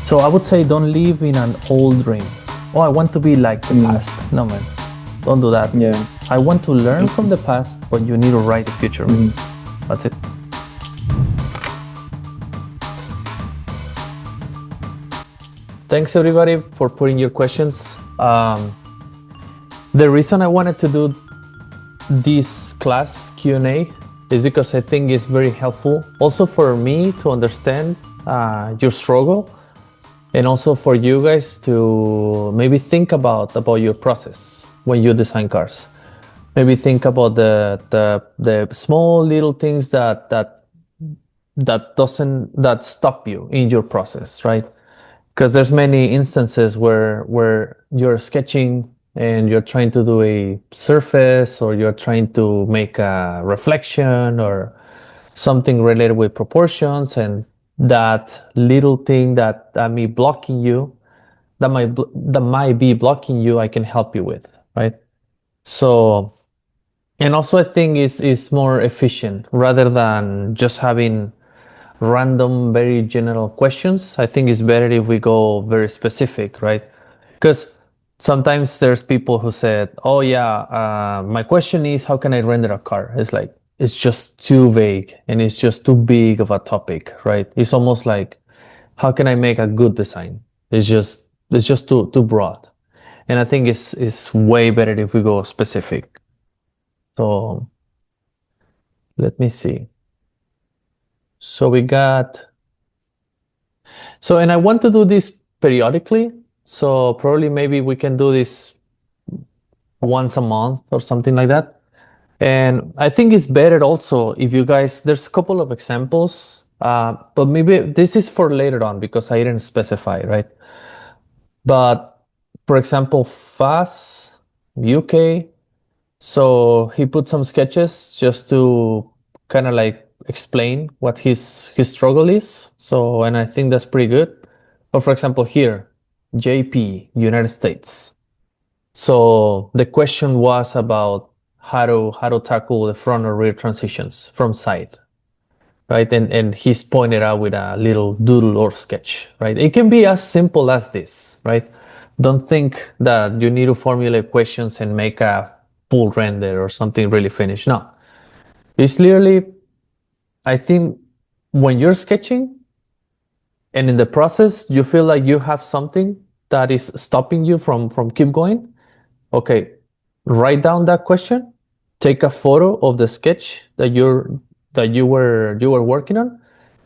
So I would say don't live in an old dream. Oh, I want to be like the past. No, man. Don't do that. Yeah. I want to learn from the past, but you need to write the future. That's it. Thanks everybody for putting your questions. The reason I wanted to do this class Q&A is because I think it's very helpful also for me to understand your struggle, and also for you guys to maybe think about your process when you design cars. Maybe think about the small little things that stop you in your process, right? Because there's many instances where you're sketching and you're trying to do a surface, or you're trying to make a reflection or something related with proportions, and that little thing that may blocking you, that might be blocking you, I can help you with, right? So, and also I think is more efficient rather than just having random, very general questions. I think it's better if we go very specific, right? Because sometimes there's people who said, "Oh yeah, my question is how can I render a car?" It's like it's just too vague and it's just too big of a topic, right? It's almost like how can I make a good design? It's just too broad, and I think it's way better if we go specific. So let me see. So we got. So, and I want to do this periodically. So probably maybe we can do this once a month or something like that. And I think it's better also if you guys, there's a couple of examples, but maybe this is for later on because I didn't specify, right? But for example, FAS, UK, so he put some sketches just to kind of like explain what his struggle is. So, and I think that's pretty good. But for example, here, JP, United States. So the question was about how to tackle the front or rear transitions from side, right? And he's pointed out with a little doodle or sketch, right? It can be as simple as this, right? Don't think that you need to formulate questions and make a full render or something really finished. No, it's literally, I think when you're sketching and in the process, you feel like you have something that is stopping you from keep going. Okay, write down that question, take a photo of the sketch that you were working on,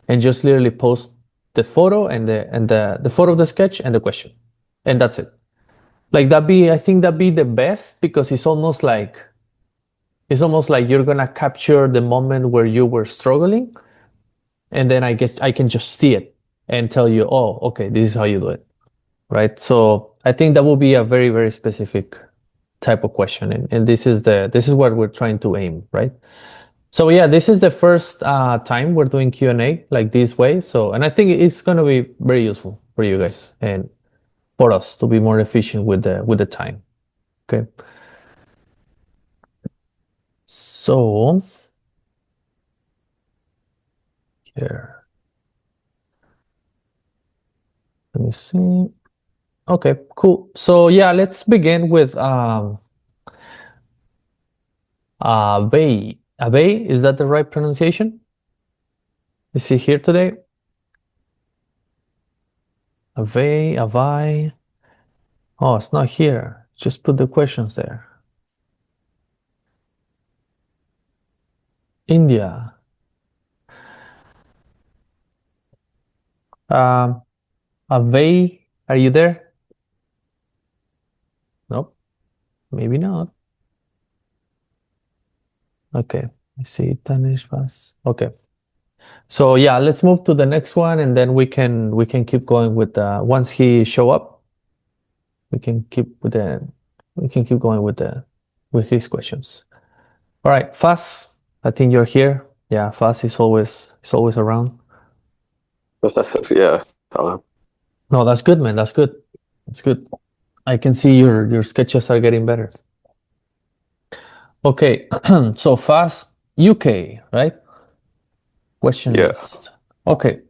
and just literally post the photo and the photo of the sketch and the question, and that's it. Like I think that'd be the best because it's almost like you're gonna capture the moment where you were struggling, and then I can just see it and tell you, oh, okay, this is how you do it, right? So I think that will be a very, very specific type of question, and this is what we're trying to aim, right? So yeah, this is the first time we're doing Q&A like this way. So, and I think it's going to be very useful for you guys and for us to be more efficient with the time. Okay. So here, let me see. Okay, cool. So yeah, let's begin with Abe. Abe, is that the right pronunciation? Is he here today? Abe, Avai. Oh, it's not here. Just put the questions there. India. Um, Abe, are you there? Nope, maybe not. Okay, I see Tanish Bas. Okay. So yeah, let's move to the next one, and then we can keep going with once he show up, we can keep going with his questions. All right, Fas, I think you're here. Yeah, Fas is always around. Yeah. Hello. No, that's good, man. That's good. That's good. I can see your sketches are getting better. Okay, so Fas UK, right? Question Yeah. list. Okay.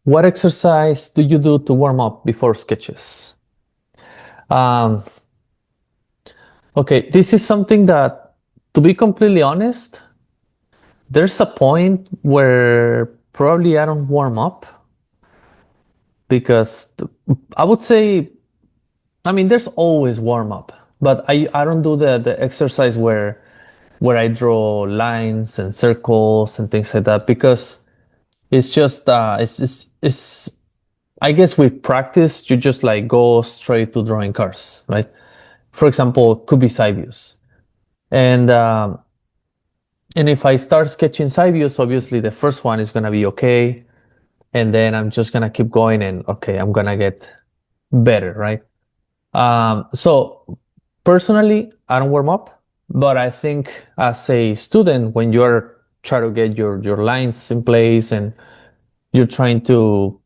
What exercise do you do to warm up before sketches? Um, okay, this is something that, to be completely honest, there's a point where probably I don't warm up because I would say, I mean, there's always warm up, but I don't do the exercise where I draw lines and circles and things like that because it's just it's I guess with practice you just like go straight to drawing cars, right? For example, could be side views, and um, and if I start sketching side views, obviously the first one is gonna be okay, and then I'm just gonna keep going, and okay, I'm gonna get better, right? So personally, I don't warm up, but I think as a student, when you're trying to get your lines in place and you're trying to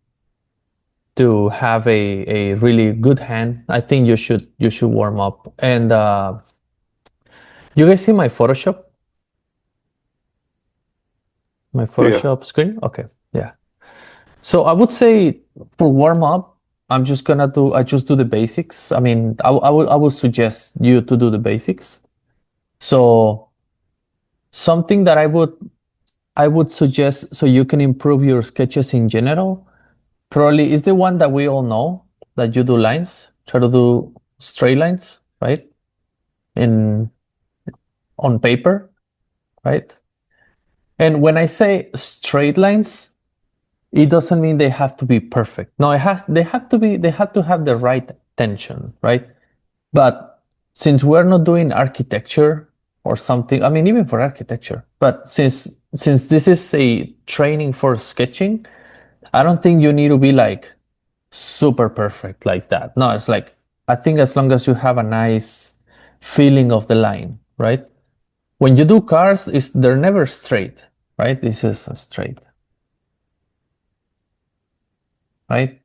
have a really good hand, I think you should warm up. And you guys see my Yeah. Photoshop screen? Okay, yeah. So I would say for warm up, I just do the basics. I mean, I would suggest you to do the basics. So something that I would suggest so you can improve your sketches in general, probably is the one that we all know that you do lines, try to do straight lines, right? In on paper, right? And when I say straight lines, it doesn't mean they have to be perfect. No, they have to have the right tension, right? But since we're not doing architecture or something, I mean, even for architecture, but since this is a training for sketching, I don't think you need to be like super perfect like that. No, it's like I think as long as you have a nice feeling of the line, right? When you do cars, they're never straight, right? This is a straight, right?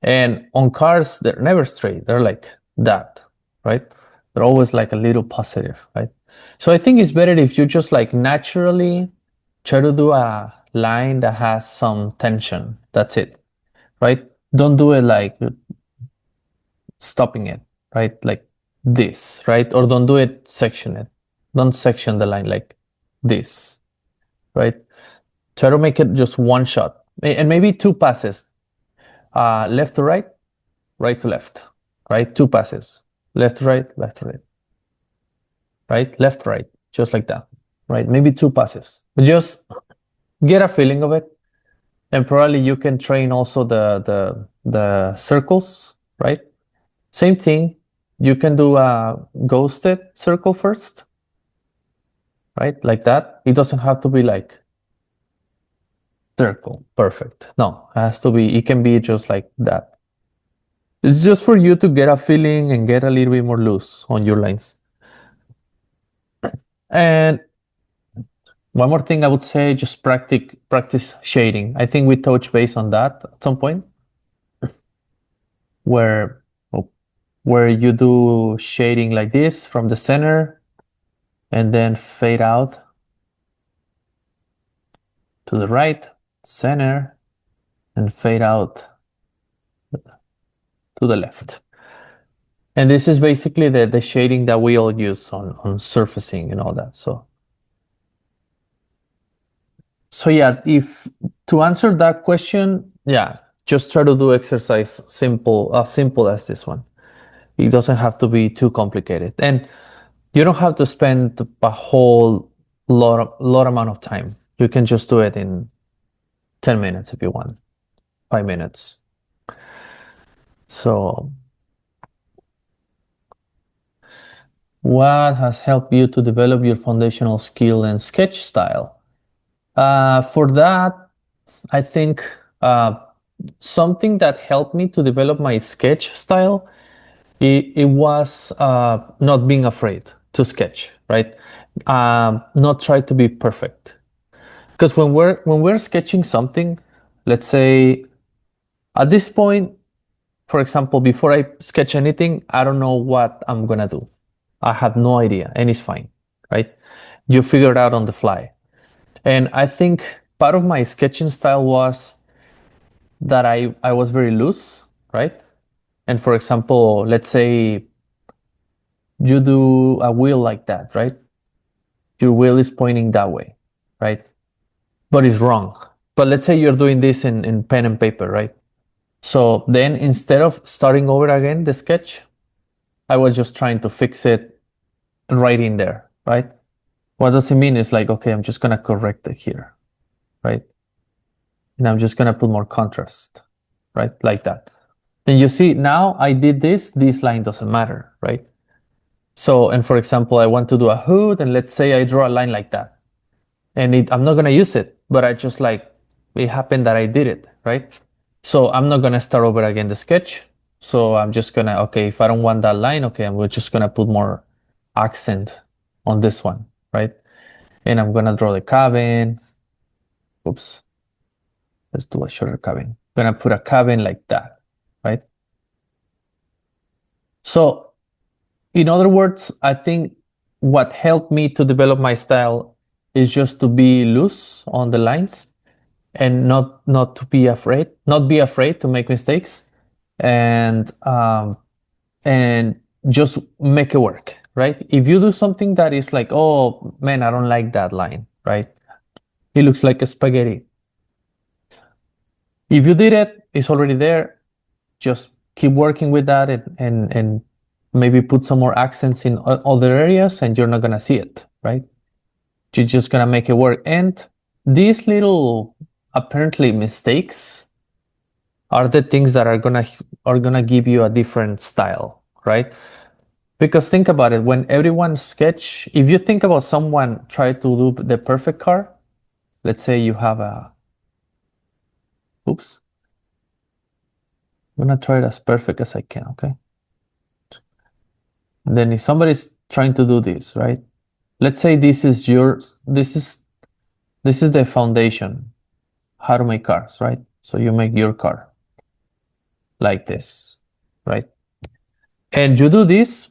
And on cars, they're never straight. They're like that, right? They're always like a little positive, right? So I think it's better if you just like naturally try to do a line that has some tension. That's it, right? Don't do it like stopping it, right? Like this, right? Or don't do it section it. Don't section the line like this, right? Try to make it just one shot and maybe two passes, left to right to left, right? Two passes, left to right, right, left, right, just like that, right? Maybe two passes, but just get a feeling of it. And probably you can train also the circles, right? Same thing. You can do a ghosted circle first, right? Like that. It doesn't have to be like circle, perfect. No, it has to be, it can be just like that. It's just for you to get a feeling and get a little bit more loose on your lines. And one more thing I would say, just practice shading. I think we touched base on that at some point where where you do shading like this from the center and then fade out to the right, center, and fade out to the left. And this is basically the shading that we all use on surfacing and all that. So yeah, if to answer that question, yeah, just try to do exercise simple as this one. It doesn't have to be too complicated. And you don't have to spend a whole lot amount of time. You can just do it in 10 minutes if you want, 5 minutes. So what has helped you to develop your foundational skill and sketch style? For that, I think something that helped me to develop my sketch style, it was not being afraid to sketch, right? Not try to be perfect. Because when we're sketching something, let's say at this point, for example, before I sketch anything, I don't know what I'm gonna do. I have no idea, and it's fine, right? You figure it out on the fly. And I think part of my sketching style was that I was very loose, right? And for example, let's say you do a wheel like that, right? Your wheel is pointing that way, right? But it's wrong. But let's say you're doing this in pen and paper, right? So then instead of starting over again the sketch, I was just trying to fix it right in there, right? What does it mean? It's like, okay, I'm just gonna correct it here, right? And I'm just gonna put more contrast, right? Like that. And you see, now I did this line doesn't matter, right? So, and for example, I want to do a hood, and let's say I draw a line like that. And I'm not gonna use it, but I just like, it happened that I did it, right? So I'm not gonna start over again the sketch. So I'm just gonna, okay, if I don't want that line, okay, I'm just gonna put more accent on this one, right? And I'm gonna draw the cabin. Oops, let's do a shorter cabin. I'm gonna put a cabin like that, right? So in other words, I think what helped me to develop my style is just to be loose on the lines and not to be afraid, not be afraid to make mistakes, and and just make it work, right? If you do something that is like, oh man, I don't like that line, right? It looks like a spaghetti. If you did it, it's already there. Just keep working with that and maybe put some more accents in other areas, and you're not gonna see it, right? You're just gonna make it work. And these little apparently mistakes are the things that are gonna give you a different style, right? Because think about it, when everyone sketch, if you think about someone try to do the perfect car, let's say you have a, oops, I'm gonna try it as perfect as I can, okay? And then if somebody's trying to do this, right? Let's say this is yours, this is the foundation, how to make cars, right? So you make your car like this, right? And you do this,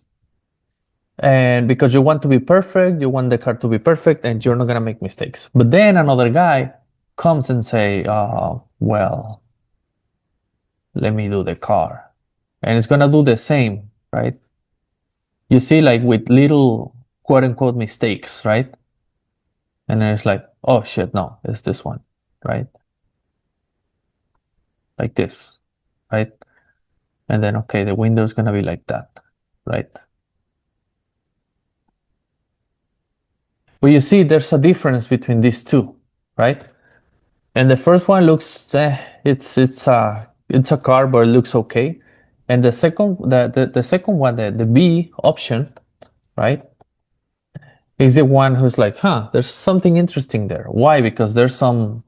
and because you want to be perfect, you want the car to be perfect, and you're not gonna make mistakes. But then another guy comes and say, well, let me do the car. And it's gonna do the same, right? You see, like with little quote unquote mistakes, right? And then it's like, oh shit, no, it's this one, right? Like this, right? And then, okay, the window is gonna be like that, right? Well, you see, there's a difference between these two, right? And the first one looks, it's a car, but it looks okay. And the second one, the B option, right, is the one who's like, huh, there's something interesting there. Why? Because there's some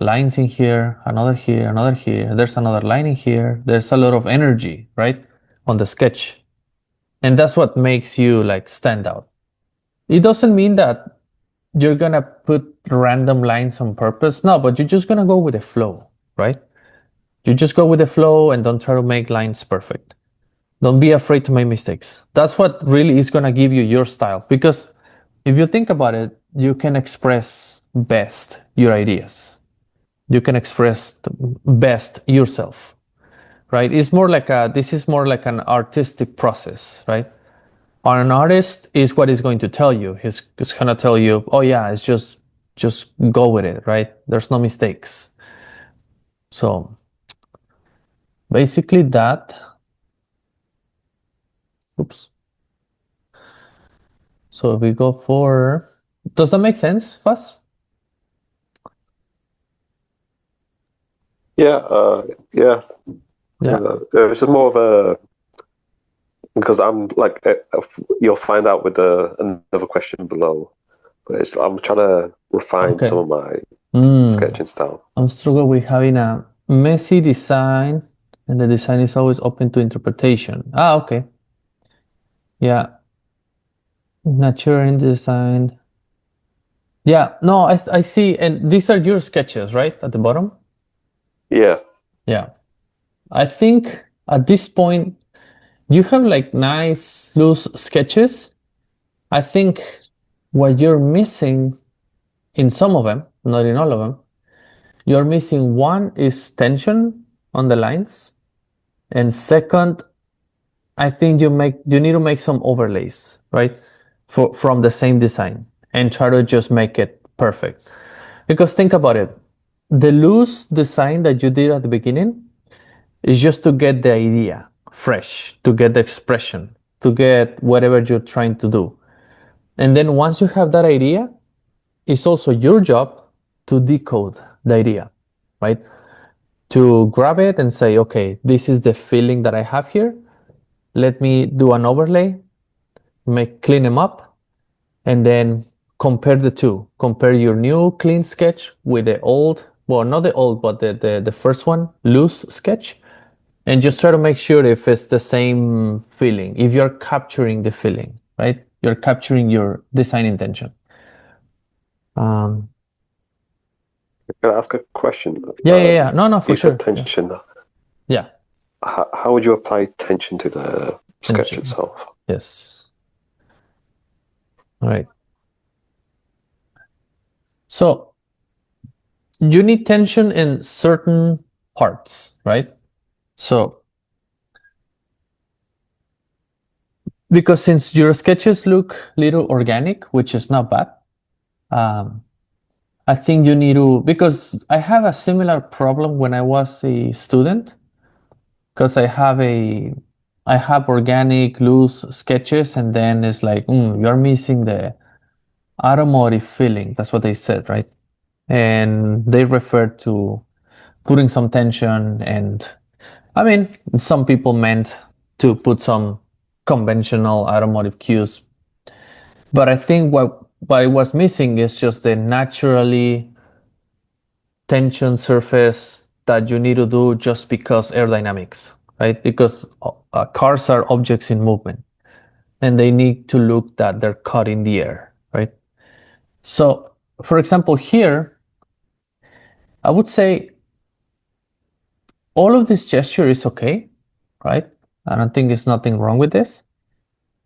lines in here, another here, another here. There's another line in here. There's a lot of energy, right, on the sketch. And that's what makes you like stand out. It doesn't mean that you're gonna put random lines on purpose. No, but you're just gonna go with the flow, right? You just go with the flow and don't try to make lines perfect. Don't be afraid to make mistakes. That's what really is gonna give you your style. Because if you think about it, you can express best your ideas. You can express best yourself, right? This is more like an artistic process, right? An artist is what he's going to tell you. He's gonna tell you, oh yeah, it's just go with it, right? There's no mistakes. So basically that, oops. So if we go for, does that make sense, Faz? Yeah, yeah. Yeah. It's just more of a because I'm like you'll find out with another question below. But I'm trying to refine Okay. some of my Mm. sketching style. I'm struggling with having a messy design, and the design is always open to interpretation. Okay. Yeah. Natural in design. Yeah. No, I see. And these are your sketches, right? At the bottom? Yeah, Yeah. I think at this point, you have like nice loose sketches. I think what you're missing in some of them, not in all of them, you're missing one is tension on the lines, and second, I think you need to make some overlays, right? From the same design and try to just make it perfect. Because think about it. The loose design that you did at the beginning is just to get the idea fresh, to get the expression, to get whatever you're trying to do. And then once you have that idea, it's also your job to decode the idea, right? To grab it and say, okay, this is the feeling that I have here. Let me do an overlay, clean them up, and then compare the two. Compare your new clean sketch with the old, well, not the old, but the first one, loose sketch, and just try to make sure if it's the same feeling, if you're capturing the feeling, right? You're capturing your design intention. Um, Can I ask a question? yeah. No, no, for You said sure. Yeah. tension. Yeah. How would you apply tension to the sketch Tension. itself? Yes. All right. So you need tension in certain parts, right? So because since your sketches look little organic, which is not bad, um, I think you need to, because I have a similar problem when I was a student, because I have organic loose sketches, and then it's like, you're missing the automotive feeling. That's what they said, right? And they referred to putting some tension, and I mean, some people meant to put some conventional automotive cues, but I think what I was missing is just the naturally tension surface that you need to do just because aerodynamics, right? Because cars are objects in movement, and they need to look that they're caught in the air, right? So, for example, here, I would say all of this gesture is okay, right? I don't think there's nothing wrong with this,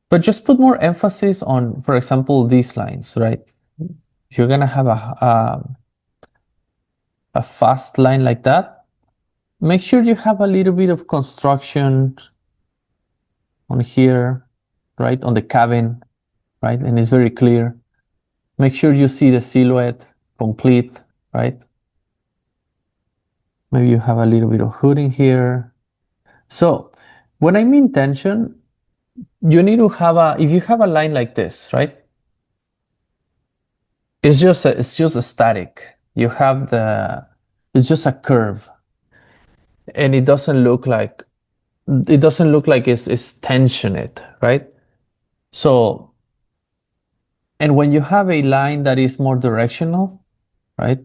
but just put more emphasis on, for example, these lines, right? If you're gonna have a fast line like that, make sure you have a little bit of construction on here, right? On the cabin, right? And it's very clear. Make sure you see the silhouette complete, right? Maybe you have a little bit of hood in here. So when I mean tension, you need to have if you have a line like this, right? It's just a static. You have it's just a curve, and it doesn't look like it's tensioned, right? So, and when you have a line that is more directional, right?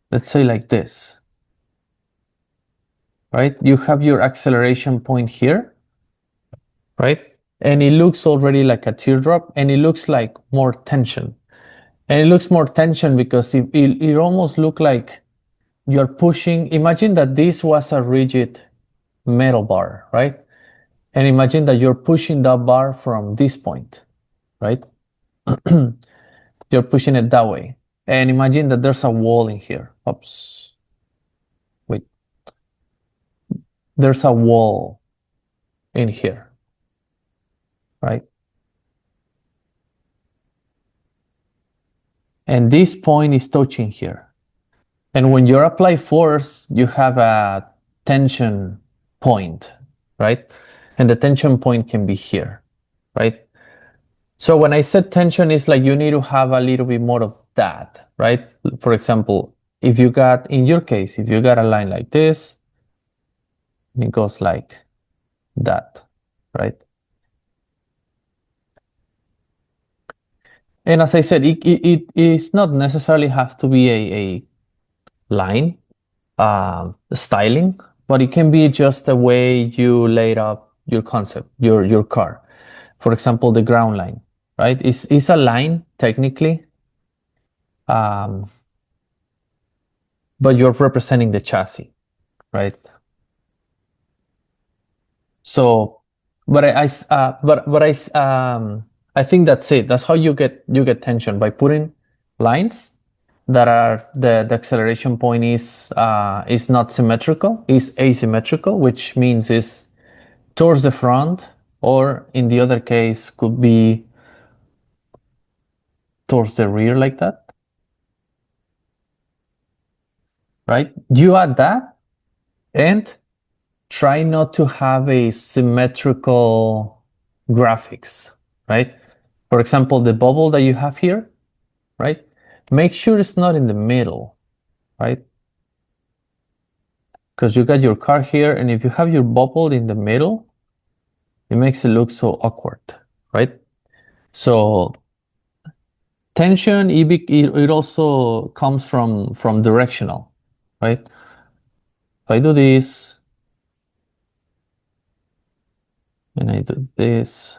Let's say like this, right? You have your acceleration point here, right? And it looks already like a teardrop, and it looks like more tension. And it looks more tension because it almost looks like you're pushing. Imagine that this was a rigid metal bar, right? And imagine that you're pushing that bar from this point, right? You're pushing it that way. And imagine that there's a wall in here. Oops. Wait. There's a wall in here, right? And this point is touching here. And when you apply force, you have a tension point, right? And the tension point can be here, right? So when I said tension, it's like you need to have a little bit more of that, right? For example, in your case, if you got a line like this, it goes like that, right? And as I said, it is not necessarily have to be a line styling, but it can be just the way you laid up your concept, your car. For example, the ground line, right? It's a line technically, um, but you're representing the chassis, right? So, I think that's it. That's how you get tension by putting lines that are the acceleration point is not symmetrical, is asymmetrical, which means is towards the front, or in the other case could be towards the rear like that, right? You add that and try not to have a symmetrical graphics, right? For example, the bubble that you have here, right? Make sure it's not in the middle, right? Because you got your car here, and if you have your bubble in the middle, it makes it look so awkward, right? So tension, it also comes from directional, right? If I do this, and I do this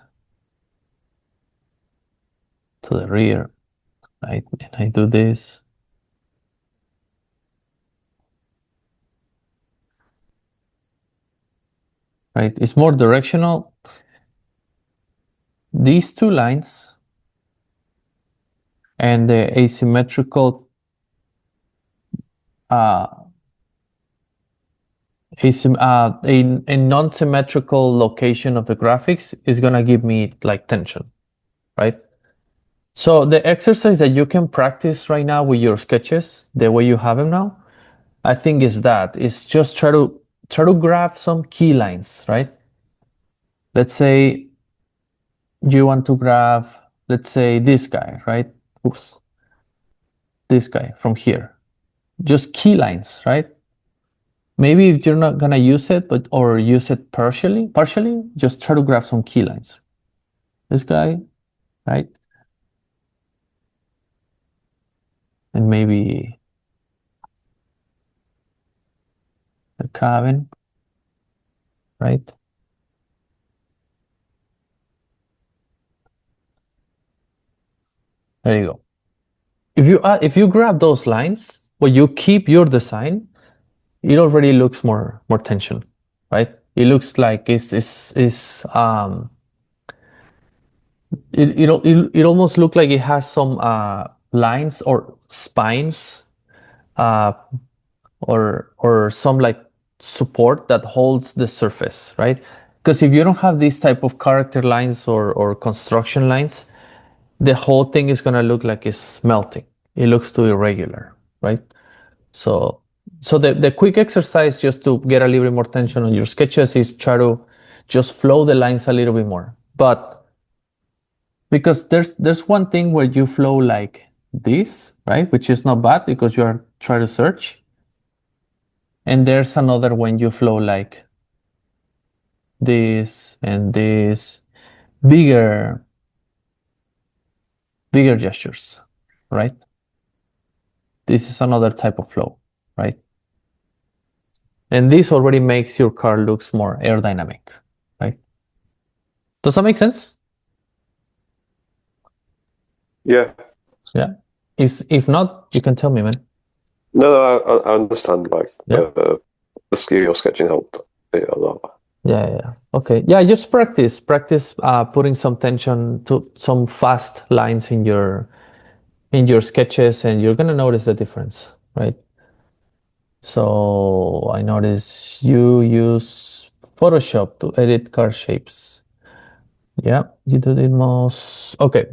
to the rear, right? And I do this, right? It's more directional. These two lines and the asymmetrical a non-symmetrical location of the graphics is gonna give me like tension, right? So the exercise that you can practice right now with your sketches, the way you have them now, I think is that is just try to grab some key lines, right? Let's say you want to grab, let's say this guy, right? Oops, this guy from here. Just key lines, right? Maybe if you're not gonna use it, but or use it partially, just try to grab some key lines. This guy, right? And maybe the cabin, right? There you go. If you grab those lines, but you keep your design, it already looks more tension, right? It looks like it almost looks like it has some lines or spines uh or some like support that holds the surface, right? Because if you don't have these type of character lines or construction lines, the whole thing is gonna look like it's melting. It looks too irregular, right? So the quick exercise just to get a little bit more tension on your sketches is try to just flow the lines a little bit more. But because there's one thing where you flow like this, right? Which is not bad because you are trying to search. And there's another when you flow like this and this bigger gestures, right? This is another type of flow, right? And this already makes your car looks more aerodynamic, right? Does that make sense? Yeah. Yeah. If not, you can tell me, man. No, I understand. Like Yeah. the skill you're sketching helped me a lot. Yeah. Okay. Yeah, just practice putting some tension to some fast lines in your sketches, and you're gonna notice the difference, right? So I notice you use Photoshop to edit car shapes. Yeah, you do it most. Okay.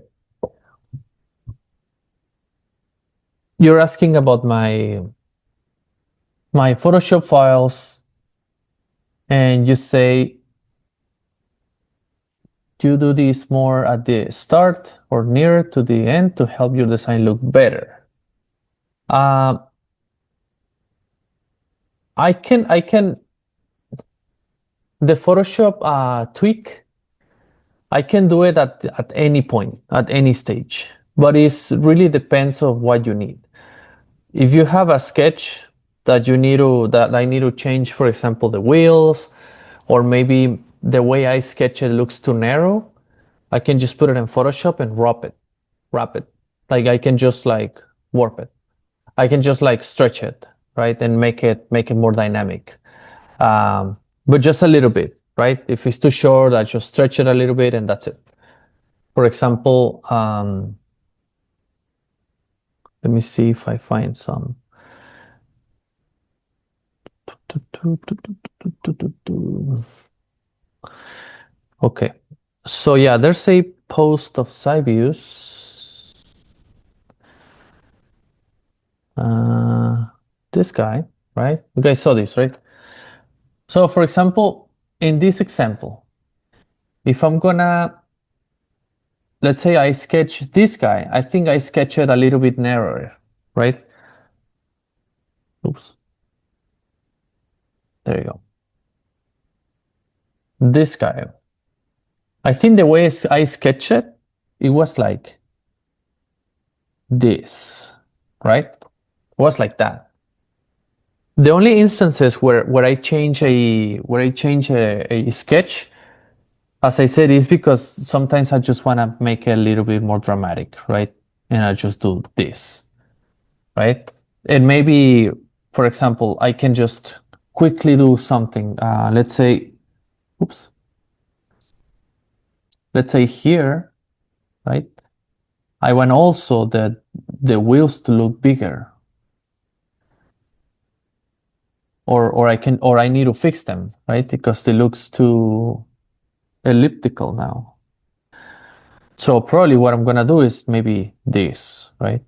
You're asking about my Photoshop files, and you say you do this more at the start or nearer to the end to help your design look better. Uh, I can the Photoshop tweak. I can do it at any point, at any stage, but it really depends of what you need. If you have a sketch that I need to change, for example, the wheels, or maybe the way I sketch it looks too narrow, I can just put it in Photoshop and wrap it. Like I can just like warp it. I can just like stretch it, right, and make it more dynamic. But just a little bit, right? If it's too short, I just stretch it a little bit and that's it. For example, Let me see if I find some. Okay. So yeah, there's a post of Cybius. This guy, right? You guys saw this, right? So for example, in this example, if I'm gonna, let's say I sketch this guy, I think I sketch it a little bit narrower, right? Oops. There you go. This guy. I think the way I sketched it, it was like this, right? It was like that. The only instances where I change a sketch, as I said, is because sometimes I just want to make it a little bit more dramatic, right? And I just do this, right? And maybe, for example, I can just quickly do something. Let's say, oops, let's say here, right? I want also the wheels to look bigger, or I need to fix them, right? Because it looks too elliptical now. So probably what I'm gonna do is maybe this, right?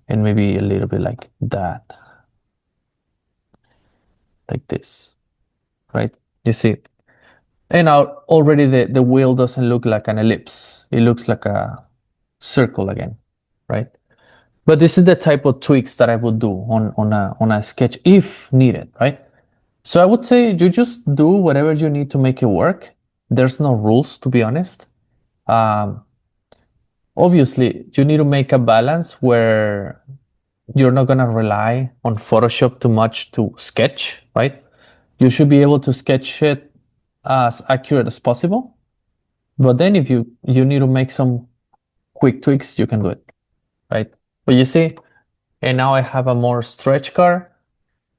And maybe a little bit like that, like this, right? You see? And now already the wheel doesn't look like an ellipse. It looks like a circle again, right? But this is the type of tweaks that I would do on a sketch if needed, right? So I would say you just do whatever you need to make it work. There's no rules, to be honest. Um, Obviously, you need to make a balance where you're not going to rely on Photoshop too much to sketch, right? You should be able to sketch it as accurate as possible. But then if you need to make some quick tweaks, you can do it, right? But you see, and now I have a more stretch car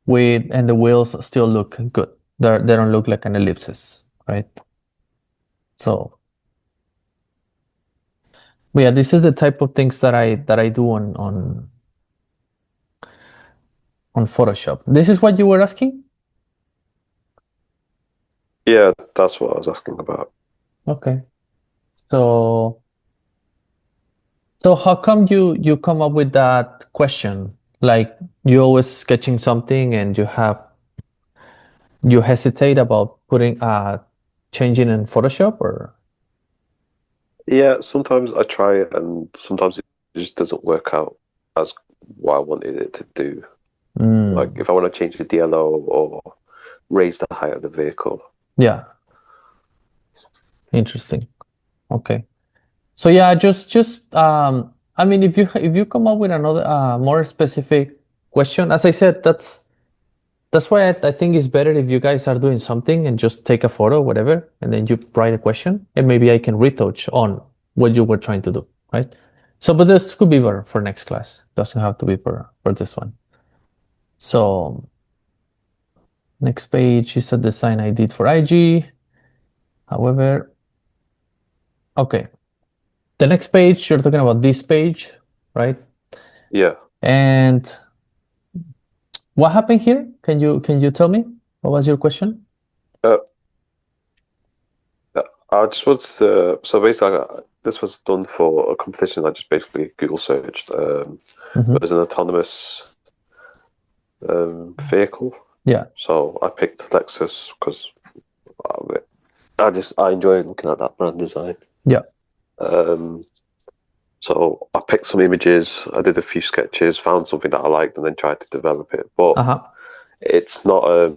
and the wheels still look good. They don't look like an ellipsis, right? So, but yeah, this is the type of things that I do on Photoshop. This is what you were asking? Yeah, that's what I was asking about. Okay. So how come you come up with that question? Like you always sketching something and you hesitate about putting changing in Photoshop or Yeah, sometimes I try it and sometimes it just doesn't work out as what I wanted it to do. Like if I want to change the DLO or raise the height of the vehicle. yeah, interesting. Okay. So yeah, just I mean if you come up with another more specific question, as I said, that's why I think it's better if you guys are doing something and just take a photo, whatever, and then you write a question, and maybe I can retouch on what you were trying to do, right? So, but this could be for next class. Doesn't have to be for this one. So, next page is a design I did for IG. However, okay, the next page you're talking about this page, right? Yeah. And what happened here? Can you tell me? What was your question? Uh, I just was so basically this was done for a competition. I just basically Google searched. It was an autonomous vehicle. Yeah. So I picked Lexus because I enjoy looking at that brand design. Yeah. So I picked some images. I did a few sketches, found something that I liked, and then tried to develop it. But it's not a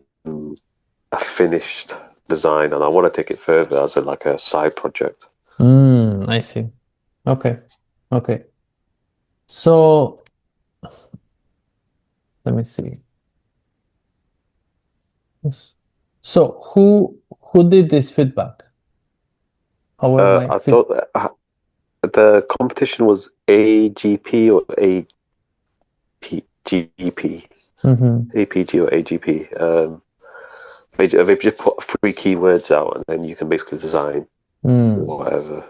finished design, and I want to take it further as like a side project. I see. Okay. Okay. So let me see. So who did this feedback? How were my I thought the competition was AGP or APGP, APG or AGP. They just put 3 keywords out, and then you can basically design whatever.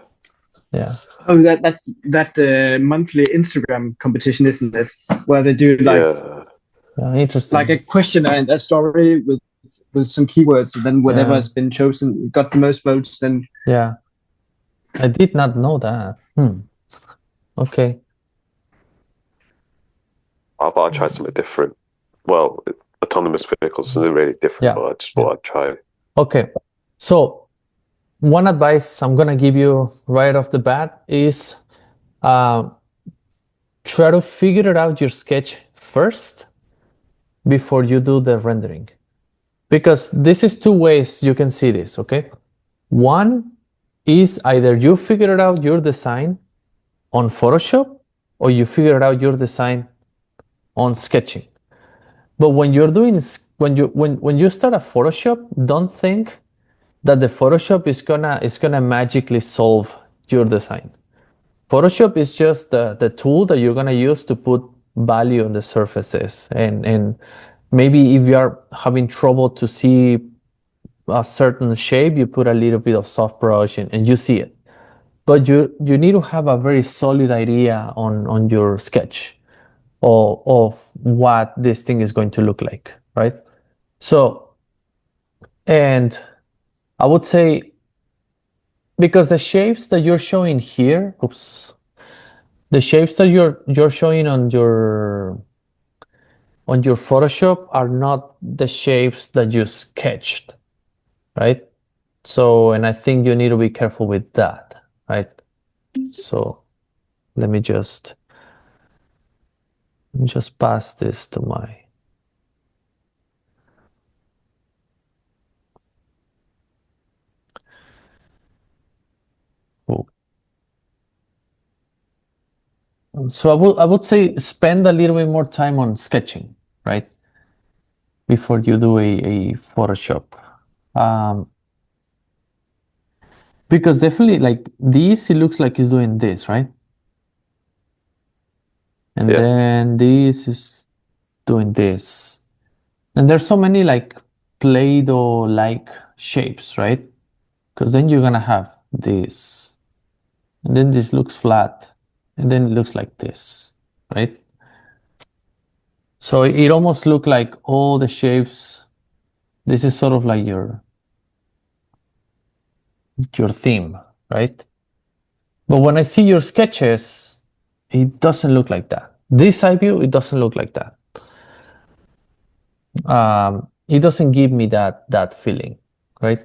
Yeah. Oh, that's that monthly Instagram competition, isn't it? Where they do Yeah. like a Interesting. questionnaire and a story with some keywords, and then whatever Yeah. has been chosen got the most votes. Then Yeah. I did not know that. Okay. I thought I'd try something different. Well, autonomous vehicles are really different, Yeah. but I just Yeah. thought I'd try. Okay. So one advice I'm gonna give you right off the bat is uh, try to figure out your sketch first before you do the rendering. Because this is two ways you can see this, okay? One is either you figured out your design on Photoshop or you figured out your design on sketching. But when you're doing when you start a Photoshop, don't think that the Photoshop is gonna magically solve your design. Photoshop is just the tool that you're gonna use to put value on the surfaces, and maybe if you are having trouble to see a certain shape, you put a little bit of soft brush and you see it. But you need to have a very solid idea on your sketch of what this thing is going to look like, right? So, and I would say because the shapes that you're showing here, oops, the shapes that you're showing on your Photoshop are not the shapes that you sketched, right? So, and I think you need to be careful with that, right? So let me just pass this to my. Oh. So I would say spend a little bit more time on sketching, right? Before you do a Photoshop. Um, because definitely like this, it looks like it's doing this, right? And Yeah. then this is doing this. And there's so many like Play-Doh like shapes, right? Because then you're gonna have this, and then this looks flat, and then it looks like this, right? So it almost look like all the shapes. This is sort of like your theme, right? But when I see your sketches, it doesn't look like that. This side view, it doesn't look like that. It doesn't give me that feeling, right?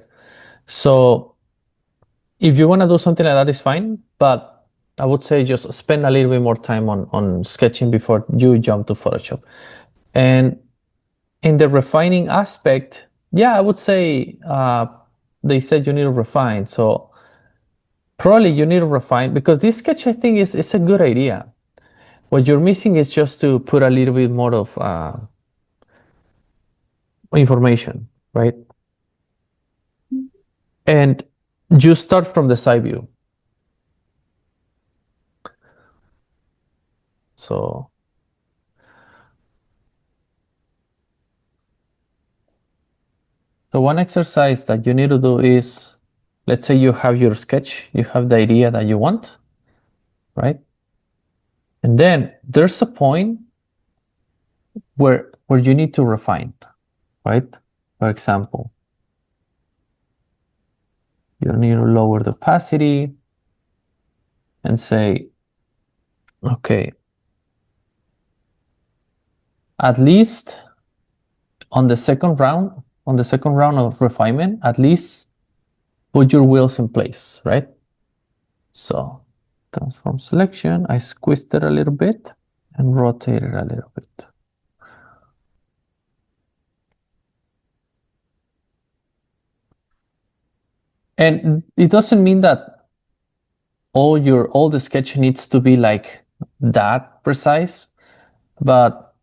So if you want to do something like that, it's fine. But I would say just spend a little bit more time on sketching before you jump to Photoshop. And in the refining aspect, yeah, I would say they said you need to refine. So probably you need to refine because this sketch I think is a good idea. What you're missing is just to put a little bit more of information, right? And you start from the side view. So one exercise that you need to do is, let's say you have your sketch, you have the idea that you want, right? And then there's a point where you need to refine, right? For example, you need to lower the opacity and say, okay, at least on the second round of refinement, at least put your wheels in place, right? So transform selection, I squeezed it a little bit and rotate it a little bit. And it doesn't mean that all the sketch needs to be like that precise, but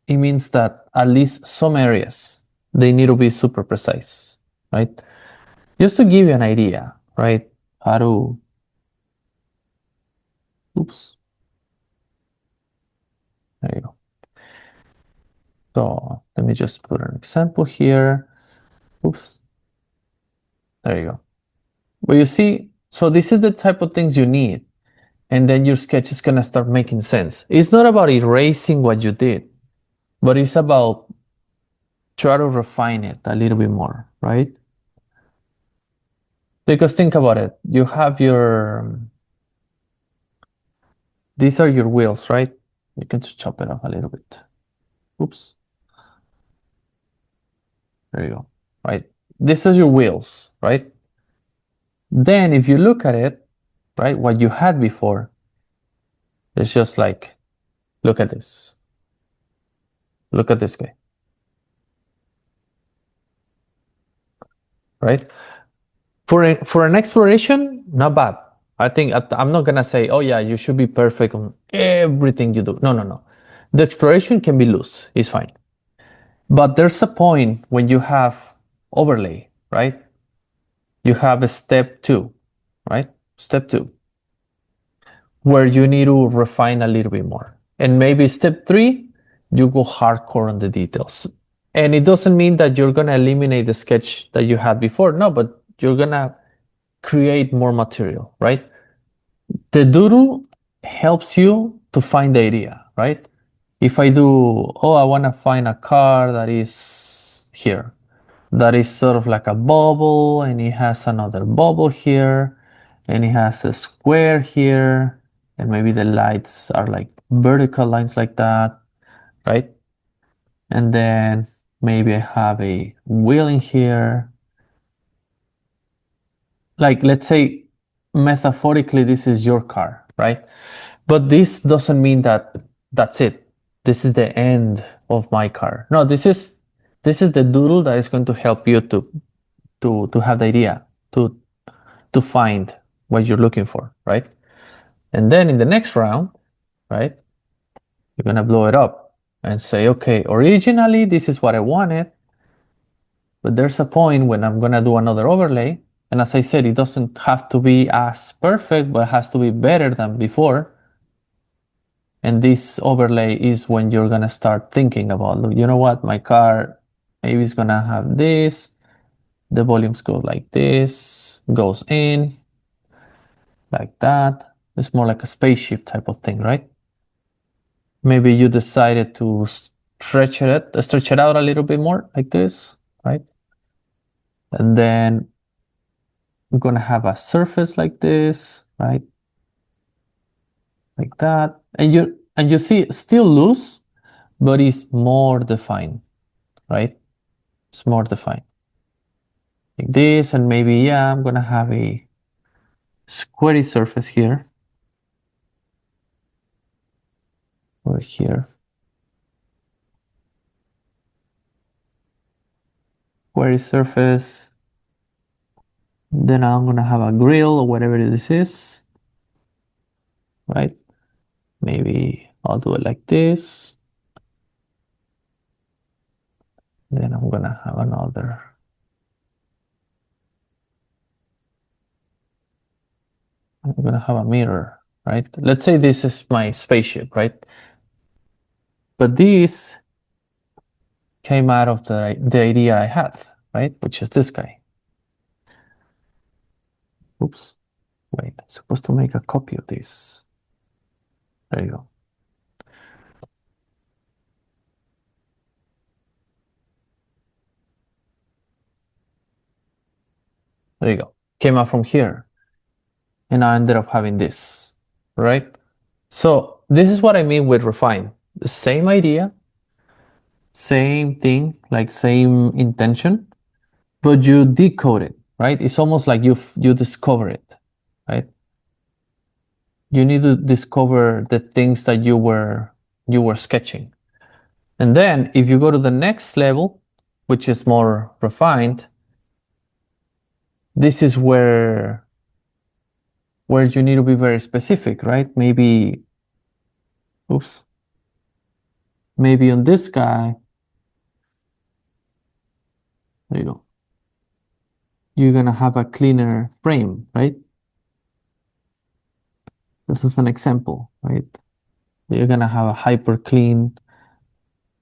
it means that at least some areas they need to be super precise, right? Just to give you an idea, right? How to, oops, there you go. So let me just put an example here. Oops, there you go. But you see, so this is the type of things you need. And then your sketch is gonna start making sense. It's not about erasing what you did, but it's about try to refine it a little bit more, right? Because think about it. You have these are your wheels, right? You can just chop it off a little bit. Oops. There you go. Right. This is your wheels, right? Then if you look at it, right, what you had before, it's just like, look at this. Look at this guy. Right? For an exploration, not bad. I think I'm not gonna say, oh yeah, you should be perfect on everything you do. No, no, no. The exploration can be loose. It's fine. But there's a point when you have overlay, right? You have a step 2, right? Step 2, where you need to refine a little bit more. And maybe step 3, you go hardcore on the details. And it doesn't mean that you're gonna eliminate the sketch that you had before. No, but you're gonna create more material, right? The doodle helps you to find the idea, right? If I do, oh, I want to find a car that is here, that is sort of like a bubble, and it has another bubble here, and it has a square here, and maybe the lights are like vertical lines like that, right? And then maybe I have a wheel in here. Like, let's say, metaphorically, this is your car, right? But this doesn't mean that that's it. This is the end of my car. No, this is the doodle that is going to help you to have the idea, to find what you're looking for, right? And then in the next round, right, you're gonna blow it up and say, okay, originally this is what I wanted, but there's a point when I'm gonna do another overlay. And as I said, it doesn't have to be as perfect, but it has to be better than before. And this overlay is when you're gonna start thinking about, look, you know what, my car maybe is gonna have this, the volumes go like this, goes in, like that. It's more like a spaceship type of thing, right? Maybe you decided to stretch it out a little bit more like this, right? And then we're gonna have a surface like this, right? Like that. And you see it's still loose, but it's more defined, right? It's more defined. Like this, and maybe, yeah, I'm gonna have a squarey surface here. Over here. Squarey surface. Then I'm gonna have a grill or whatever this is. Right? Maybe I'll do it like this. Then I'm gonna have another. I'm gonna have a mirror, right? Let's say this is my spaceship, right? But this came out of the idea I had, right? Which is this guy. Oops. Wait, I'm supposed to make a copy of this. There you go. There you go. Came out from here. And I ended up having this, right? So this is what I mean with refine. The same idea, same thing, like same intention, but you decode it, right? It's almost like you discover it, right? You need to discover the things that you were sketching. And then if you go to the next level, which is more refined, this is where you need to be very specific, right? Maybe, oops, maybe on this guy, there you go, you're gonna have a cleaner frame, right? This is an example, right? You're gonna have a hyper clean,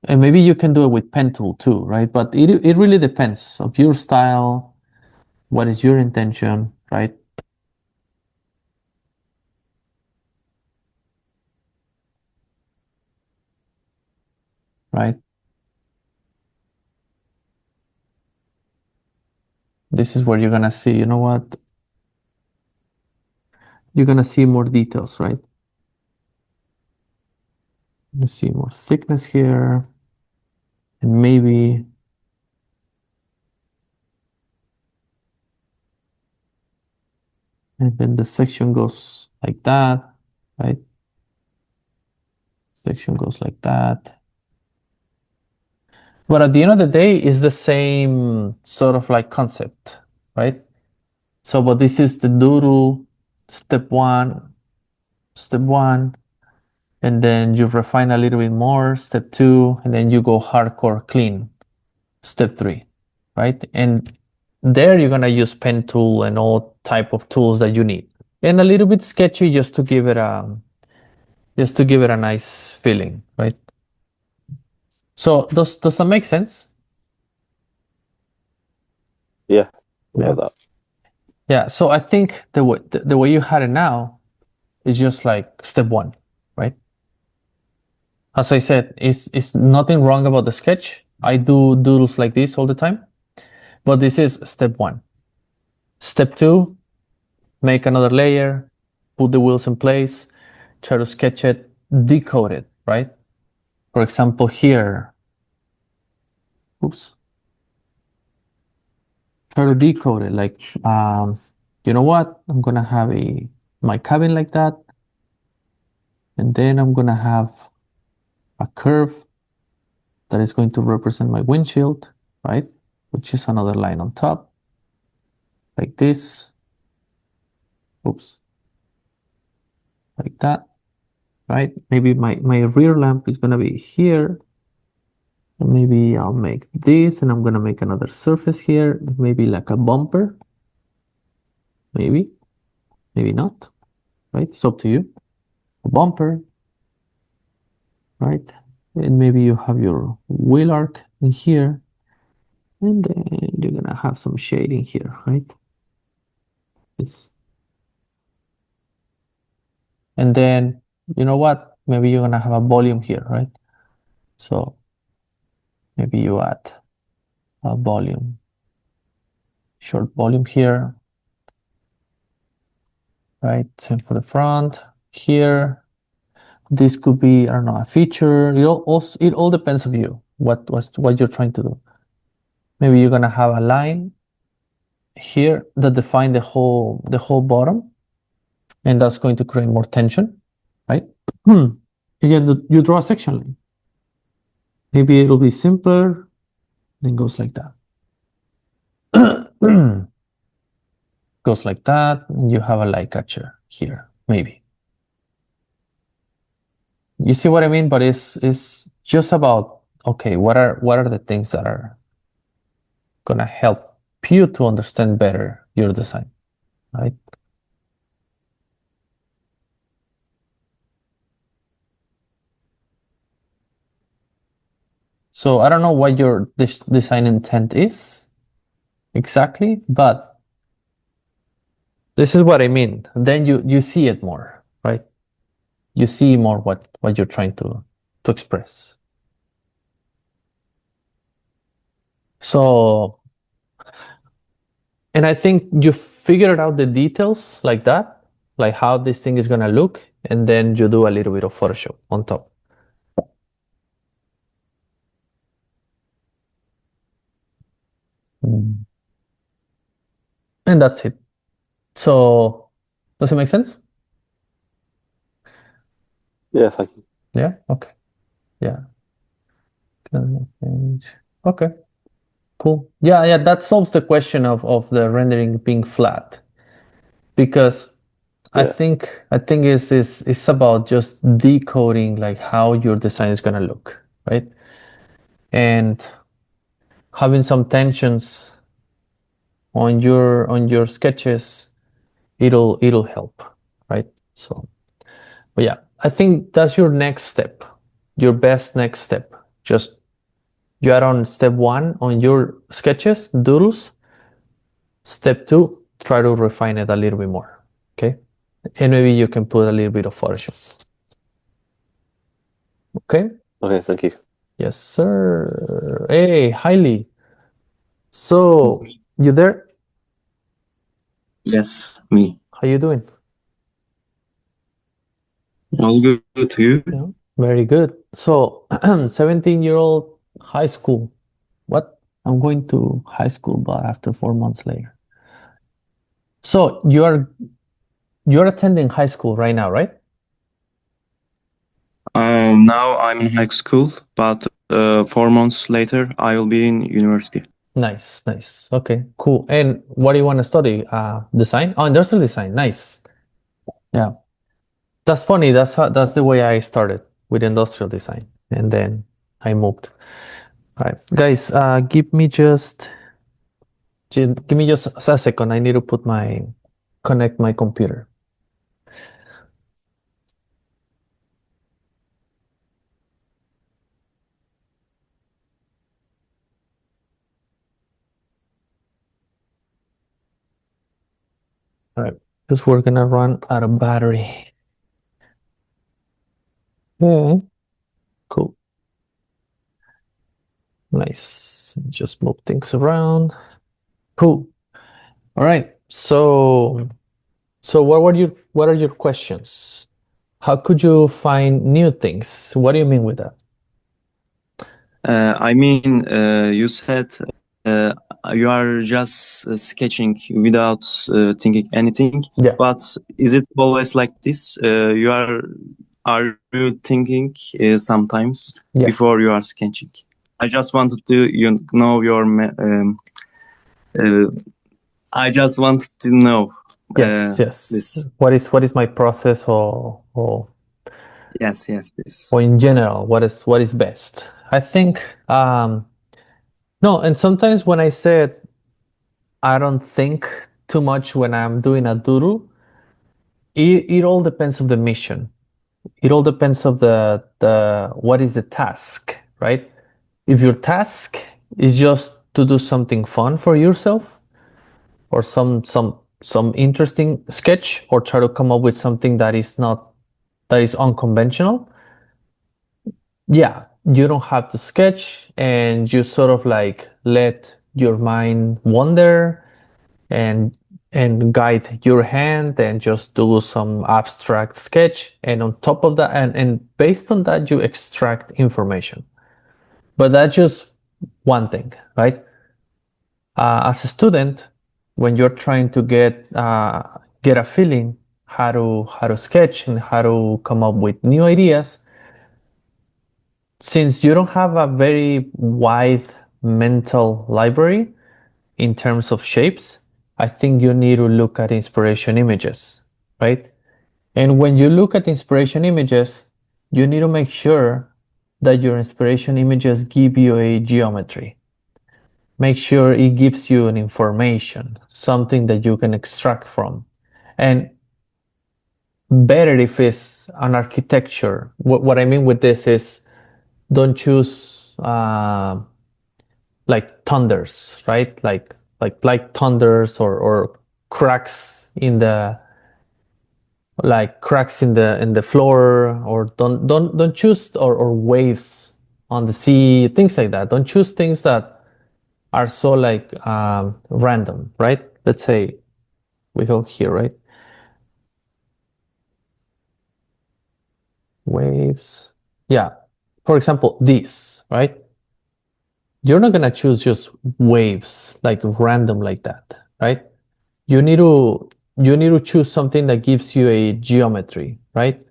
and maybe you can do it with pen tool too, right? But it really depends of your style, what is your intention, right? Right? This is where you're gonna see, you know what? You're gonna see more details, right? You see more thickness here, and maybe and then the section goes like that, right? Section goes like that. But at the end of the day, it's the same sort of like concept, right? So, but this is the doodle, step one, and then you refine a little bit more, step two, and then you go hardcore clean, step three, right? And there you're gonna use pen tool and all type of tools that you need. And a little bit sketchy just to give it a nice feeling, right? So does that make sense? Yeah, Yeah. like that. Yeah. So I think the way you had it now is just like step one, right? As I said, it's nothing wrong about the sketch. I do doodles like this all the time, but this is step one. Step two, make another layer, put the wheels in place, try to sketch it, decode it, right? For example, here, oops, try to decode it. Like, you know what? I'm gonna have my cabin like that, and then I'm gonna have a curve that is going to represent my windshield, right? Which is another line on top, like this. Oops, like that, right? Maybe my rear lamp is gonna be here. And maybe I'll make this, and I'm gonna make another surface here, maybe like a bumper. Maybe not, right? It's up to you. A bumper, right? And maybe you have your wheel arc in here, and then you're gonna have some shading here, right? This. And then, you know what? Maybe you're gonna have a volume here, right? So maybe you add a volume, short volume here, right? Same for the front here. This could be, I don't know, a feature. It all depends on you. What you're trying to do. Maybe you're gonna have a line here that define the whole bottom, and that's going to create more tension, right? Again, you draw a section line. Maybe it'll be simpler, then goes like that. Goes like that, and you have a light catcher here, maybe. You see what I mean? But it's just about, okay, what are the things that are gonna help you to understand better your design, right? So I don't know what your design intent is exactly, but this is what I mean. Then you see it more, right? You see more what you're trying to express. So, and I think you figured out the details like that, like how this thing is gonna look, and then you do a little bit of Photoshop on top. And that's it. So, does it make sense? Yeah, thank you. Yeah. Okay. Yeah. Okay. Cool. Yeah. That solves the question of the rendering being flat, because I Yeah. think it's about just decoding like how your design is gonna look, right? And having some tensions on your sketches, it'll help, right? So, but yeah, I think that's your next step, your best next step. Just you are on step one on your sketches, doodles. Step two, try to refine it a little bit more. Okay. And maybe you can put a little bit of Photoshop. Okay. Okay, thank you. Yes, sir. Hey, Hailey. So, you there? Yes, me. How you doing? All good to you? Yeah, very good. So, 17-year-old high school. What? I'm going to high school, but after 4 months later. So, you're attending high school right now, right? Now I'm in high school, but 4 months later I will be in university. Nice, nice. Okay, cool. And what do you want to study? Design? Oh, industrial design. Nice. Yeah. That's funny. That's the way I started with industrial design, and then I moved. All right, guys. Give me just a second. I need to connect my computer. All right, because we're gonna run out of battery. Okay, cool. Nice. Just move things around. Cool. All right. So what are your questions? How could you find new things? What do you mean with that? I mean, you said you are just sketching without thinking anything. Yeah. But is it always like this? Are you thinking sometimes Yeah. before you are sketching? I just wanted to know your. I just wanted to know. Yes, yes. This. What is my process Yes. or in general, what is best? I think no, and sometimes when I said I don't think too much when I'm doing a doodle, it all depends on the mission. It all depends of the what is the task, right? If your task is just to do something fun for yourself or some interesting sketch or try to come up with something that is unconventional, yeah, you don't have to sketch and you sort of like let your mind wander and guide your hand and just do some abstract sketch, and on top of that and based on that you extract information. But that's just one thing, right? As a student, when you're trying to get a feeling how to sketch and how to come up with new ideas, since you don't have a very wide mental library in terms of shapes, I think you need to look at inspiration images, right? And when you look at inspiration images, you need to make sure that your inspiration images give you a geometry. Make sure it gives you an information, something that you can extract from. And better if it's an architecture. What I mean with this is don't choose like thunders, right? Like thunders or cracks in the floor, or don't choose or waves on the sea, things like that. Don't choose things that are so like random, right? Let's say we go here, right? Waves. Yeah. For example, this, right? You're not gonna choose just waves like random like that, right? You need to choose something that gives you a geometry, right?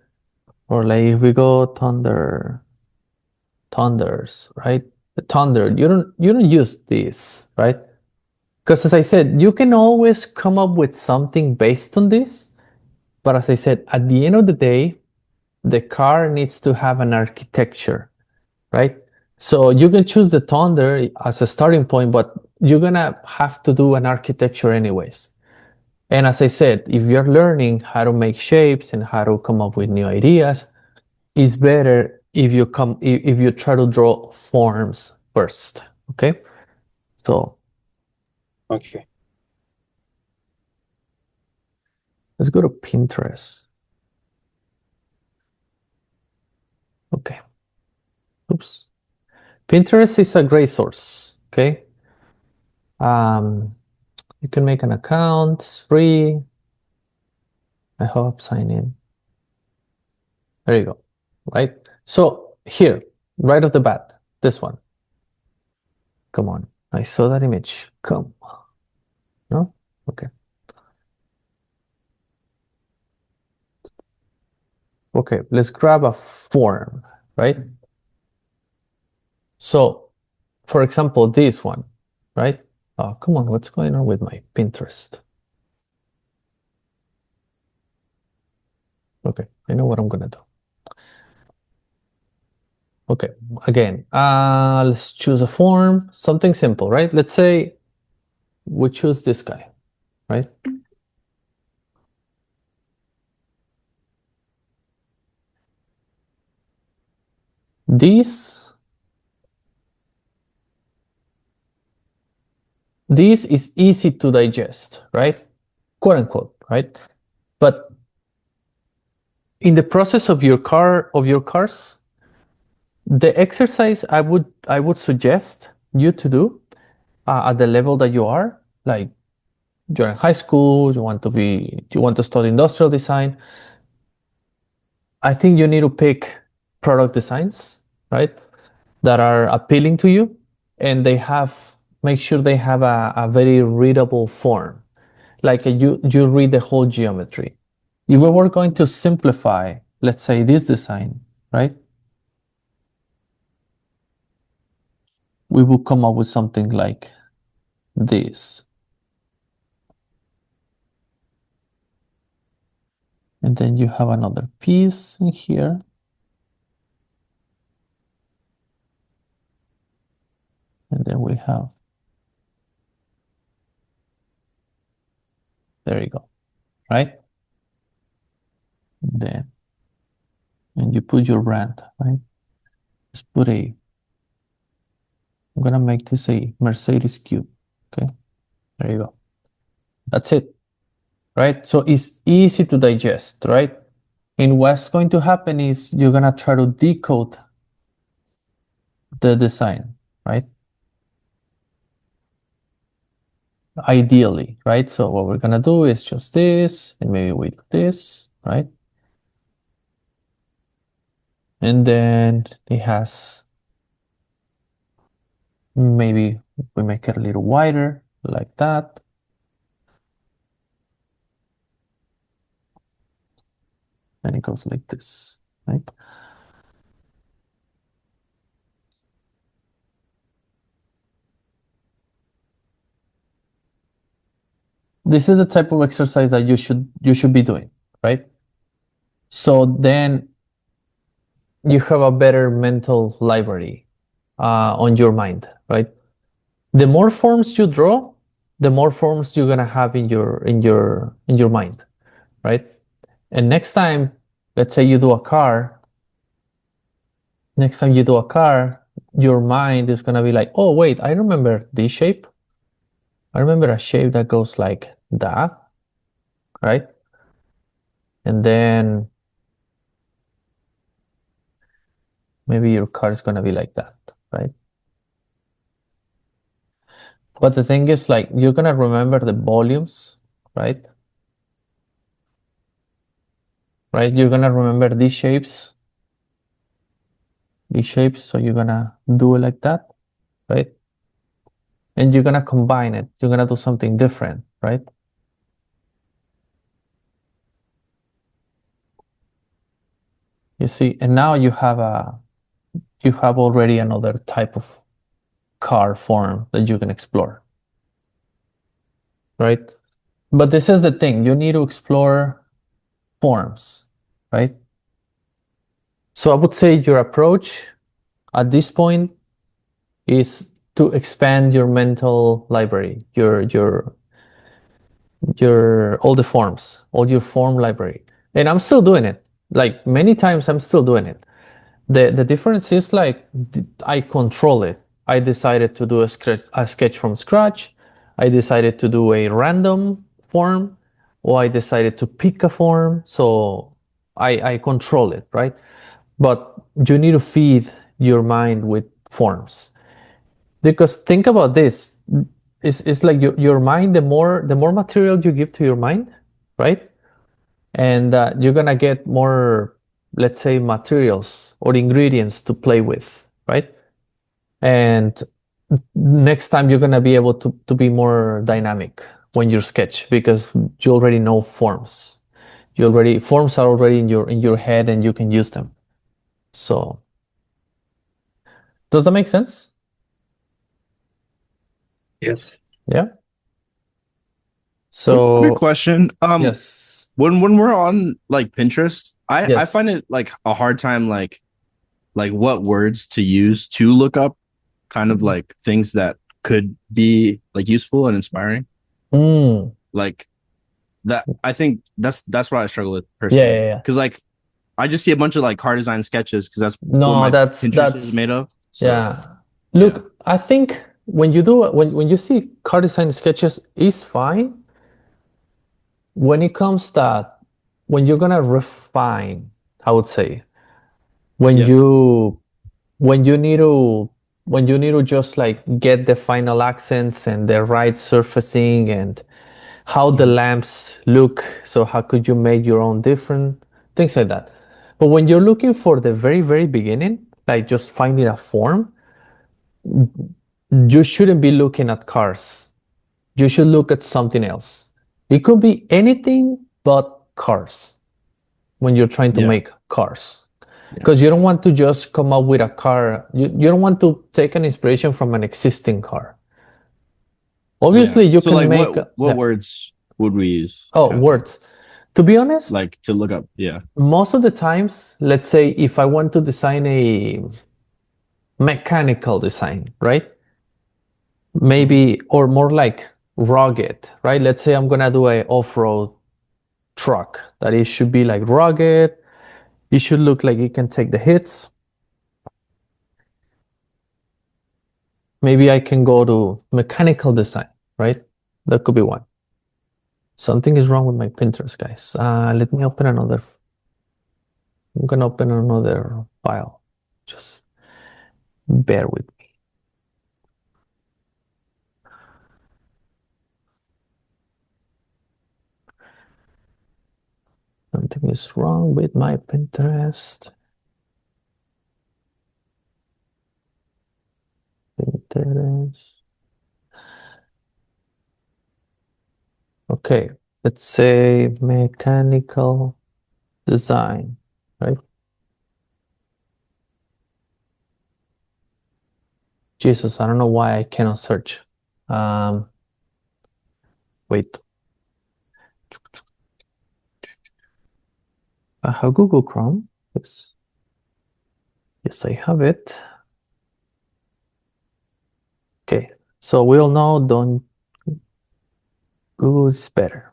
Or like if we go thunders, right? The thunder, you don't use this, right? Because as I said, you can always come up with something based on this. But as I said, at the end of the day, the car needs to have an architecture, right? So you can choose the thunder as a starting point, but you're gonna have to do an architecture anyways. And as I said, if you're learning how to make shapes and how to come up with new ideas, it's better if you try to draw forms first. Okay? So Okay. Let's go to Pinterest. Okay. Oops. Pinterest is a great source. Okay. You can make an account. It's free. I hope sign in. There you go. Right. So here, right off the bat, this one. Come on. I saw that image. Come. No? Okay. Okay, let's grab a form, right? So, for example, this one, right? Oh, come on, what's going on with my Pinterest? Okay, I know what I'm gonna do. Okay, again, let's choose a form, something simple, right? Let's say we choose this guy, right? This is easy to digest, right? Quote unquote, right? But in the process of your cars, the exercise I would suggest you to do at the level that you are, like you're in high school, you want to study industrial design. I think you need to pick product designs, right, that are appealing to you, and make sure they have a very readable form, like you read the whole geometry. If we were going to simplify, let's say this design, right, we will come up with something like this. And then you have another piece in here. And then we have, there you go, right? Then, and you put your brand, right? Just put I'm gonna make this a Mercedes cube, okay? There you go. That's it, right? So it's easy to digest, right? And what's going to happen is you're gonna try to decode the design, right? Ideally, right? So what we're gonna do is just this, and maybe we do this, right? And then it has, maybe we make it a little wider, like that. And it goes like this, right? This is the type of exercise that you should be doing, right? So then you have a better mental library on your mind, right? The more forms you draw, the more forms you're gonna have in your mind, right? And next time, let's say you do a car, next time you do a car, your mind is gonna be like, oh wait, I remember this shape. I remember a shape that goes like that, right? And then maybe your car is gonna be like that, right? But the thing is, like, you're gonna remember the volumes, right? Right? You're gonna remember these shapes, so you're gonna do it like that, right? And you're gonna combine it. You're gonna do something different, right? You see, and now you have already another type of car form that you can explore, right? But this is the thing, you need to explore forms, right? So I would say your approach at this point is to expand your mental library, your all the forms, all your form library. And I'm still doing it. Like many times I'm still doing it. The difference is like I control it. I decided to do a sketch from scratch. I decided to do a random form, or I decided to pick a form, so I control it, right? But you need to feed your mind with forms. Because think about this, it's like your mind, the more material you give to your mind, right? And you're gonna get more, let's say, materials or ingredients to play with, right? And next time you're gonna be able to be more dynamic when you sketch because you already know forms. Forms are already in your head and you can use them. So does that make sense? Yes. Yeah. So Quick question. yes. When we're on like Pinterest, I Yes. find it like a hard time like what words to use to look up kind of like things that could be like useful and inspiring. Like that I think that's what I struggle with personally. Yeah. Because like I just see a bunch of like car design sketches because that's No, what my that's Pinterest is made of. So, yeah. Look, I think when you see car design sketches is fine. When it comes that when you're gonna refine, I would say, when Yeah. you when you need to when you need to just like get the final accents and the right surfacing and how the lamps look, so how could you make your own different things like that. But when you're looking for the very, very beginning, like just finding a form, you shouldn't be looking at cars. You should look at something else. It could be anything but cars when you're trying to Yeah. make cars. Because you don't want to just come up with a car. You don't want to take an inspiration from an existing car. Obviously, you So can like make what words would we use? words. To be honest, Like to look up. Yeah. most of the times, let's say if I want to design a mechanical design, right? Maybe, or more like rugged, right? Let's say I'm gonna do a off-road truck that it should be like rugged. It should look like it can take the hits. Maybe I can go to mechanical design, right? That could be one. Something is wrong with my Pinterest, guys. Let me open another. I'm gonna open another file. Just bear with me. Something is wrong with my Pinterest. Pinterest. Okay, let's say mechanical design, right? Jesus, I don't know why I cannot search. Wait. I have Google Chrome. Yes. Yes, I have it. Okay, so we all know don't Google is better.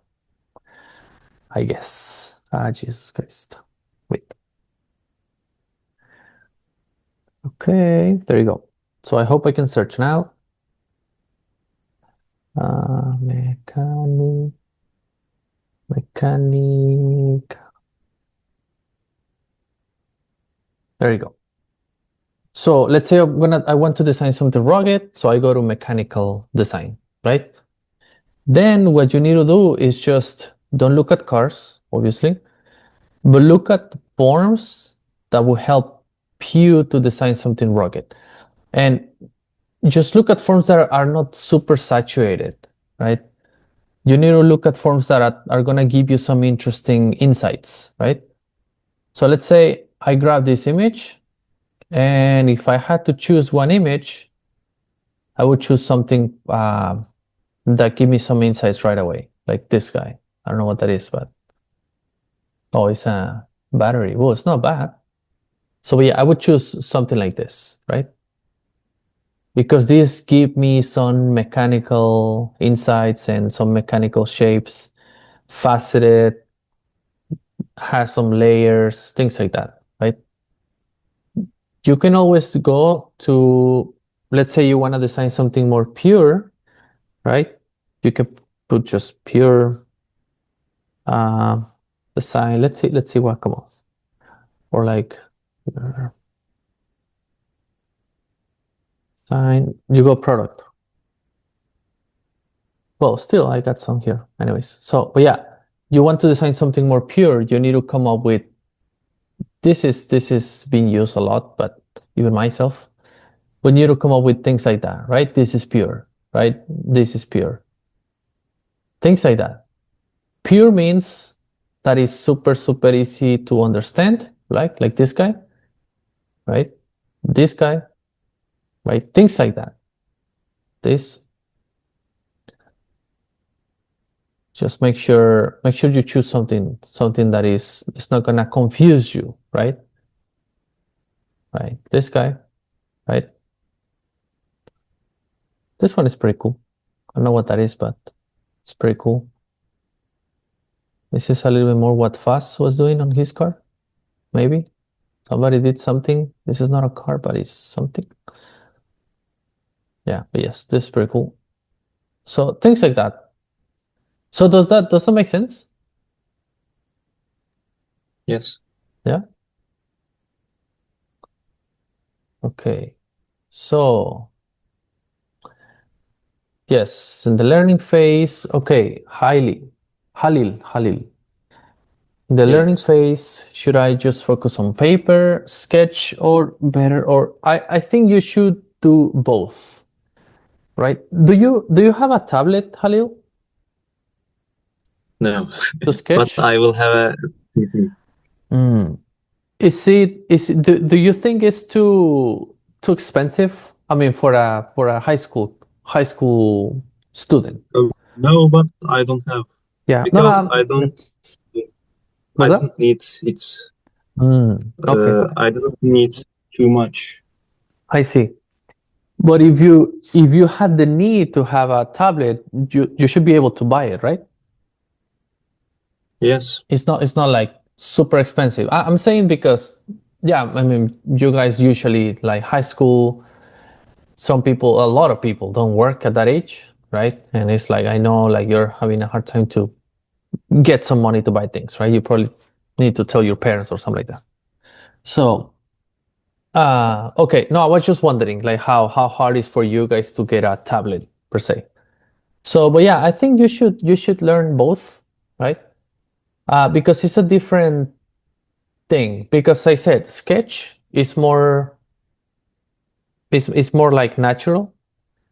I guess. Jesus Christ. Wait. Okay, there you go. So I hope I can search now. Mechanic. There you go. So let's say I want to design something rugged, so I go to mechanical design, right? Then what you need to do is just don't look at cars, obviously, but look at forms that will help you to design something rugged. And just look at forms that are not super saturated, right? You need to look at forms that are going to give you some interesting insights, right? So let's say I grab this image, and if I had to choose one image, I would choose something that give me some insights right away, like this guy. I don't know what that is, but oh, it's a battery. Well, it's not bad. So yeah, I would choose something like this, right? Because these give me some mechanical insights and some mechanical shapes, faceted, has some layers, things like that, right? You can always go to, let's say you want to design something more pure, right? You can put just pure Design. Let's see what comes. Or like design. You go product. Well, still I got some here. Anyways, so but yeah, you want to design something more pure. You need to come up with this is being used a lot, but even myself, we need to come up with things like that, right? This is pure, right? This is pure. Things like that. Pure means that is super, super easy to understand, like this guy, right? This guy, right? Things like that. This. Just make sure you choose something that is it's not gonna confuse you, right? Right. This guy, right? This one is pretty cool. I don't know what that is, but it's pretty cool. This is a little bit more what Fast was doing on his car. Maybe somebody did something. This is not a car, but it's something. Yeah, but yes, this is pretty cool. So things like that. So does that make sense? Yes. Yeah. Okay. So yes, in the learning phase, okay, Halil. The learning Yes. phase, should I just focus on paper, sketch, or better? Or I think you should do both, right? Do you have a tablet, Halil, No. to But sketch? I will have a Do you think it's too expensive? I mean, for a high school student. no, but I don't have Yeah. No, because I don't what's that? need it. Okay, I don't need too much. I see. But if you had the need to have a tablet, you should be able to buy it, right? Yes. It's not like super expensive. I'm saying because yeah, I mean you guys usually like high school, a lot of people don't work at that age, right? And it's like I know like you're having a hard time to get some money to buy things, right? You probably need to tell your parents or something like that. So okay, no, I was just wondering like how hard is for you guys to get a tablet per se. So, but yeah, I think you should learn both, right? Because it's a different thing. Because I said sketch is more like natural,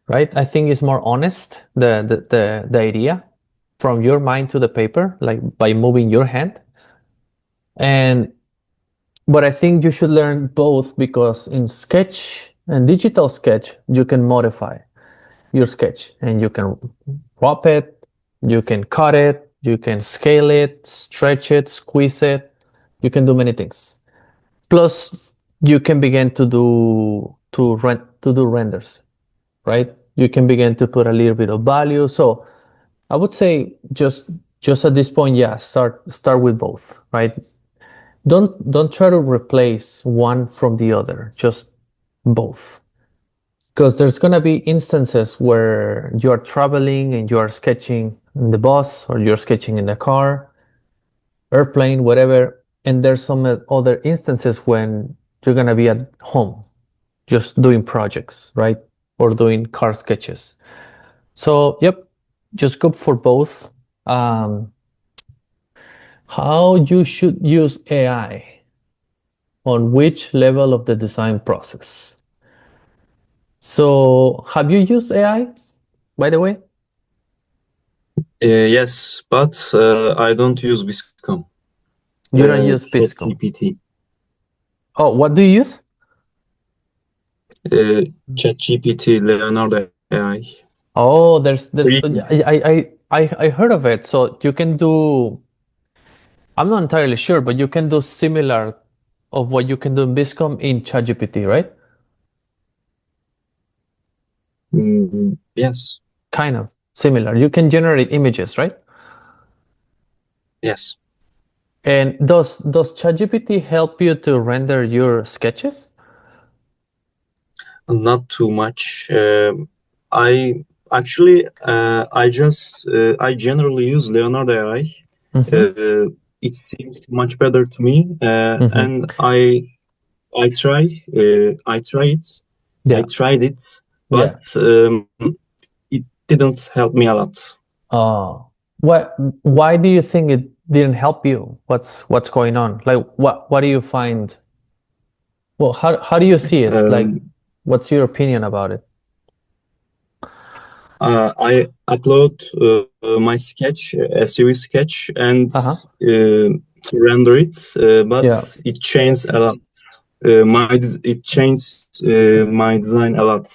right? I think it's more honest, the idea from your mind to the paper, like by moving your hand. And but I think you should learn both because in sketch and digital sketch, you can modify your sketch and you can wrap it, you can cut it, you can scale it, stretch it, squeeze it. You can do many things. Plus, you can begin to do renders, right? You can begin to put a little bit of value. So I would say just at this point, yeah, start with both, right? Don't try to replace one from the other, just both. Because there's gonna be instances where you are traveling and you are sketching in the bus or you're sketching in the car, airplane, whatever, and there's some other instances when you're gonna be at home just doing projects, right? Or doing car sketches. So, yep, just go for both. How you should use AI on which level of the design process? So, have you used AI, by the way? Yes, but I don't use Viscom. You don't use Piscom. ChatGPT. Oh, what do you use? ChatGPT, Leonardo AI. Oh, there's Free. I heard of it. So you can do. I'm not entirely sure, but you can do similar of what you can do in Biscom in ChatGPT, right? Yes. Kind of similar. You can generate images, right? Yes. And does ChatGPT help you to render your sketches? Not too much. I actually I generally use Leonardo AI It seems much better to me, and I try it. I tried it, but it didn't help me a lot. Why do you think it didn't help you? What's going on? Like what do you find? Well, how do you see it? Like, what's your opinion about it? I upload my sketch, SUV sketch, and to render it, but it changed a lot. It changed my design a lot.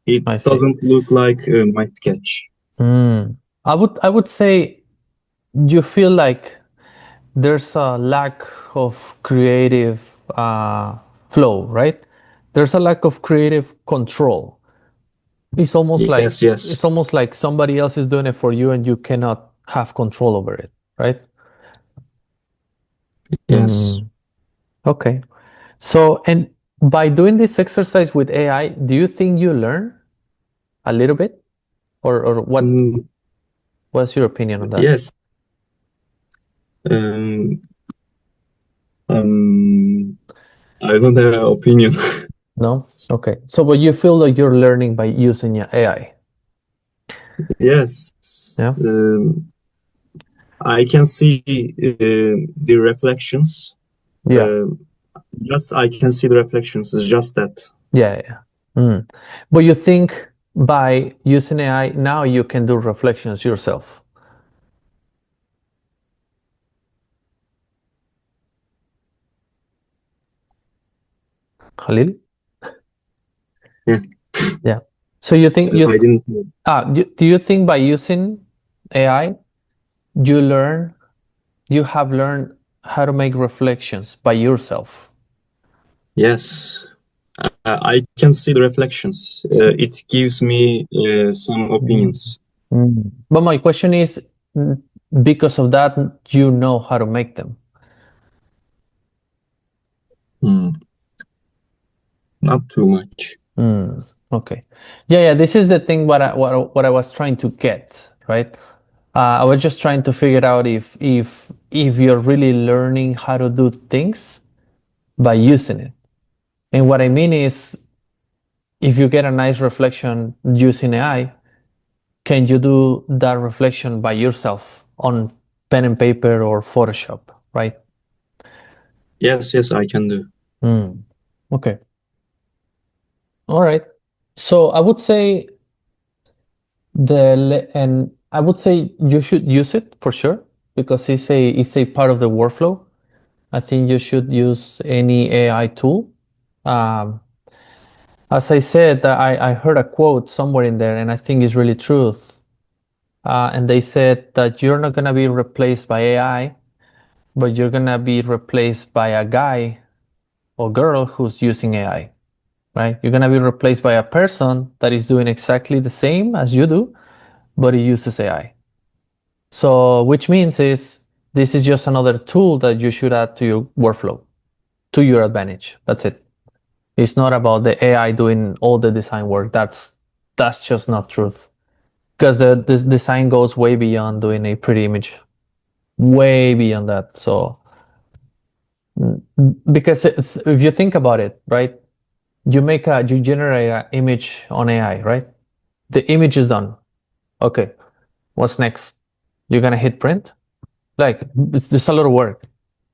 It doesn't look like my sketch. I would say you feel like there's a lack of creative flow, right? There's a lack of creative control. It's almost like it's almost like somebody else is doing it for you and you cannot have control over it, right? Yes. Okay. So, and by doing this exercise with AI, do you think you learn a little bit? Or what's your opinion on that? Yes. I don't have an opinion. No? Okay. So, but you feel like you're learning by using your AI? Yes. Yeah. I can see the reflections. Yeah. Yes, I can see the reflections. It's just that. Yeah. But you think by using AI now you can do reflections yourself? Khalil? Yeah. Yeah. So you think I didn't know. Do you think by using AI you have learned how to make reflections by yourself? Yes. I can see the reflections. It gives me some opinions. But my question is, because of that, you know how to make them? Not too much. Okay. Yeah. This is the thing what I was trying to get, right? I was just trying to figure out if you're really learning how to do things by using it. And what I mean is, if you get a nice reflection using AI, can you do that reflection by yourself on pen and paper or Photoshop, right? Yes, I can do. Okay. All right. So I would say I would say you should use it for sure because it's a part of the workflow. I think you should use any AI tool. As I said, I heard a quote somewhere in there, and I think it's really truth. And they said that you're not gonna be replaced by AI, but you're gonna be replaced by a guy or girl who's using AI, right? You're gonna be replaced by a person that is doing exactly the same as you do, but he uses AI. So, which means this is just another tool that you should add to your workflow, to your advantage. That's it. It's not about the AI doing all the design work. That's just not truth. Because the design goes way beyond doing a pretty image, way beyond that. So, because if you think about it, right, you generate an image on AI, right? The image is done. Okay, what's next? You're gonna hit print. Like there's a lot of work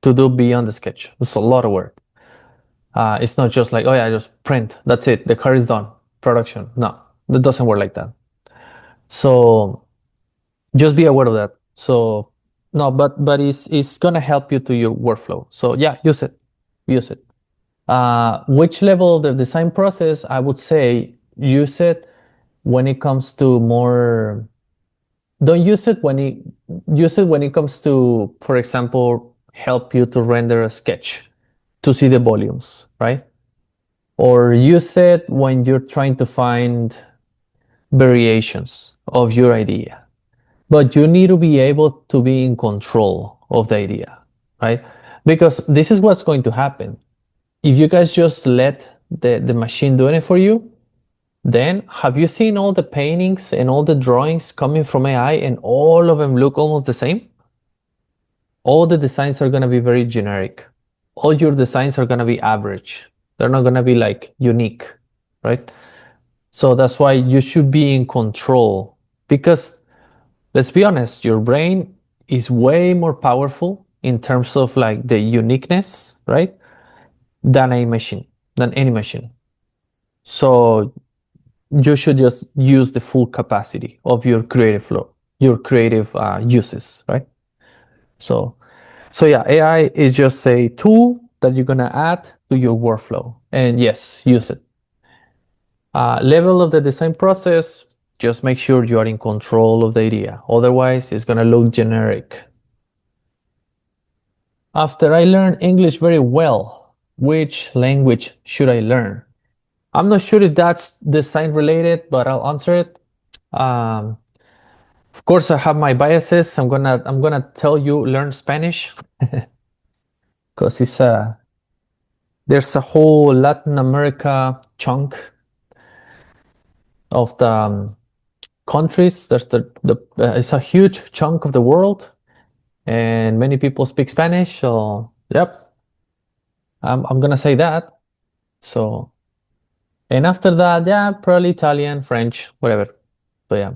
to do beyond the sketch. It's a lot of work. It's not just like, oh yeah, just print. That's it. The car is done. Production. No, it doesn't work like that. So just be aware of that. So no, but it's gonna help you to your workflow. So yeah, use it. Use it. Which level of the design process? I would say use it when it comes to more. Don't use it when it comes to, for example, help you to render a sketch to see the volumes, right? Or use it when you're trying to find variations of your idea. But you need to be able to be in control of the idea, right? Because this is what's going to happen. If you guys just let the machine doing it for you, then have you seen all the paintings and all the drawings coming from AI and all of them look almost the same? all the designs are going to be very generic. All your designs are going to be average. They're not going to be like unique, right? So that's why you should be in control, because let's be honest, your brain is way more powerful in terms of like the uniqueness, right? Than any machine. So you should just use the full capacity of your creative flow, your creative uses, right? So yeah, AI is just a tool that you're gonna add to your workflow, and yes, use it. Level of the design process, just make sure you are in control of the idea. Otherwise, it's gonna look generic. After I learned English very well, which language should I learn? I'm not sure if that's design related, but I'll answer it. Of course, I have my biases. I'm gonna tell you learn Spanish because there's a whole Latin America chunk of the countries. There's it's a huge chunk of the world, and many people speak Spanish. So yep, I'm gonna say that. So, and after that, yeah, probably Italian, French, whatever. So yeah.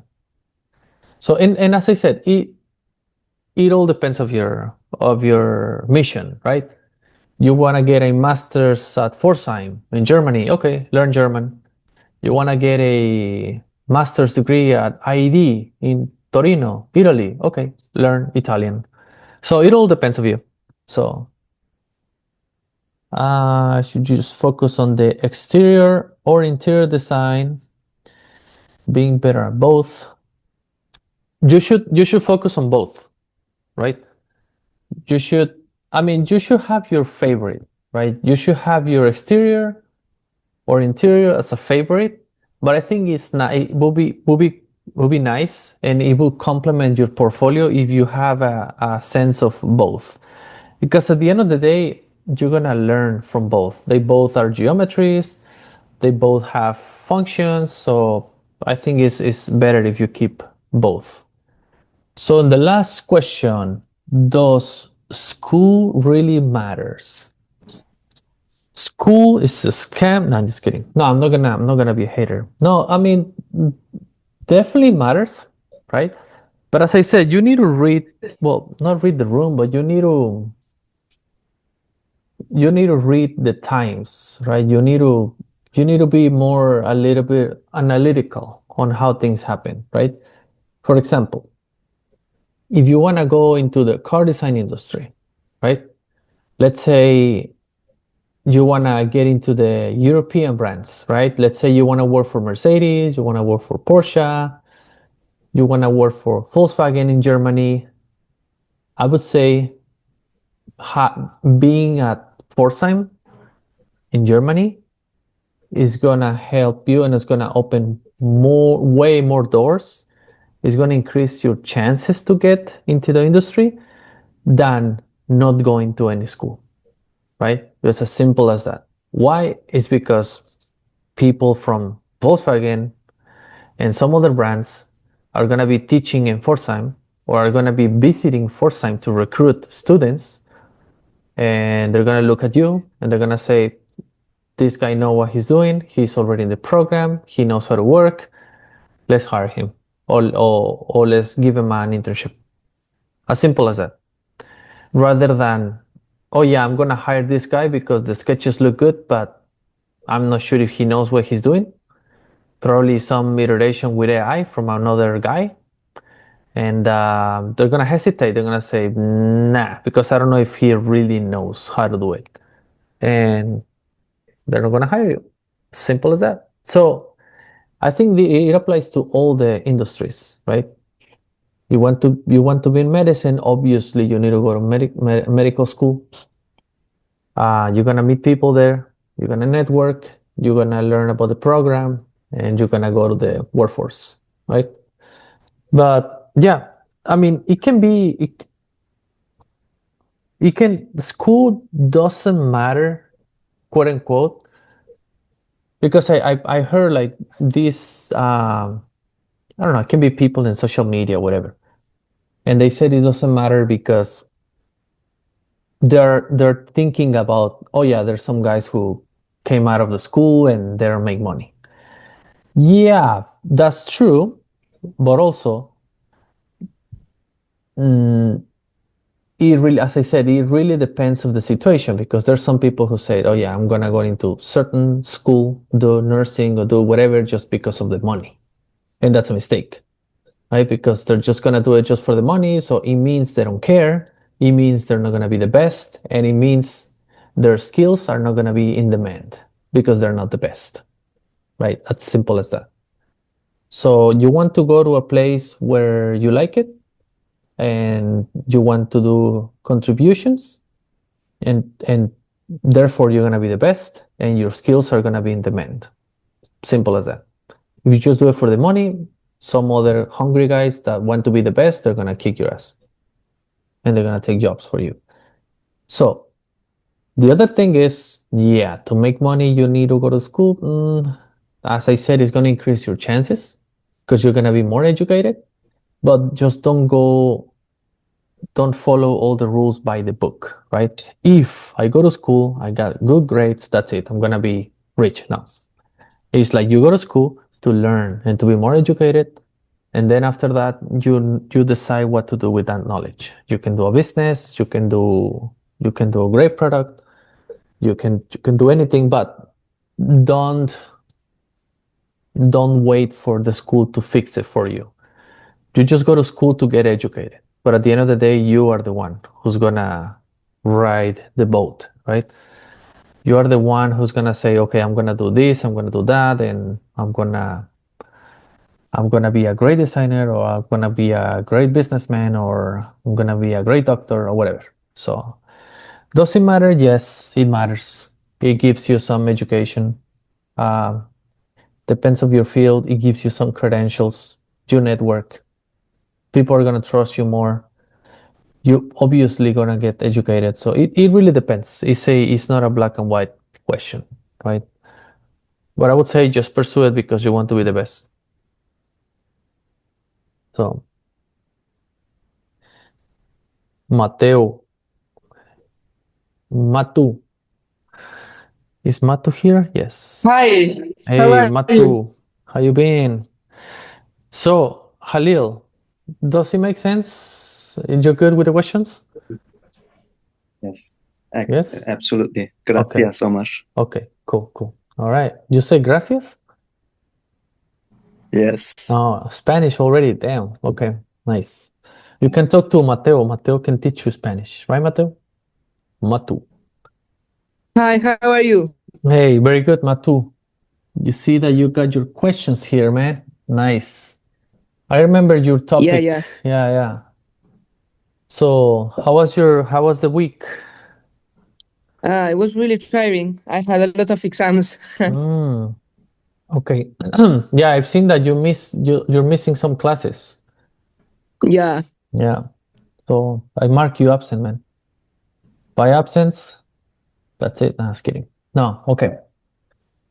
So and as I said, it all depends of your mission, right? You want to get a master's at Pforzheim in Germany. Okay, learn German. You want to get a master's degree at IED in Torino, Italy. Okay, learn Italian. So it all depends of you. So should you just focus on the exterior or interior design, being better at both? You should focus on both, right? You should have your favorite, right? You should have your exterior or interior as a favorite, but I think it will be nice, and it will complement your portfolio if you have a sense of both. Because at the end of the day, you're gonna learn from both. They both are geometries, they both have functions, so I think it's better if you keep both. So in the last question, does school really matters? School is a scam. No, I'm just kidding. No, I'm not gonna be a hater. No, I mean, definitely matters, right? But as I said, you need to read, well, not read the room, but you need to read the times, right? You need to be more a little bit analytical on how things happen, right? For example, if you want to go into the car design industry, right? Let's say you want to get into the European brands, right? Let's say you want to work for Mercedes, you want to work for Porsche, you want to work for Volkswagen in Germany. I would say being at Pforzheim in Germany is going to help you, and it's going to open way more doors. It's going to increase your chances to get into the industry than not going to any school, right? It's as simple as that. Why? It's because people from Volkswagen and some other brands are going to be teaching in Pforzheim, or are going to be visiting Pforzheim to recruit students, and they're going to look at you and they're going to say, this guy knows what he's doing, he's already in the program, he knows how to work, let's hire him, or let's give him an internship. As simple as that. Rather than, oh yeah, I'm going to hire this guy because the sketches look good, but I'm not sure if he knows what he's doing. Probably some iteration with AI from another guy. And they're going to hesitate. They're going to say, nah, because I don't know if he really knows how to do it. And they're not going to hire you. Simple as that. So I think it applies to all the industries, right? You want to be in medicine, obviously you need to go to medical school. You're gonna meet people there, you're gonna network, you're gonna learn about the program, and you're gonna go to the workforce, right? But yeah, I mean, the school doesn't matter, quote unquote, because I heard like this, I don't know, it can be people in social media, whatever. And they said it doesn't matter because they're thinking about, oh yeah, there's some guys who came out of the school and they don't make money. Yeah, that's true, but also it really, as I said, it really depends of the situation, because there's some people who say, oh yeah, I'm gonna go into certain school, do nursing or do whatever just because of the money. And that's a mistake, right? Because they're just gonna do it just for the money. So it means they don't care. It means they're not gonna be the best. And it means their skills are not gonna be in demand because they're not the best, right? That's simple as that. So you want to go to a place where you like it and you want to do contributions, and therefore you're going to be the best and your skills are going to be in demand. Simple as that. If you just do it for the money, some other hungry guys that want to be the best, they're going to kick your ass and they're going to take jobs for you. So the other thing is, yeah, to make money you need to go to school. As I said, it's going to increase your chances because you're going to be more educated, but just don't follow all the rules by the book, right? If I go to school, I got good grades, that's it, I'm gonna be rich. No, it's like you go to school to learn and to be more educated, and then after that you decide what to do with that knowledge. You can do a business, you can do a great product, you can do anything, but don't wait for the school to fix it for you. You just go to school to get educated, but at the end of the day you are the one who's gonna ride the boat, right? You are the one who's gonna say, okay, I'm gonna do this, I'm gonna do that, and I'm gonna be a great designer, or I'm gonna be a great businessman, or I'm gonna be a great doctor, or whatever. So does it matter? Yes, it matters. It gives you some education. Depends of your field. It gives you some credentials, your network. People are gonna trust you more. You obviously gonna get educated. So it really depends. It's not a black and white question, right? But I would say just pursue it because you want to be the best. So Mateo. Matu. Is Matu here? Yes. Hi, how Hey are you? Matu, how you been? So Halil, does it make sense? You're good with the questions? Yes, Yes? absolutely. Okay. Gracias so much. Okay, cool. All right. You say gracias? Yes. Oh, Spanish already. Damn. Okay, nice. You can talk to Mateo. Mateo can teach you Spanish, right, Mateo? Matu. Hi, how are you? Hey, very good, Matu. You see that you got your questions here, man. Nice. I remember your topic. Yeah. Yeah. So, how was the week? It was really tiring. I had a lot of exams. Okay. Yeah, I've seen that you're missing some classes. Yeah. Yeah. So I mark you absent, man. By absence, that's it. No, just kidding. No, okay.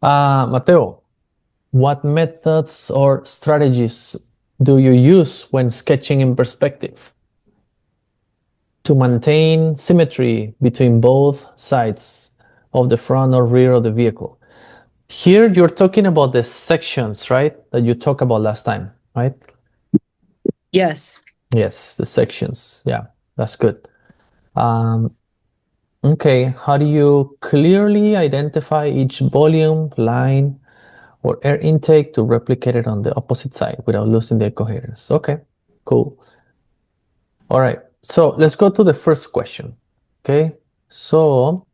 Mateo, what methods or strategies do you use when sketching in perspective to maintain symmetry between both sides of the front or rear of the vehicle? Here you're talking about the sections, right? That you talked about last time, right? Yes. Yes, the sections. Yeah, that's good. Okay, how do you clearly identify each volume, line, or air intake to replicate it on the opposite side without losing the coherence? Okay, cool. All right, so let's go to the first question. Okay, so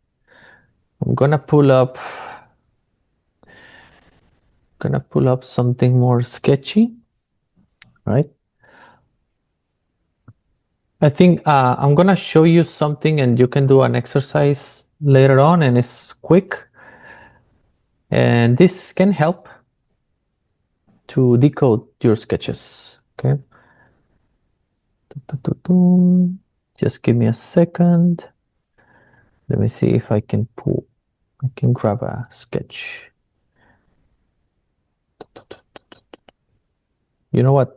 I'm gonna pull up something more sketchy, right? I think I'm gonna show you something and you can do an exercise later on, and it's quick. And this can help to decode your sketches, okay? Just give me a second. Let me see if I can grab a sketch. You know what?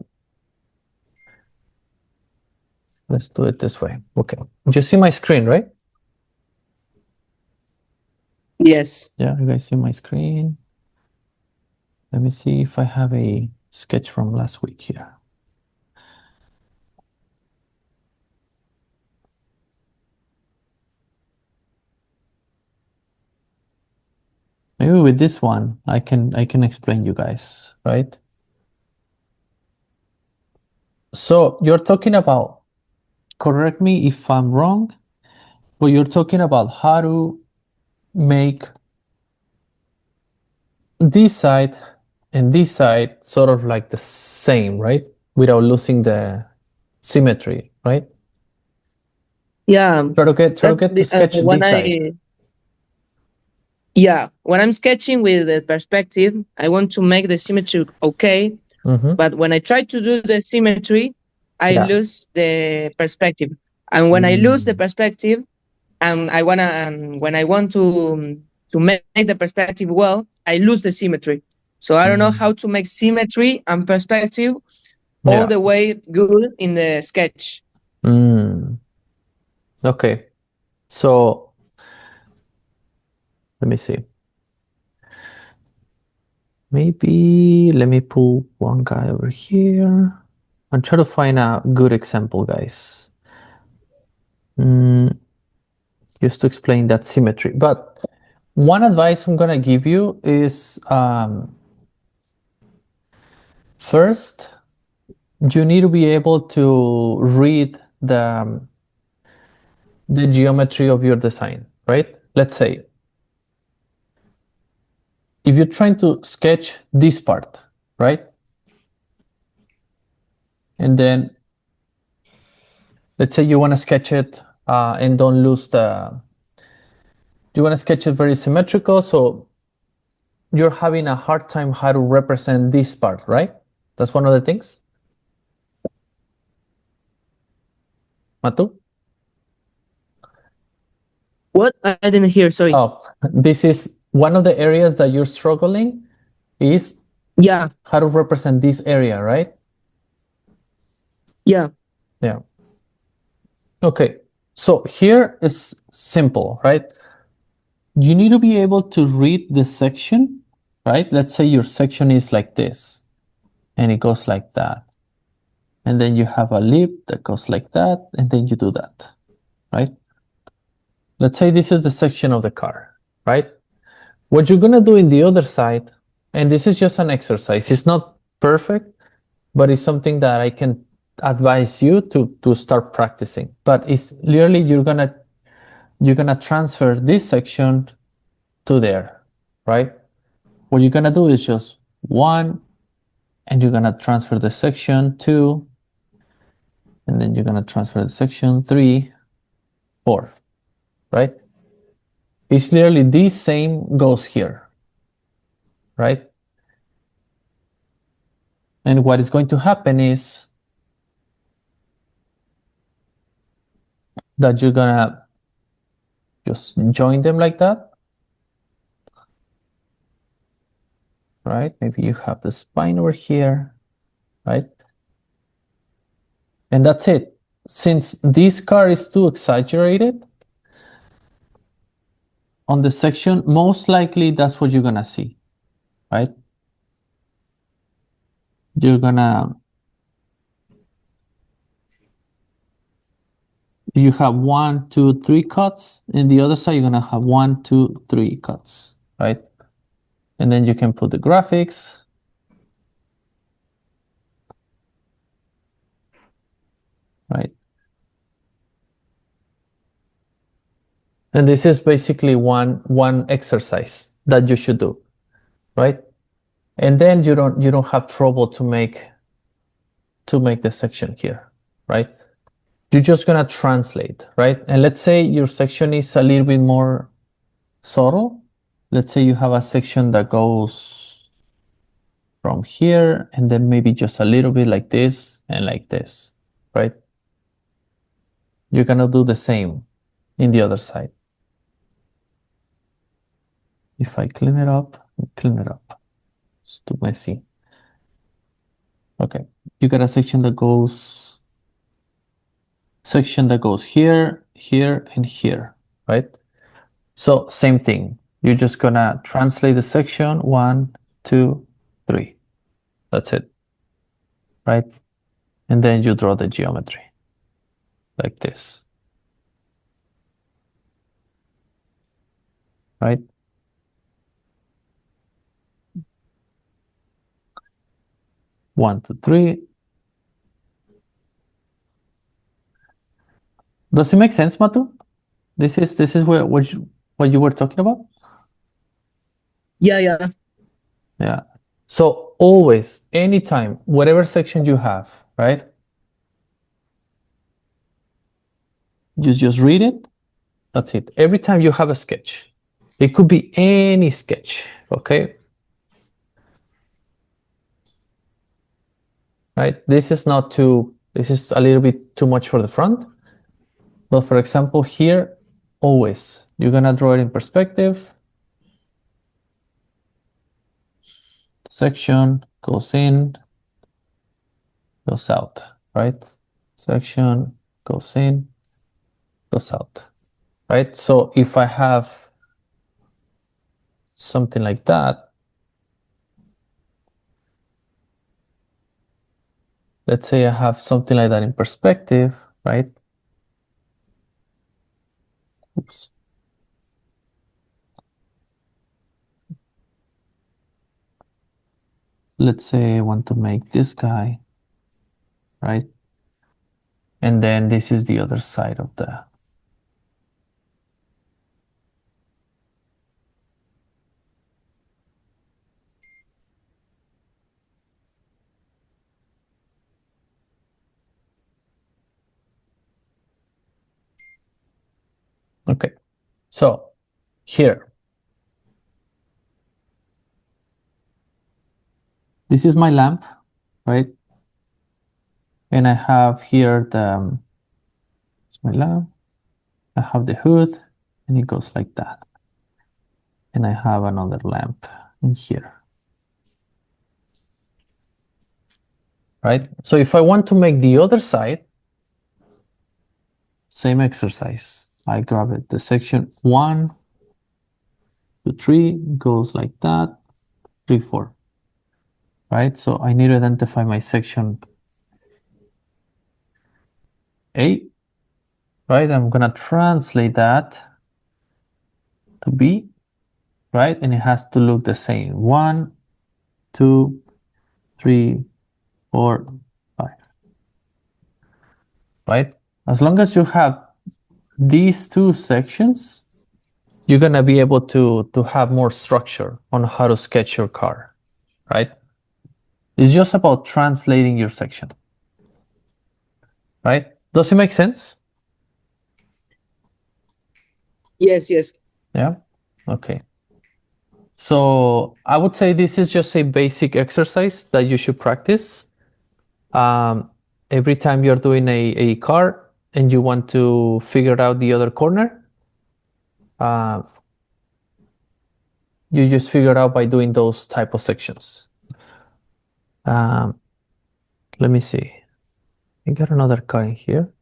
Let's do it this way. Okay. You see my screen, right? Yes. Yeah, you guys see my screen? Let me see if I have a sketch from last week here. Maybe with this one, I can explain you guys, right? So you're talking about, correct me if I'm wrong, but you're talking about how to make this side and this side sort of like the same, right? Without losing the symmetry, right? Yeah. Try to get to sketch this side. Yeah, when I'm sketching with the perspective, I want to make the symmetry okay. But when I try to do the symmetry, I lose the perspective. And when I lose the perspective, and when I want to make the perspective well, I lose the symmetry. So I don't know how to make symmetry and perspective all the way good in the sketch. Okay, so let me see. Maybe let me pull one guy over here and try to find a good example, guys. Just to explain that symmetry. But one advice I'm gonna give you is first, you need to be able to read the geometry of your design, right? Let's say if you're trying to sketch this part, right? And then let's say you want to sketch it and don't lose you want to sketch it very symmetrical, so you're having a hard time how to represent this part, right? That's one of the things. Matu? What? I didn't hear, sorry. Oh, this is one of the areas that you're struggling is how to represent this area, right? Yeah. Okay, so here is simple, right? You need to be able to read the section, right? Let's say your section is like this, and it goes like that. And then you have a lip that goes like that, and then you do that, right? Let's say this is the section of the car, right? What you're gonna do in the other side, and this is just an exercise, it's not perfect, but it's something that I can advise you to start practicing. But it's literally you're gonna transfer this section to there, right? What you're gonna do is just 1, and you're gonna transfer the section 2, and then you're gonna transfer the section 3, 4, right? It's literally the same goes here, right? And what is going to happen is that you're gonna just join them like that, right? Maybe you have the spine over here, right? And that's it. Since this car is too exaggerated on the section, most likely that's what you're gonna see, right? You're gonna, you have 1, 2, 3 cuts. In the other side, you're gonna have 1, 2, 3 cuts, right? And then you can put the graphics. Right. And this is basically one exercise that you should do, right? And then you don't have trouble to make the section here, right? You're just gonna translate, right? And let's say your section is a little bit more subtle. Let's say you have a section that goes from here and then maybe just a little bit like this and like this, right? You're gonna do the same in the other side. If I clean it up, it's too messy. Okay, you got a section that goes here, here, and here, right? So same thing. you're just gonna translate the section 1, 2, 3. That's it, right? And then you draw the geometry like this, right? One, two, three. Does it make sense, Matu? This is what you were talking about? Yeah. Yeah. So always, anytime, whatever section you have, right? Just read it. That's it. Every time you have a sketch, it could be any sketch, okay? Right? This is a little bit too much for the front. But for example, here, always, you're gonna draw it in perspective. Section goes in, goes out, right? Section goes in, goes out, right? So if I have something like that, let's say I have something like that in perspective, right? Oops. Let's say I want to make this guy, right? And then this is the other side of the... Okay, so here, this is my lamp, right? And I have here it's my lamp. I have the hood, and it goes like that. And I have another lamp in here, right? So if I want to make the other side, same exercise. I grab it, the section 1, 2, 3 goes like that, 3, 4, right? So I need to identify my section A, right? I'm gonna translate that to B, right? And it has to look the same. 1, 2, 3, 4, 5, right? As long as you have these two sections, you're gonna be able to have more structure on how to sketch your car, right? It's just about translating your section, right? Does it make sense? Yes. Yeah. Okay. So I would say this is just a basic exercise that you should practice. Every time you're doing a car and you want to figure out the other corner, you just figure it out by doing those type of sections. Let me see. I got another car in here.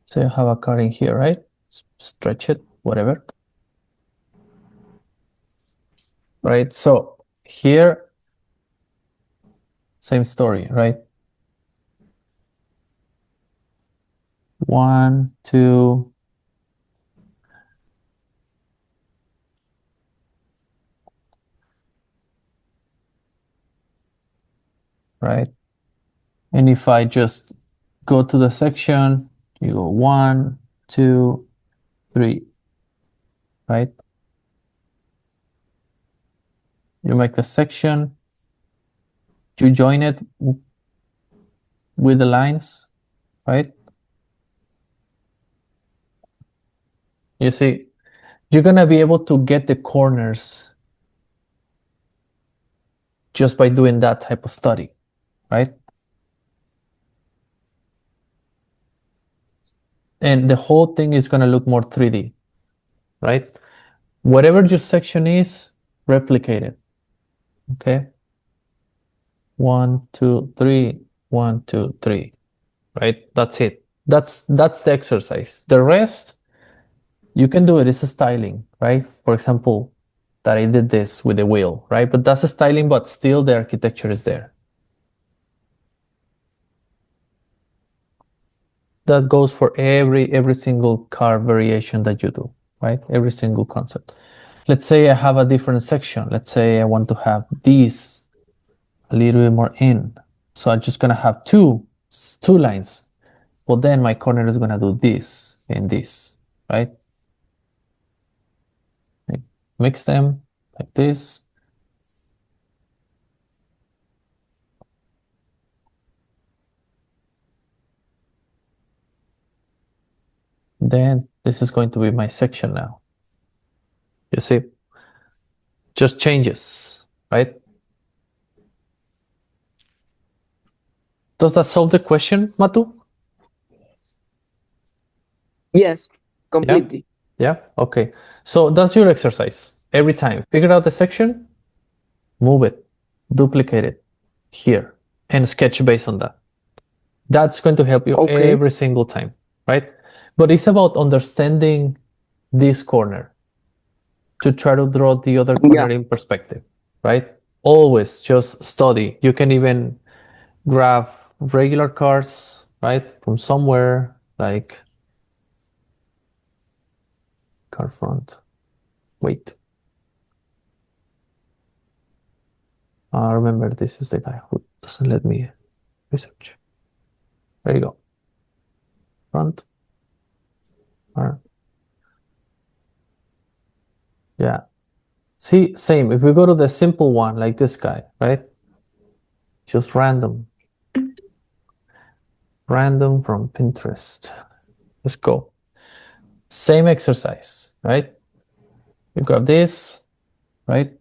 So you have a car in here, right? Stretch it, whatever. Right, so here, same story, right? 1, 2, right? And if I just go to the section, you go 1, 2, 3, right? You make the section, you join it with the lines, right? You see, you're gonna be able to get the corners just by doing that type of study, right? And the whole thing is gonna look more 3D, right? Whatever your section is, replicate it, okay? 1, 2, 3, 1, 2, 3. Right? That's it. That's the exercise. The rest, you can do it. It's a styling, right? For example, that I did this with the wheel, right? But that's a styling, but still the architecture is there. That goes for every single car variation that you do, right? Every single concept. Let's say I have a different section. Let's say I want to have these a little bit more in. So I'm just gonna have two lines. Well, then my corner is gonna do this and this, right? Mix them like this. Then this is going to be my section now. You see, just changes, right? Does that solve the question, Matu? Yes, completely. Yeah, okay. So that's your exercise. Every time, figure out the section, move it, duplicate it here, and sketch based on that. That's going to help you every single time, right? But it's about understanding this corner to try to draw the other corner in perspective, right? Always just study. You can even grab regular cards, right, from somewhere, like card front. Wait. Remember, this is the guy who doesn't let me research. There you go. Front. Yeah. See, same. If we go to the simple one, like this guy, right? Just random. Random from Pinterest. Let's go. Same exercise, right? You grab this, right?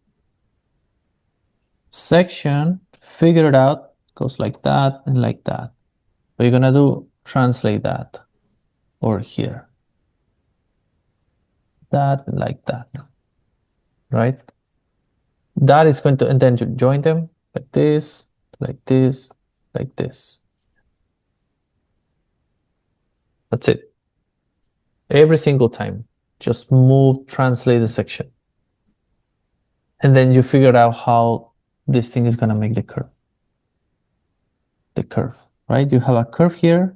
Section, figure it out, goes like that and like that. So you're gonna do translate that over here. That and like that, right? That is going to, and then you join them like this, like this, like this. That's it. Every single time, just move, translate the section. And then you figure out how this thing is gonna make the curve. The curve, right? You have a curve here,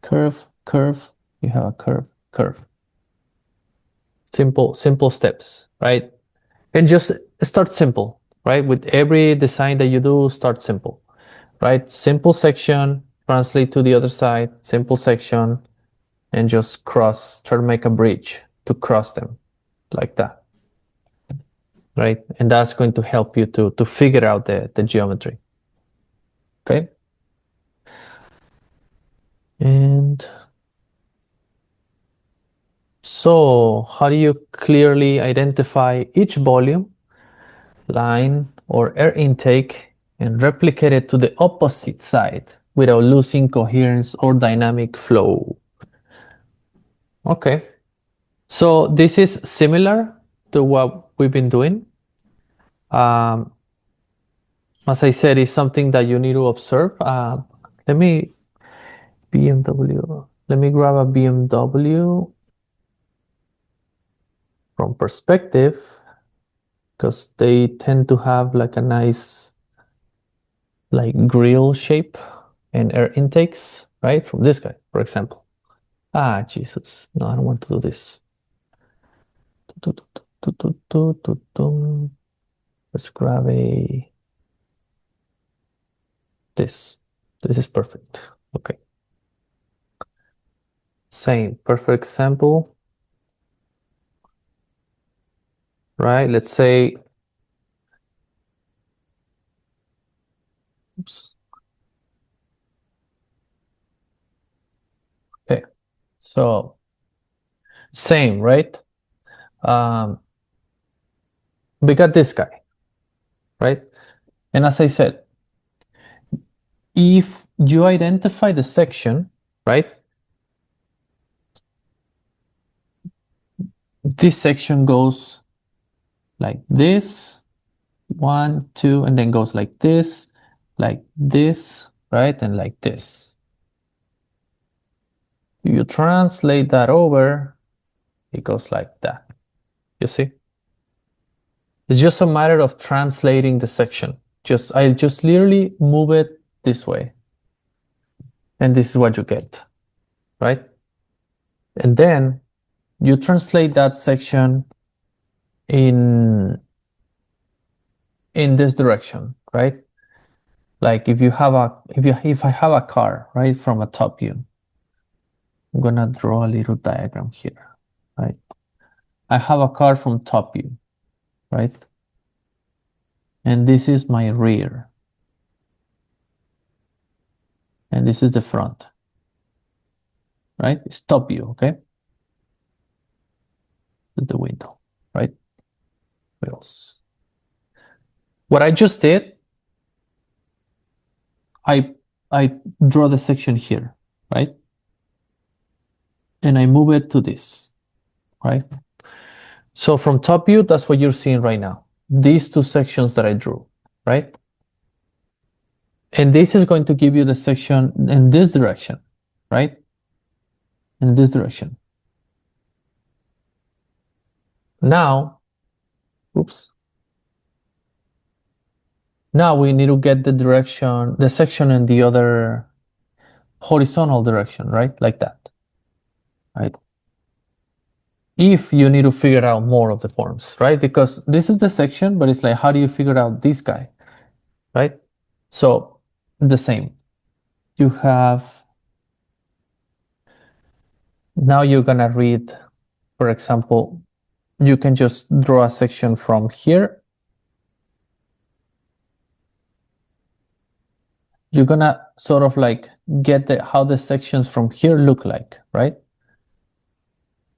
curve, curve, you have a curve, curve. Simple steps, right? And just start simple, right? With every design that you do, start simple, right? Simple section, translate to the other side, simple section, and just cross, try to make a bridge to cross them like that, right? And that's going to help you to figure out the geometry, okay? And so how do you clearly identify each volume, line, or air intake and replicate it to the opposite side without losing coherence or dynamic flow? Okay, so this is similar to what we've been doing. As I said, it's something that you need to observe. Let me BMW. Let me grab a BMW from perspective because they tend to have like a nice like grill shape and air intakes, right? From this guy, for example. Jesus. No, I don't want to do this. Let's grab this. This is perfect. Okay. Same, perfect example. Right? Let's say, oops. Okay. So same, right? We got this guy, right? And as I said, if you identify the section, right? This section goes like this 1, 2, and then goes like this, right? And like this. You translate that over, it goes like that. You see? It's just a matter of translating the section. I just literally move it this way. And this is what you get, right? And then you translate that section in this direction, right? Like if I have a car, right, from a top view, I'm gonna draw a little diagram here, right? I have a car from top view, right? And this is my rear. And this is the front, right? It's top view, okay? This is the window, right? Wheels. What I just did, I draw the section here, right? And I move it to this, right? So from top view, that's what you're seeing right now. These two sections that I drew, right? And this is going to give you the section in this direction, right? In this direction. Now, oops. Now we need to get the section in the other horizontal direction, right? Like that, right? If you need to figure out more of the forms, right? Because this is the section, but it's like, how do you figure out this guy, right? So the same. You have, now you're gonna read, for example, you can just draw a section from here. You're gonna sort of like get how the sections from here look like, right?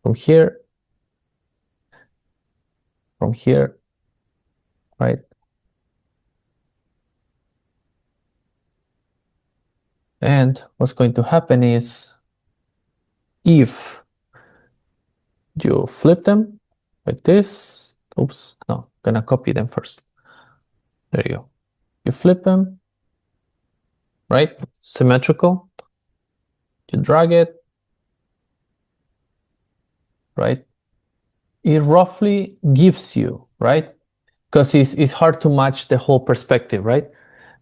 From here, right? And what's going to happen is if you flip them like this, oops, no, gonna copy them first. There you go. You flip them, right? Symmetrical. You drag it, right? It roughly gives you, right? Because it's hard to match the whole perspective, right?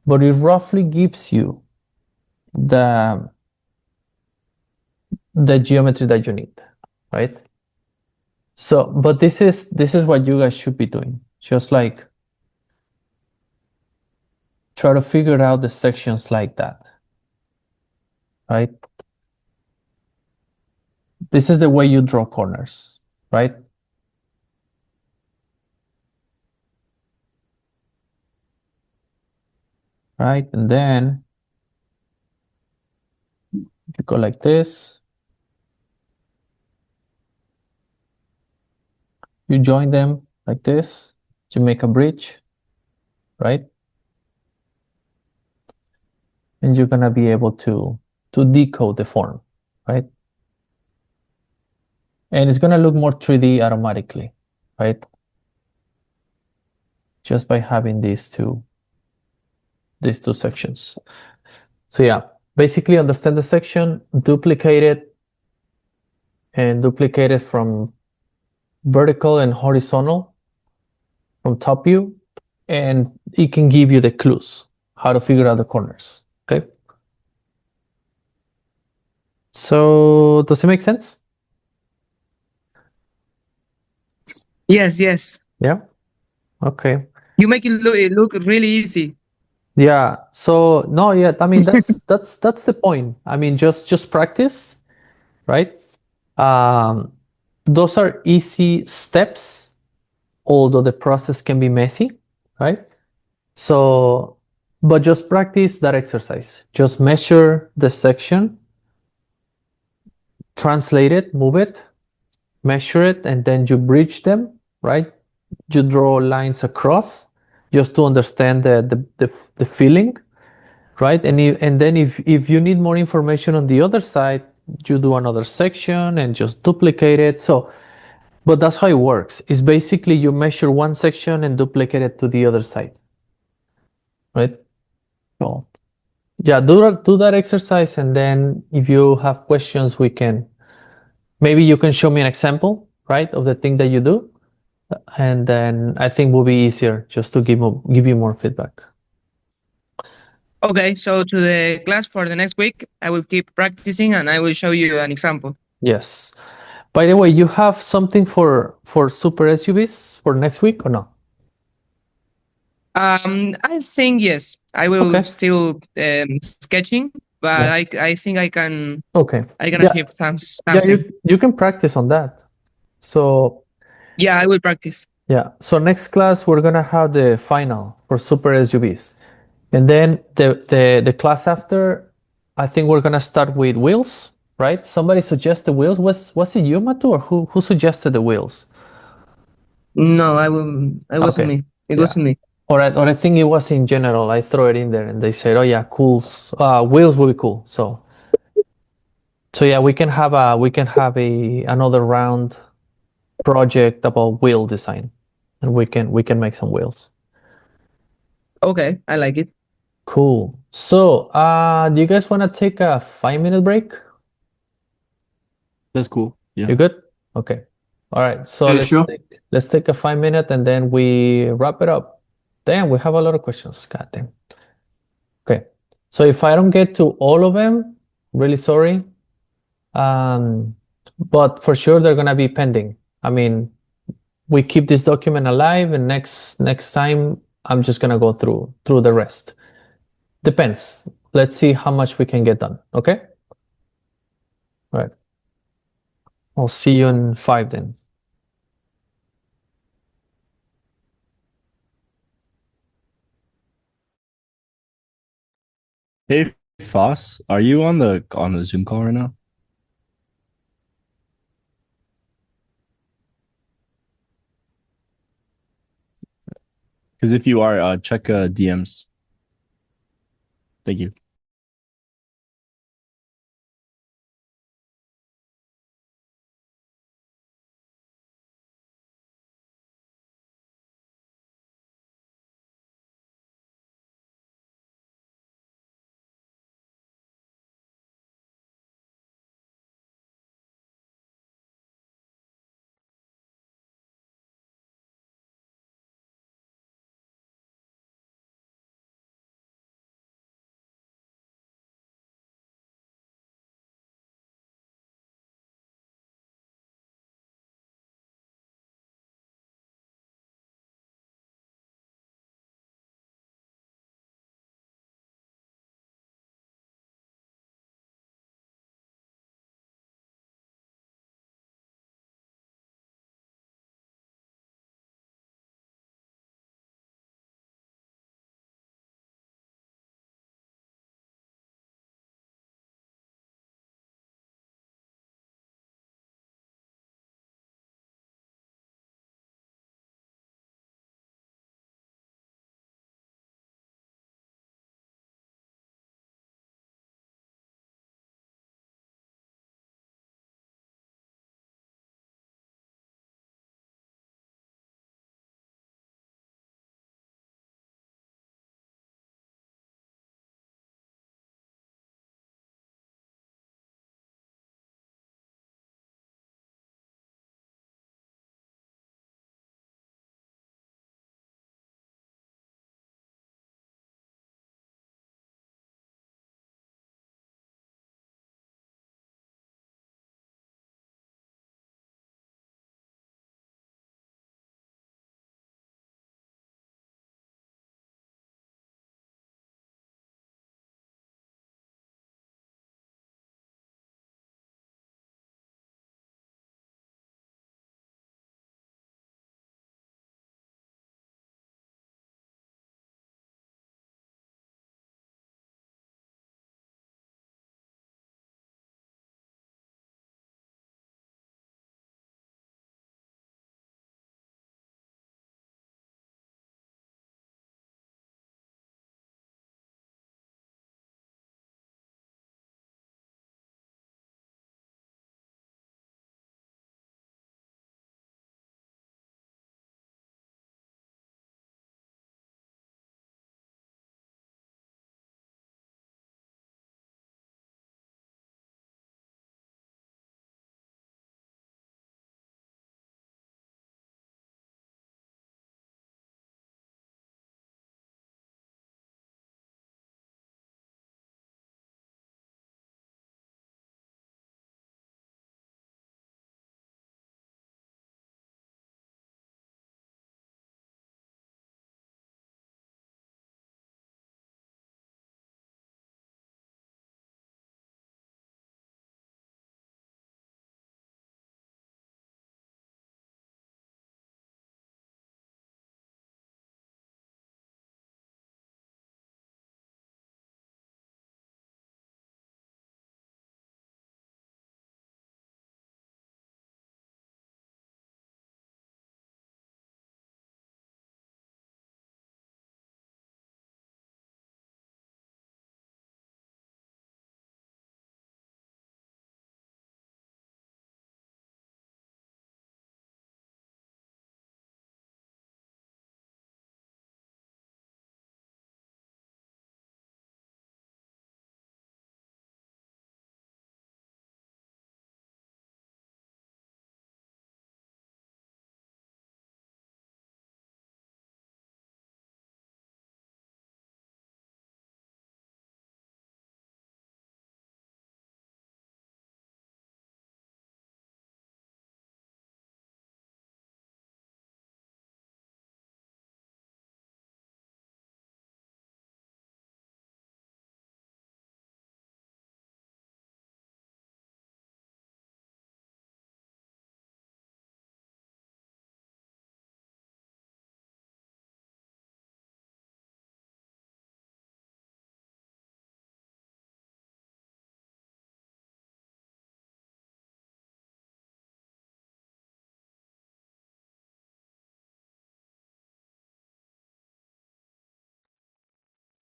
But it roughly gives you the geometry that you need, right? So, but this is what you guys should be doing. Just like try to figure out the sections like that, right? This is the way you draw corners, right? Right, and then you go like this. You join them like this to make a bridge, right? And you're gonna be able to decode the form, right? And it's gonna look more 3D automatically, right? Just by having these two sections. So yeah, basically understand the section, duplicate it, and duplicate it from vertical and horizontal from top view, and it can give you the clues how to figure out the corners. Okay. So does it make sense? Yes, yes. Yeah. Okay. You make it look really easy. Yeah. So no, yeah. I mean that's the point. I mean just practice, right? Those are easy steps, although the process can be messy, right? So, but just practice that exercise. Just measure the section, translate it, move it, measure it, and then you bridge them, right? You draw lines across just to understand the feeling, right? And then if you need more information on the other side, you do another section and just duplicate it. So But that's how it works. It's basically you measure one section and duplicate it to the other side. Right? So yeah, do that exercise, and then if you have questions, maybe you can show me an example, right, of the thing that you do, and then I think will be easier just to give you more feedback. Okay, so to the class for the next week, I will keep practicing and I will show you an example. Yes. By the way, you have something for super SUVs for next week or no? I think yes. I will still sketching, but I think I can. Okay. I can achieve something. Yeah, you can practice on that. So yeah, I will practice. Yeah. So next class we're gonna have the final for super SUVs, and then the class after, I think we're gonna start with wheels, right? Somebody suggested wheels. Was it you, Matu, or who suggested the wheels? No, I will. It wasn't me. It wasn't me. Or I think it was in general. I throw it in there, and they said, "Oh yeah, cool. Wheels will be cool." So yeah, we can have another round project about wheel design, and we can make some wheels. Okay, I like it. Cool. So, do you guys want to take a 5-minute break? That's cool. Yeah. You good? Okay. All right. So let's take a 5 minute and then we wrap it up. Damn, we have a lot of questions. God damn. Okay. So if I don't get to all of them, really sorry. But for sure they're gonna be pending. I mean, we keep this document alive, and next time I'm just gonna go through the rest. Depends. Let's see how much we can get done. Okay. All right. I'll see you in 5 then. Hey, Foss, are you on the Zoom call right now? Because if you are, check DMs. Thank you.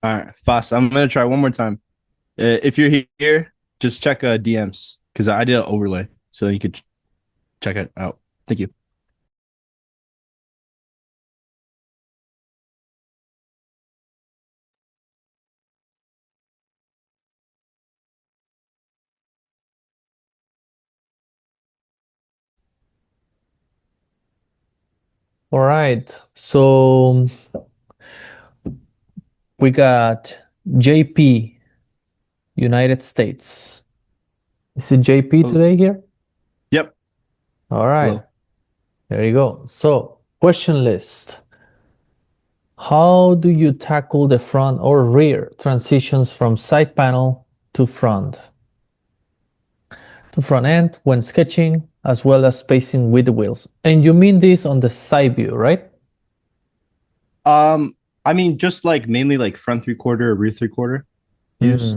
All right, fast. I'm gonna try one more time. If you're here, just check DMs because I did an overlay, so you could check it out. Thank you. All right. So we got JP, United States. Is it JP today here? Yep. All right. Hello. There you go. So, question list. How do you tackle the front or rear transitions from side panel to front end when sketching, as well as spacing with the wheels? And you mean this on the side view, right? I mean, just like mainly like front 3/4, rear 3/4 views.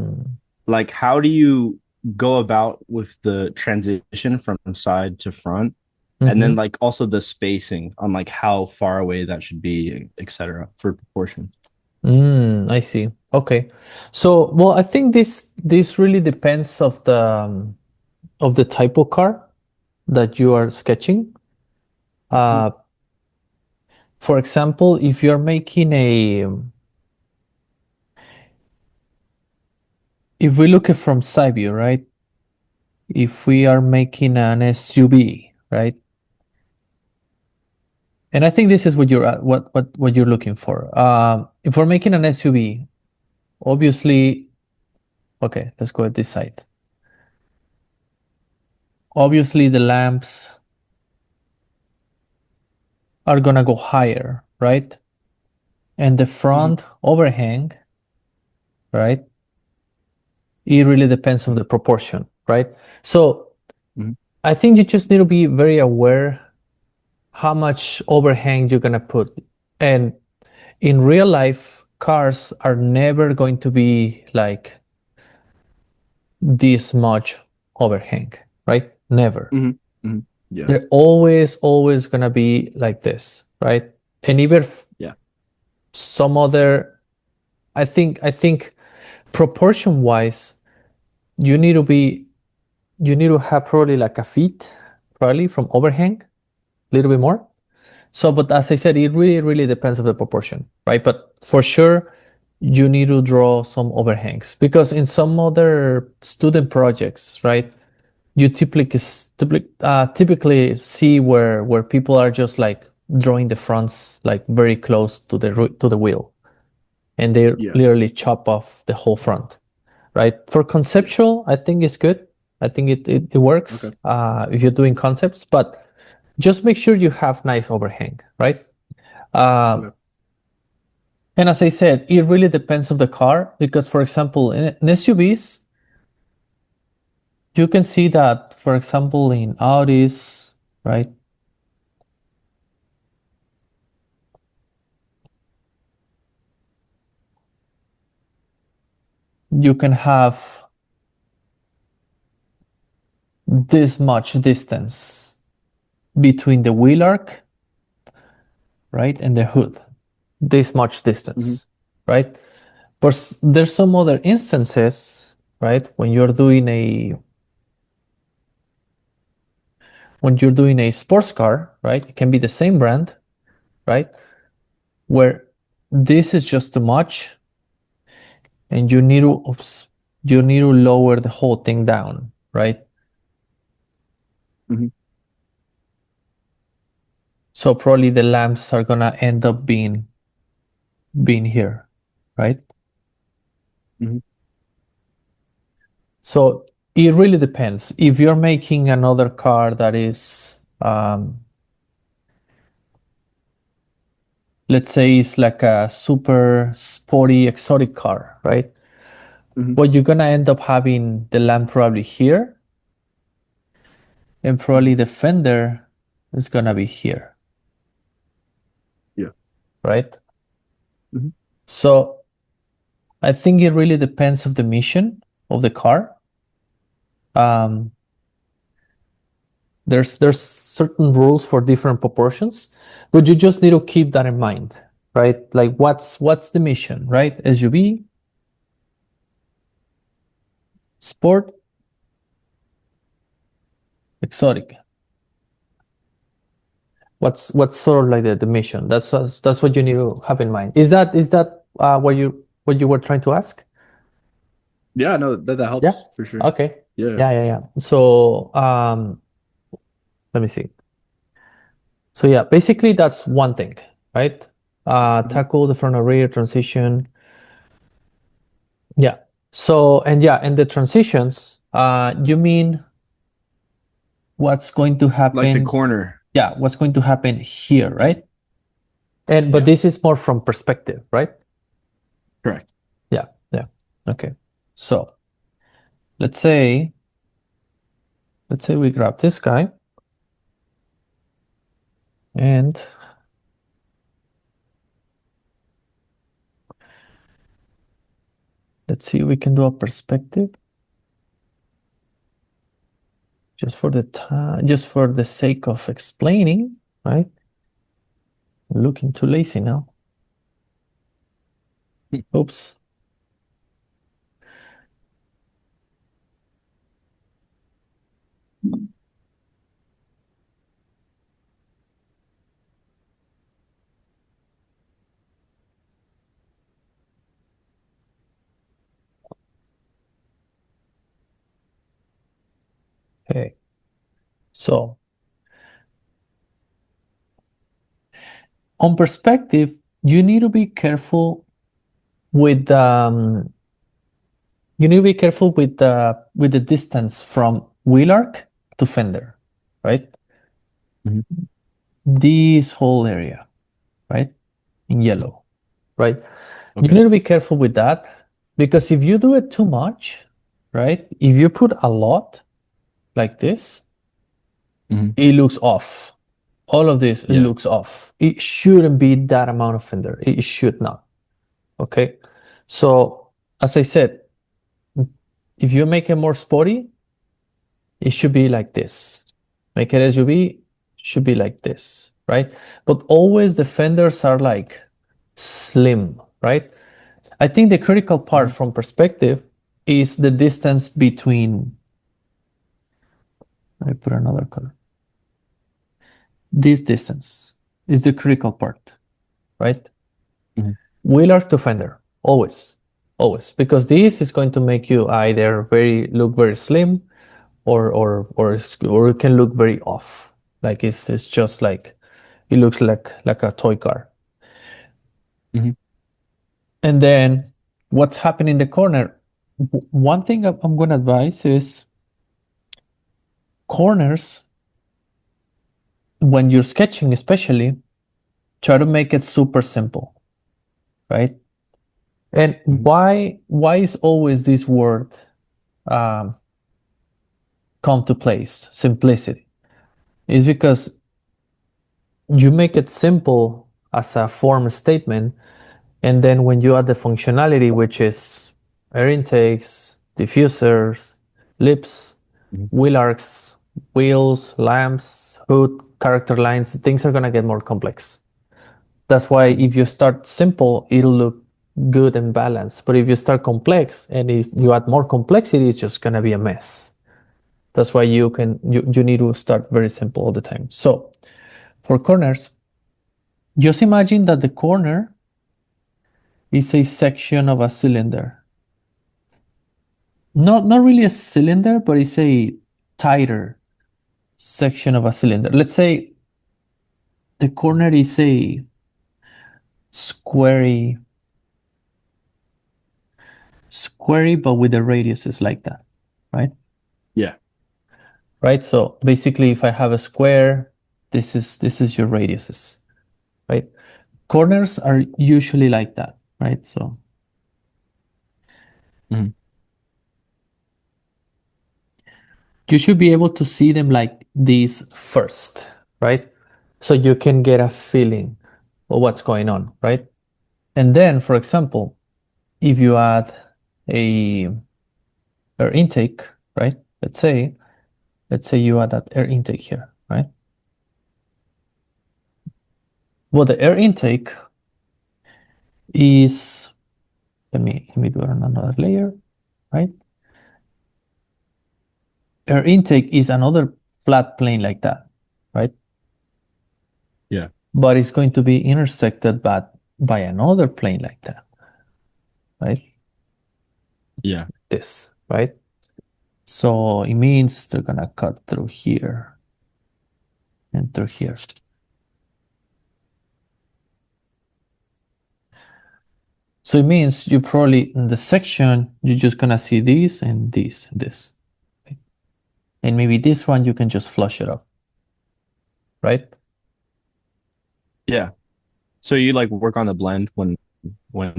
Like, how do you go about with the transition from side to front? And then like also the spacing on like how far away that should be, etc. for proportion. I see. Okay. So, well, I think this really depends of the type of car that you are sketching. For example, if you're making if we look at from side view, right? If we are making an SUV, right? And I think this is what you're looking for. If we're making an SUV, obviously, okay, let's go at this side. Obviously, the lamps are gonna go higher, right? And the front overhang, right? It really depends on the proportion, right? So I think you just need to be very aware how much overhang you're gonna put. And in real life, cars are never going to be like this much overhang, right? Never. Yeah. They're always gonna be like this, right? And even some other, I think proportion wise, you need to have probably like a feet, probably from overhang, a little bit more. So, but as I said, it really depends on the proportion, right? But for sure, you need to draw some overhangs because in some other student projects, right, you typically see where people are just like drawing the fronts like very close to the wheel, and they literally chop off the whole front, right? For conceptual, I think it's good. I think it works if you're doing concepts, but just make sure you have nice overhang, right? And as I said, it really depends on the car because, for example, in SUVs, you can see that, for example, in Audis, right? You can have this much distance between the wheel arc, right, and the hood. This much distance, right? But there's some other instances, right, when you're doing a sports car, right? It can be the same brand, right? Where this is just too much, and you need to lower the whole thing down, right? So probably the lamps are gonna end up being here, right? So it really depends. If you're making another car that is, let's say it's like a super sporty exotic car, right? Well, you're gonna end up having the lamp probably here, and probably the fender is gonna be here. Right? So I think it really depends of the mission of the car. There's certain rules for different proportions, but you just need to keep that in mind, right? Like what's the mission, right? SUV, sport, exotic. What's sort of like the mission? That's what you need to have in mind. Is that what you were trying to ask? Yeah, no, that helps Yeah. for sure. Okay. Yeah. Yeah. So let me see. So yeah, basically that's one thing, right? Tackle the front and rear transition. Yeah. So and the transitions, you mean what's going to happen? Like the corner. Yeah, what's going to happen here, right? But Yeah. this is more from perspective, right? Correct. Yeah. Okay. So let's say we grab this guy and let's see if we can do a perspective just for the sake of explaining, right? I'm looking too lazy now. Oops. Okay. So on perspective, you need to be careful with the distance from wheel arc to fender, right? This whole area, right? In yellow, right? Okay. You need to be careful with that because if you do it too much, right? If you put a lot like this, it looks off. All of this, it looks off. It shouldn't be that amount of fender. It should not. Okay. So as I said, if you make it more sporty, it should be like this. Make it SUV, should be like this, right? But always the fenders are like slim, right? I think the critical part from perspective is the distance between, let me put another color. This distance is the critical part, right? Wheel arc to fender, always, because this is going to make you either look very slim, or it can look very off. Like it's just like it looks like a toy car. And then what's happening in the corner? One thing I'm going to advise is corners, when you're sketching especially, try to make it super simple, right? And why is always this word come to place, simplicity? Is because you make it simple as a form statement, and then when you add the functionality, which is air intakes, diffusers, lips, wheel arcs, wheels, lamps, hood, character lines, things are gonna get more complex. That's why if you start simple, it'll look good and balanced. But if you start complex and you add more complexity, it's just gonna be a mess. That's why you need to start very simple all the time. So for corners, just imagine that the corner is a section of a cylinder. Not really a cylinder, but it's a tighter section of a cylinder. Let's say the corner is a squarey, but with the radiuses like that, right? Yeah. Right. So basically, if I have a square, this is your radiuses, right? Corners are usually like that, right? So you should be able to see them like these first, right? So you can get a feeling of what's going on, right? And then, for example, if you add a air intake, right? Let's say you add that air intake here, right? Well, the air intake is, let me do it on another layer, right? Air intake is another flat plane like that, right? Yeah. But it's going to be intersected by another plane like that, right? Yeah. This, right? So it means they're gonna cut through here and through here. So it means you probably, in the section, you're just gonna see this and this and this. Right? And maybe this one you can just flush it up, right? Yeah. So you like work on the blend when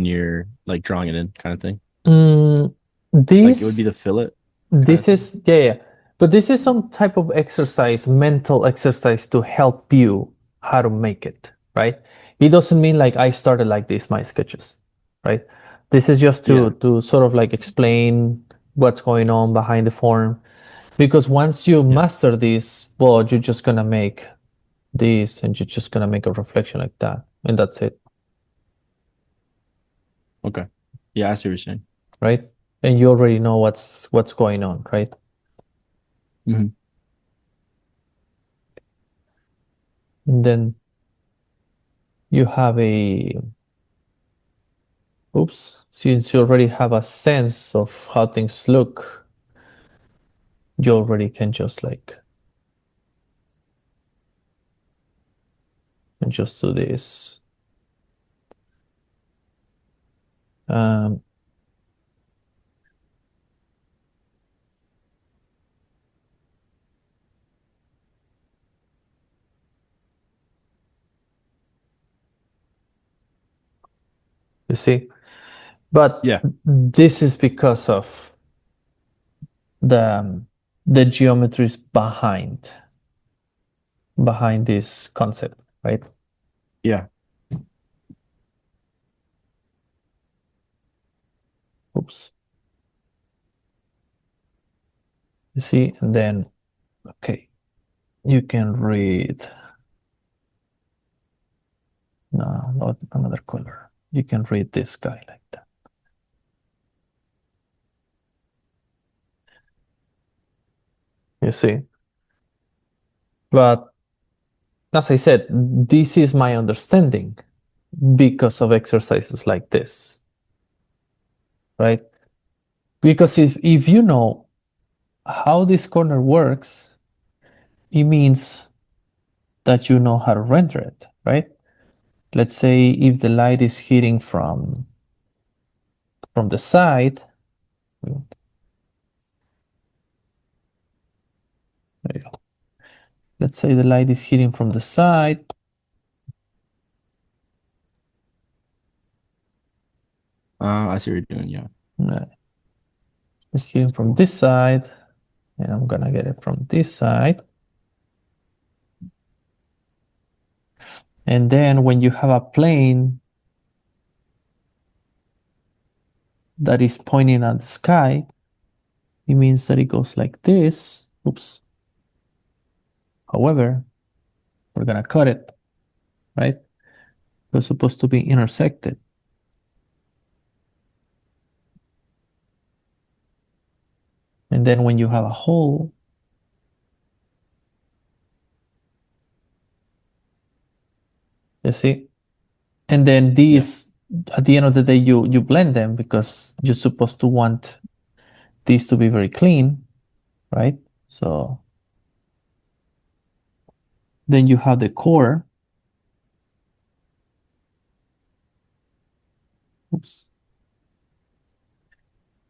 you're like drawing it in, kind of thing. Like it would be the fillet. This is yeah. But this is some type of exercise, mental exercise to help you how to make it, right? It doesn't mean like I started like this, my sketches, right? This is just to sort of like explain what's going on behind the form. Because once you master this, well, you're just gonna make this and you're just gonna make a reflection like that. And that's it. Okay. Yeah, I see what you're saying. Right? And you already know what's going on, right? Mm-hmm. And then you have since you already have a sense of how things look, you already can just like and just do this. You see? But this is because of the geometries behind this concept, right? Yeah. Oops. You see, and then okay, you can read. No, not another color. You can read this guy like that. You see? But as I said, this is my understanding because of exercises like this, right? Because if you know how this corner works, it means that you know how to render it, right? Let's say if the light is hitting from the side, there you go. Let's say the light is hitting from the side. I see what you're doing, yeah. It's hitting from this side, and I'm gonna get it from this side. And then when you have a plane that is pointing at the sky, it means that it goes like this. Oops. However, we're gonna cut it, right? It's supposed to be intersected. And then when you have a hole, you see? And then these, at the end of the day, you blend them because you're supposed to want these to be very clean, right? So then you have the core. Oops.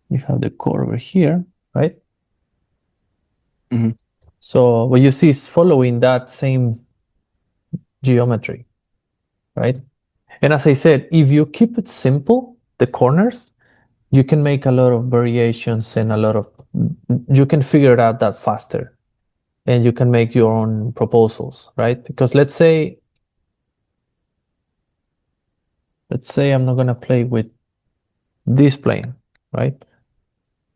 You have the core over here, right? Mm-hmm. So what you see is following that same geometry, right? And as I said, if you keep it simple, the corners, you can make a lot of variations and you can figure it out that faster and you can make your own proposals, right? Because let's say I'm not going to play with this plane, right?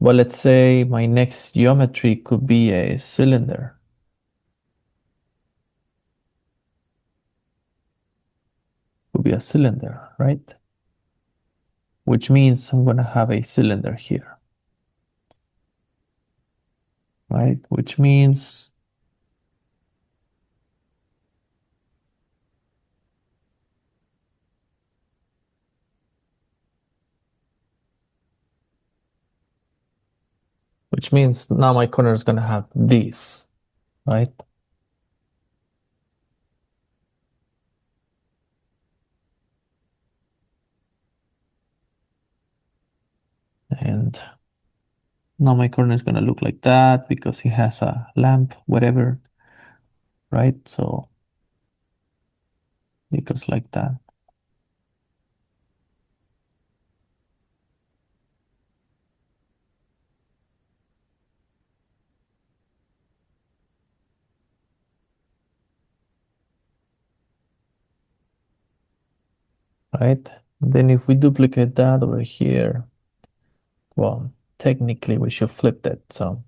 But let's say my next geometry could be a cylinder. Could be a cylinder, right? which means I'm going to have a cylinder here, right? Which means now my corner is going to have this, right? And now my corner is going to look like that because it has a lamp, whatever, right? So it goes like that. Right? Then if we duplicate that over here, well, technically we should flip that. So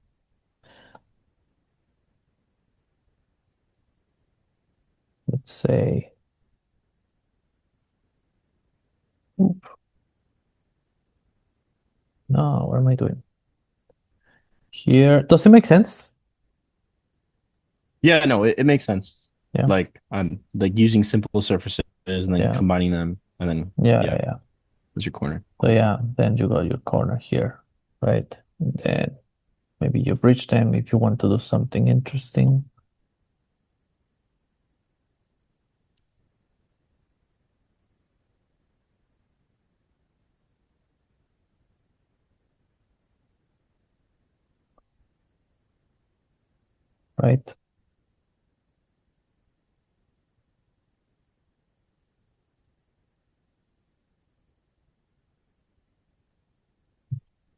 let's say, oop. No, what am I doing? Here, does it make sense? Yeah, no, it makes sense. Yeah. Like I'm like using simple surfaces and then combining them and then yeah. That's your corner. So yeah, then you got your corner here, right? Then maybe you bridge them if you want to do something interesting. Right?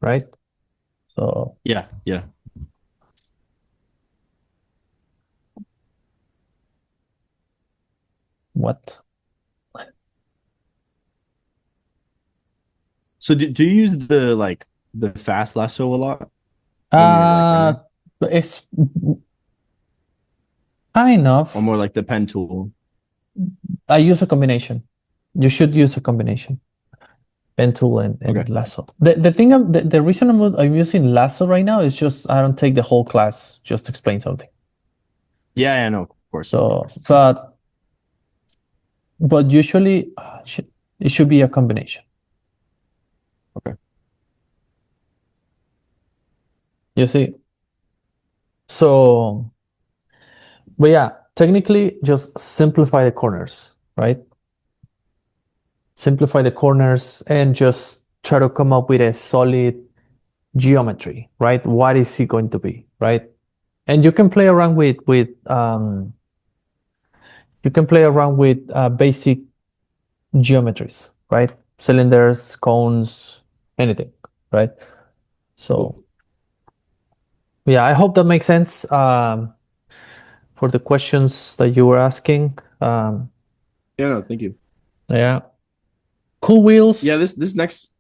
Right? So yeah. What? So do you use the fast lasso a lot? When you're like it's kind of. Or more like the pen tool? I use a combination. You should use a combination. Pen tool and Okay. lasso. The thing the reason I'm using lasso right now is just I don't take the whole class just to explain something. Yeah, I know, of course. So, but usually it should be a combination. Okay. You see? So, but yeah, technically just simplify the corners, right? Simplify the corners and just try to come up with a solid geometry, right? What is it going to be, right? And you can play around with basic geometries, right? Cylinders, cones, anything, right? So yeah, I hope that makes sense for the questions that you were asking. Yeah, no, thank you. Yeah. Cool wheels. Yeah, this next.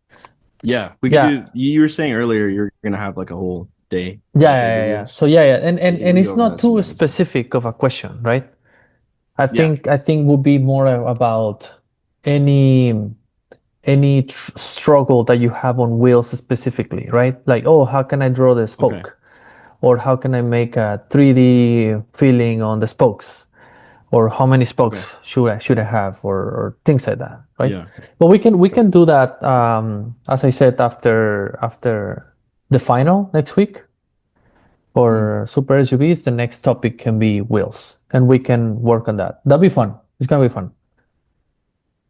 Yeah, we could do. You were saying earlier you're gonna have like a whole day. Yeah. So and it's not too specific of a question, right? I think would be more about any struggle that you have on wheels specifically, right? Like, oh, how can I draw the spoke? Or how can I make a 3D feeling on the spokes? Or how many spokes should I have, or things like that, right? Yeah. But we can do that. As I said, after the final next week for super SUVs, the next topic can be wheels, and we can work on that. That'll be fun. It's gonna be fun.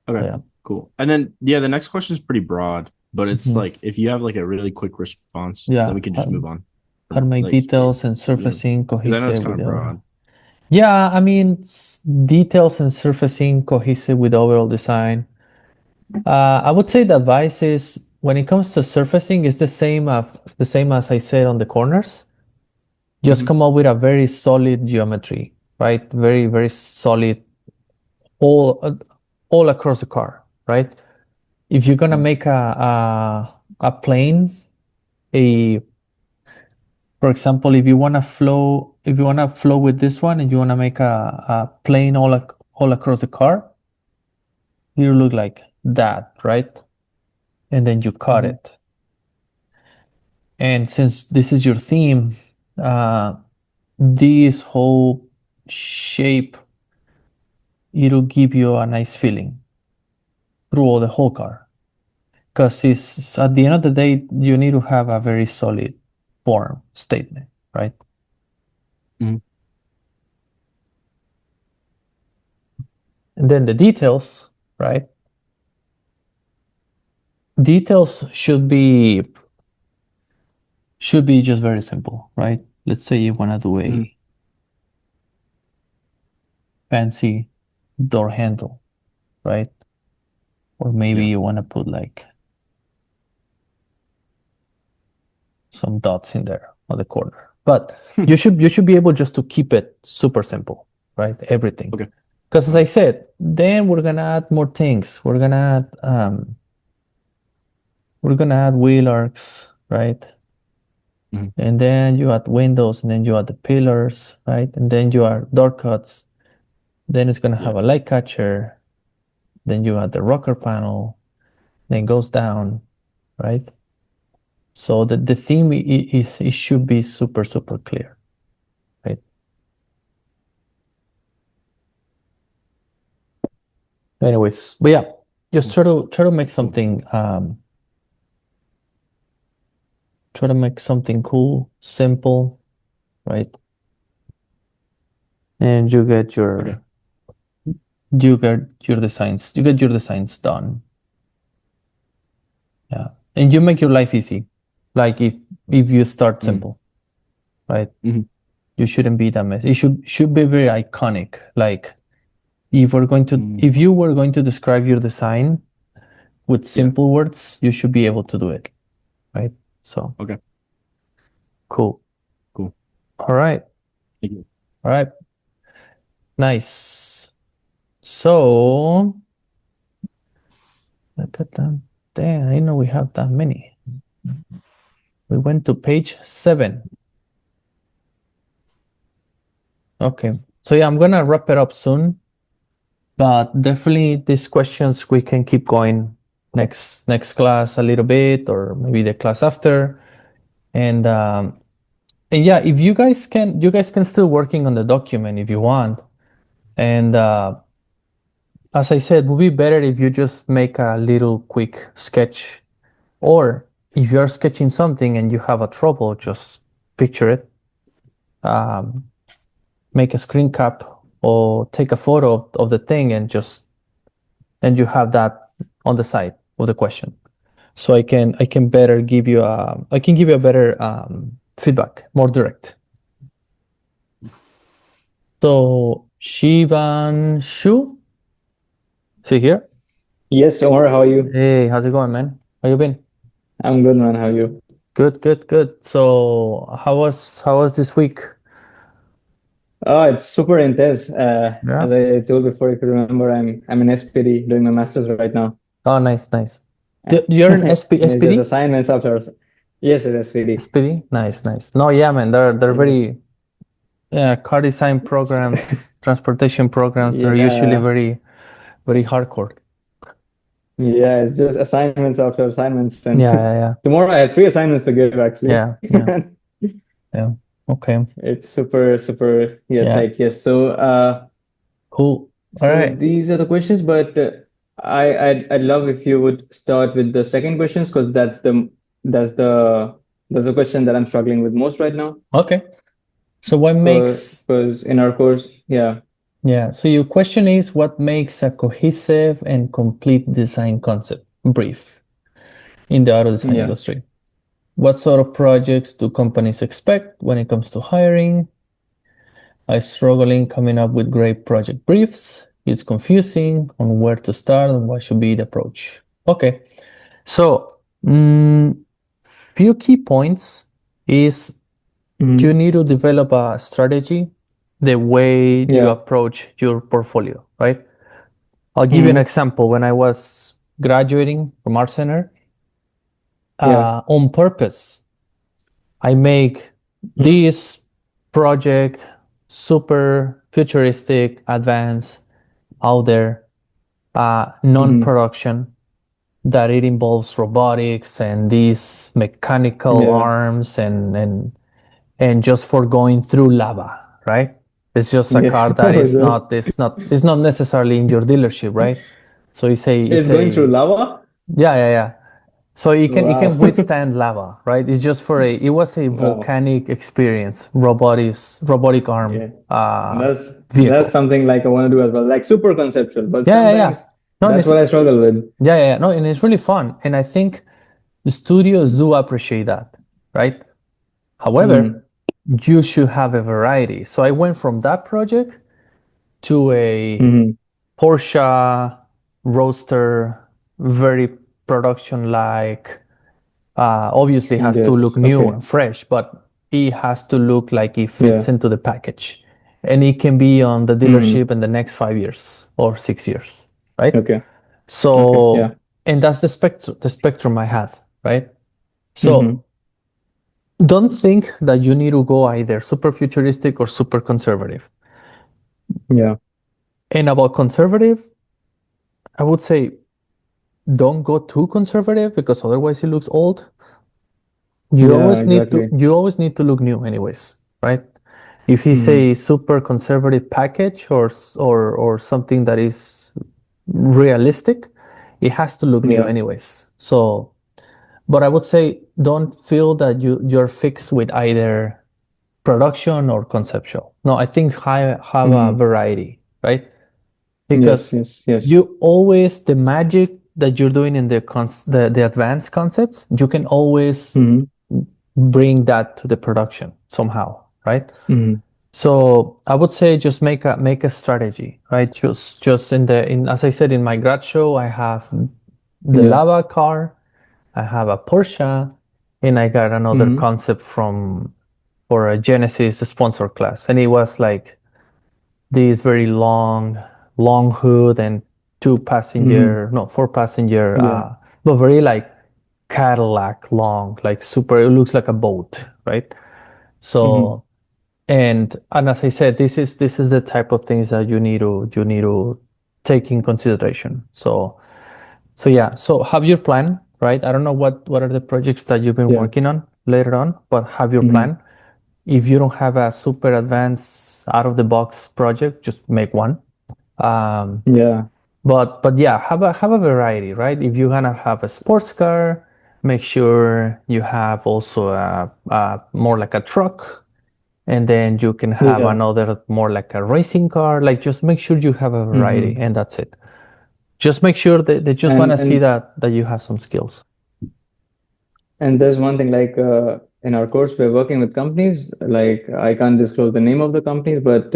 Okay. Yeah. Cool. And then the next question is pretty broad, but it's like if you have like a really quick response, then we can just move on. How to make details and surfacing cohesive. I know it's kind of broad. Yeah, I mean, details and surfacing cohesive with overall design. I would say the advice is when it comes to surfacing, it's the same as I said on the corners. Just come up with a very solid geometry, right? Very, very solid all across the car, right? If you're gonna make a plane, for example, if you wanna flow with this one and you wanna make a plane all across the car, you look like that, right? and then you cut it. And since this is your theme, this whole shape, it'll give you a nice feeling through the whole car. Because it's at the end of the day, you need to have a very solid form statement, right? And then the details, right? Details should be just very simple, right? Let's say you want to do a fancy door handle, right? Or maybe you want to put like some dots in there on the corner. But you should be able just to keep it super simple, right? Everything. Okay. Because as I said, then we're gonna add more things. We're gonna add wheel arcs, right? And then you add windows, and then you add the pillars, right? And then you add door cuts. Then it's gonna have a light catcher. Then you add the rocker panel. Then it goes down, right? So the theme is it should be super clear, right? Anyways, but yeah, just try to make something cool, simple, right? And you get your designs. You get your designs done. Yeah, and you make your life easy. Like if you start simple, right? You shouldn't be that messy. It should be very iconic. Like if you were going to describe your design with simple words, you should be able to do it, right? So okay, cool. All right. Thank you. All right. Nice. So look at them. Damn, I didn't know we have that many. We went to page 7. Okay. So yeah, I'm gonna wrap it up soon. But definitely these questions we can keep going next class a little bit, or maybe the class after. And yeah, if you guys can still working on the document if you want. And as I said, it would be better if you just make a little quick sketch, or if you're sketching something and you have a trouble, just picture it, make a screen cap or take a photo of the thing, and you have that on the side of the question. So I can better give you a better feedback, more direct. So Shivan Shu, see here? Yes, Omar, how are you? Hey, how's it going, man? How you been? I'm good, man. How are you? Good. So how was this week? Oh, it's super intense. Yeah. As I told before, if you remember, I'm in SPD doing my master's right now. Oh, nice. You're in SPD? It's just assignments after. Yes, it's SPD. SPD? Nice. No, yeah, man. They're very car design programs, transportation programs. They're usually very, very hardcore. Yeah, it's just assignments after assignments. And yeah. tomorrow I have 3 assignments to give, actually. Yeah. Okay. It's super tight. Yes. So cool. All right. These are the questions, but I'd love if you would start with the second questions, because that's the question that I'm struggling with most right now. Okay. So what makes, because in our course, yeah. So your question is, what makes a cohesive and complete design concept brief in the auto design industry? What sort of projects do companies expect when it comes to hiring? I'm struggling coming up with great project briefs. It's confusing on where to start and what should be the approach. Okay. So few key points is you need to develop a strategy, the way you approach your portfolio, right? I'll give you an example. When I was graduating from Art Center, on purpose, I make this project super futuristic, advanced, out there, non-production, that it involves robotics and these mechanical arms and just for going through lava, right? It's just a car that is not it's not necessarily in your dealership, right? So It's going through lava? Yeah. So it Wow. can withstand lava, right? It's just for it was a Wow. volcanic experience, robotic arm That's something like I want to do as well, like super conceptual, but sometimes No, that's what I struggle with. No, and it's really fun, and I think the studios do appreciate that, right? However, you should have a variety. So I went from that project to a Porsche Roadster, very production like. Obviously, it has to look new and fresh, but it has to look like it fits into the package, and it can be on the dealership in the next 5 years or 6 years, right? Okay. So, and that's the spectrum I had, right? So don't think that you need to go either super futuristic or super conservative. Yeah. And about conservative, I would say don't go too conservative because otherwise it looks old. You always need to look new anyways, right? If it's a super conservative package or something that is realistic, it has to look new anyways. So, but I would say don't feel that you're fixed with either production or conceptual. No, I think have a variety, right? Because you always the magic that you're doing in the advanced concepts, you can always bring that to the production somehow, right? So I would say just make a strategy, right? Just in as I said in my grad show, I have the lava car, I have a Porsche, and I got another concept for a Genesis sponsor class, and it was like this very long hood and four passenger, but very like Cadillac long, like super. It looks like a boat, right? So, and as I said, this is the type of things that you need to take in consideration. So yeah. So have your plan, right? I don't know what are the projects that you've been working on later on, but have your plan. If you don't have a super advanced out of the box project, just make one. But yeah, have a variety, right? If you're gonna have a sports car, make sure you have also a more like a truck, and then you can have another more like a racing car. Like just make sure you have a variety, and that's it. Just make sure that they just want to see that you have some skills. And there's one thing like in our course, we're working with companies. Like I can't disclose the name of the companies, but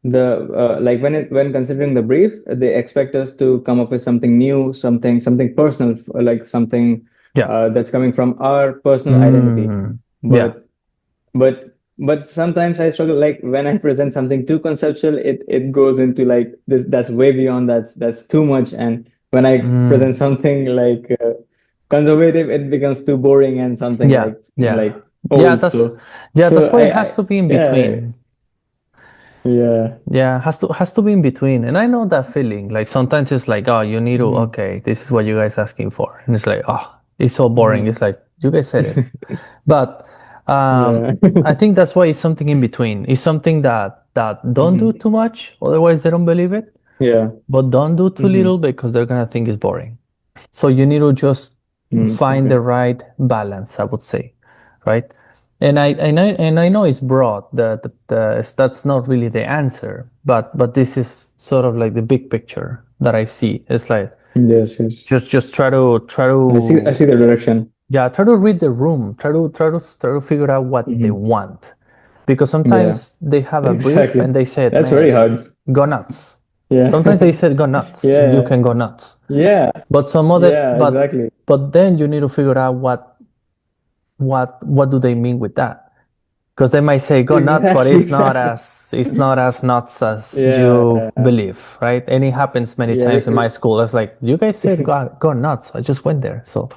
like when considering the brief, they expect us to come up with something new, something personal, like something that's coming from our personal identity. But sometimes I struggle. Like when I present something too conceptual, it goes into like this. That's way beyond. That's too much. And when I present something like conservative, it becomes too boring and something like old. That's why it has to be in between. Yeah, has to be in between. And I know that feeling. Like sometimes it's like, oh, you need to okay, this is what you guys asking for, and it's like, oh, it's so boring. It's like you guys said it, but I think that's why it's something in between. It's something that don't do too much, otherwise they don't believe it. But don't do too little because they're gonna think it's boring. So you need to just find the right balance, I would say, right? And I know it's broad. That's not really the answer, but this is sort of like the big picture that I see. It's like just try to I see the direction. Yeah, try to read the room. Try to figure out what they want, because sometimes they have a brief and they said, "That's very hard. Go nuts." Sometimes they said, "Go nuts." And you can go nuts. But some other, but then you need to figure out what do they mean with that, because they might say go nuts, but it's not as nuts as you believe, right? And it happens many times in my school. It's like you guys said go nuts. I just went there, so.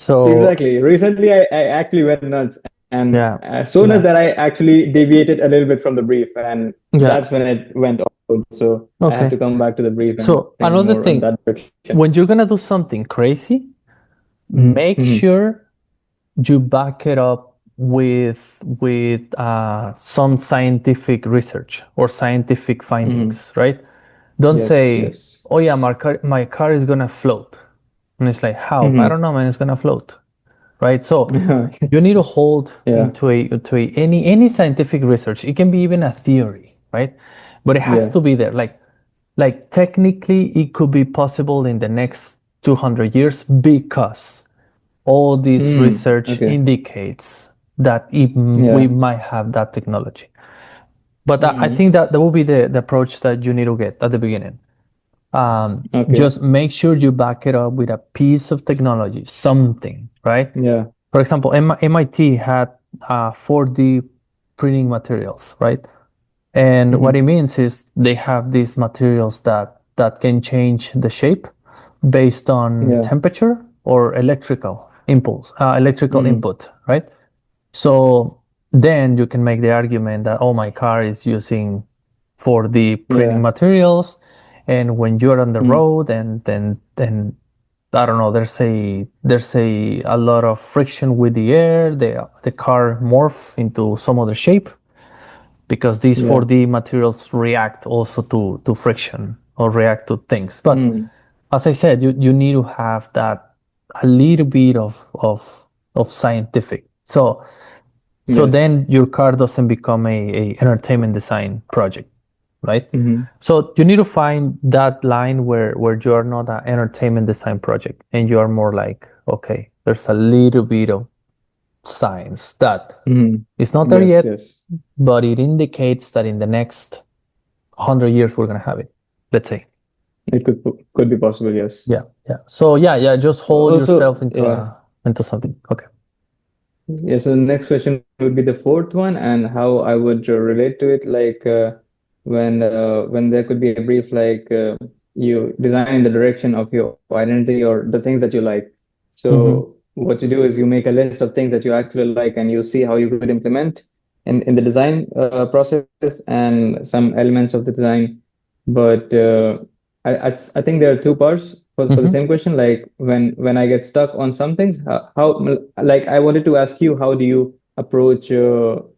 Exactly. Recently, I actually went nuts, And as soon as that, I actually deviated a little bit from the brief, and that's when it went off. So I had to come back to the brief and So think another more thing, on that direction. when you're gonna do something crazy, make sure you back it up with some scientific research or scientific findings, right? Don't say, "Oh yeah, my car is gonna float," and it's like, "How? I don't know, man. It's gonna float." Right? So you need to hold into any scientific research. It can be even a theory, right? But it has to be there. Like technically, it could be possible in the next 200 years because all this research indicates that we might have that technology. But I think that will be the approach that you need to get at the beginning. Just make sure you back it up with a piece of technology, something, right? Yeah. For example, MIT had 4D printing materials, right? And what it means is they have these materials that can change the shape based on temperature or electrical input, right? So then you can make the argument that, oh, my car is using 4D printing materials, and when you're on the road, and then I don't know, there's a lot of friction with the air, the car morph into some other shape because these 4D materials react also to friction or react to things. But as I said, you need to have that a little bit of scientific. So then your car doesn't become a entertainment design project, right? So you need to find that line where you're not an entertainment design project and you are more like, okay, there's a little bit of science that it's not there yet, but it indicates that in the next 100 years we're gonna have it. Let's say it could be possible. Yes. Yeah. So just hold yourself into something. Okay. Yeah, so the next question would be the fourth one, and how I would relate to it. Like when there could be a brief, like you design in the direction of your identity or the things that you like. So what you do is you make a list of things that you actually like, and you see how you could implement in the design process and some elements of the design. But I think there are two parts for the same question. Like when I get stuck on some things, how like I wanted to ask you, how do you approach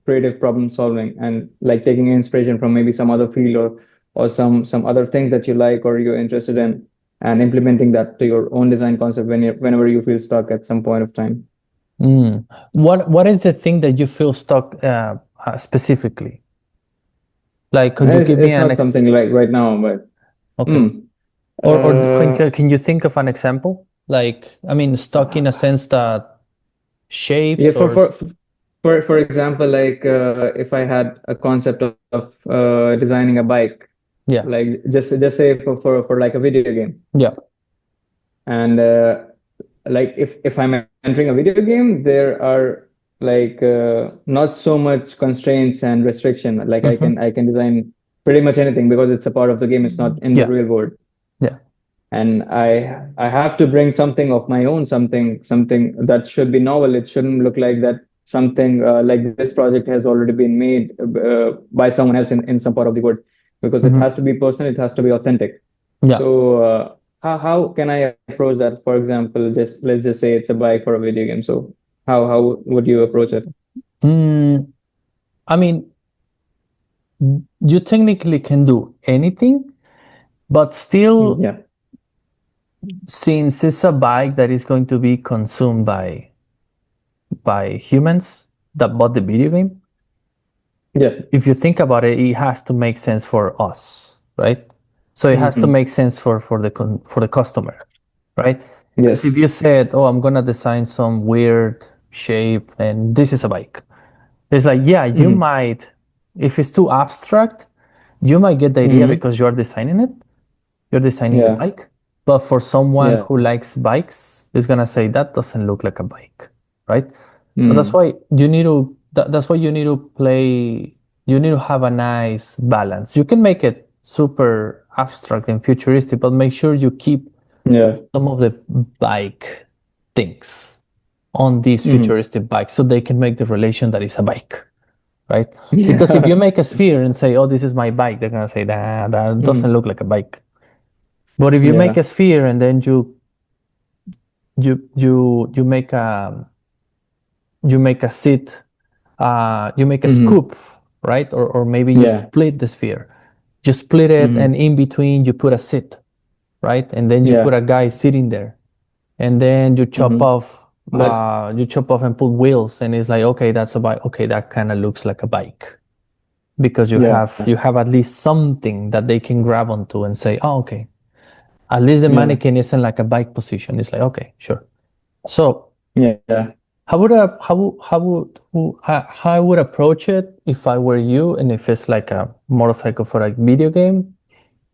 creative problem solving and like taking inspiration from maybe some other field or some other things that you like or you're interested in, and implementing that to your own design concept whenever you feel stuck at some point of time. What is the thing that you feel stuck specifically? Like, could you give me It's not something like right now, but okay. Or can you think of an example? Like, I mean, stuck in a sense that shapes for example, like if I had a concept of designing a bike, like just say for like a video game, and like if I'm entering a video game, there are like not so much constraints and restriction. Like I can design pretty much anything because it's a part of the game. It's not in the real world. And I have to bring something of my own, something that should be novel. It shouldn't look like that something like this project has already been made by someone else in some part of the world, because it has to be personal, it has to be authentic. So how can I approach that? For example, let's just say it's a bike for a video game. So how would you approach it? I mean, you technically can do anything, but still, since it's a bike that is going to be consumed by humans that bought the video game, if you think about it, it has to make sense for us, right? So it has to make sense for the customer, right? Because if you said, "Oh, I'm gonna design some weird shape and this is a bike," it's like, yeah, you might, if it's too abstract, you might get the idea because you're designing it. You're designing the bike. But for someone who likes bikes, is gonna say that doesn't look like a bike, right? So that's why you need to that's why you need to play, you need to have a nice balance. You can make it super abstract and futuristic, but make sure you keep some of the bike things, on these futuristic bikes so they can make the relation that it's a bike, right? Because if you make a sphere and say, oh, this is my bike, they're going to say, that doesn't look like a bike. But if you make a sphere and then you make a seat, you make a scoop, right? Or maybe you split the sphere. You split it and in between you put a seat, right? And then you put a guy sitting there. And then you chop off and put wheels, and it's like, okay, that's a bike. Okay, that kind of looks like a bike because you have at least something that they can grab onto and say, oh, okay, at least the mannequin isn't like a bike position. It's like, okay, sure. So how would I would approach it if I were you, and if it's like a motorcycle for a video game?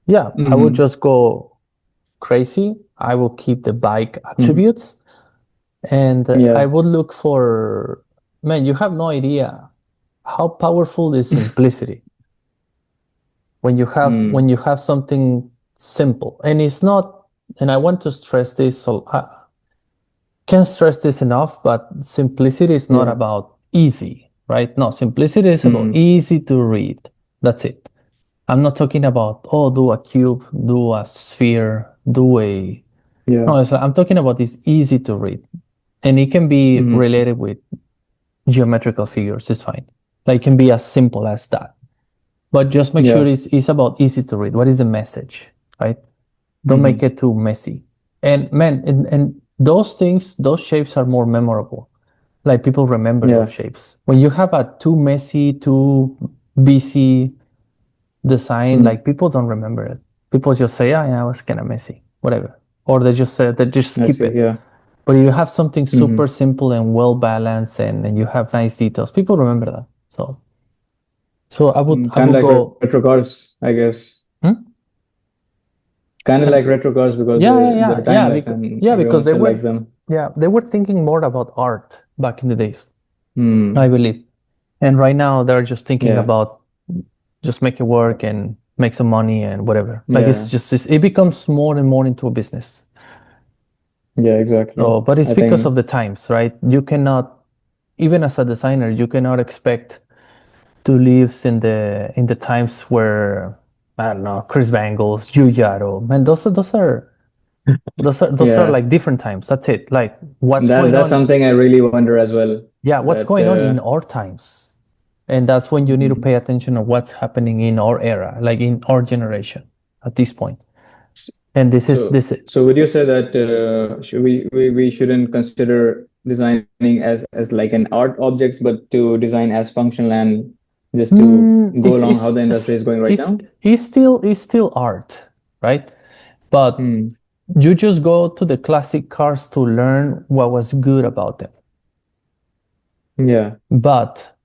Yeah, I would just go crazy. I will keep the bike attributes. And I would look for, man, you have no idea how powerful is simplicity when you have something simple. And it's not, and I want to stress this, so I can't stress this enough, but simplicity is not about easy, right? No, simplicity is about easy to read. That's it. I'm not talking about, oh, do a cube, do a sphere, do a... No, I'm talking about this easy to read. And it can be related with geometrical figures. It's fine. Like, it can be as simple as that. But just make sure it's about easy to read. What is the message, right? Don't make it too messy. And man, and those things, those shapes are more memorable. Like, people remember those shapes. When you have a too messy, too busy design, like, people don't remember it. People just say, yeah, it was kind of messy, whatever. Or they just skip it. But you have something super simple and well balanced, and you have nice details. People remember that. So I would go retro cars, I guess. Kind of like retro cars because they're timeless and everyone still likes them. Yeah, they were thinking more about art back in the days, I believe. And right now they're just thinking about just make it work and make some money and whatever. Like, it becomes more and more into a business. Yeah, exactly. So, but it's because of the times, right? You cannot, even as a designer, you cannot expect to live in the times where, I don't know, Chris Bangles, Yaro, man, those are like different times. That's it. Like, what's going on? That's something I really wonder as well. Yeah, what's going on in our times, and that's when you need to pay attention to what's happening in our era, like in our generation at this point. And this is. So would you say that we shouldn't consider designing as like an art object, but to design as functional and just to go along how the industry is going right now? It's still art, right? But you just go to the classic cars to learn what was good about them. Yeah. But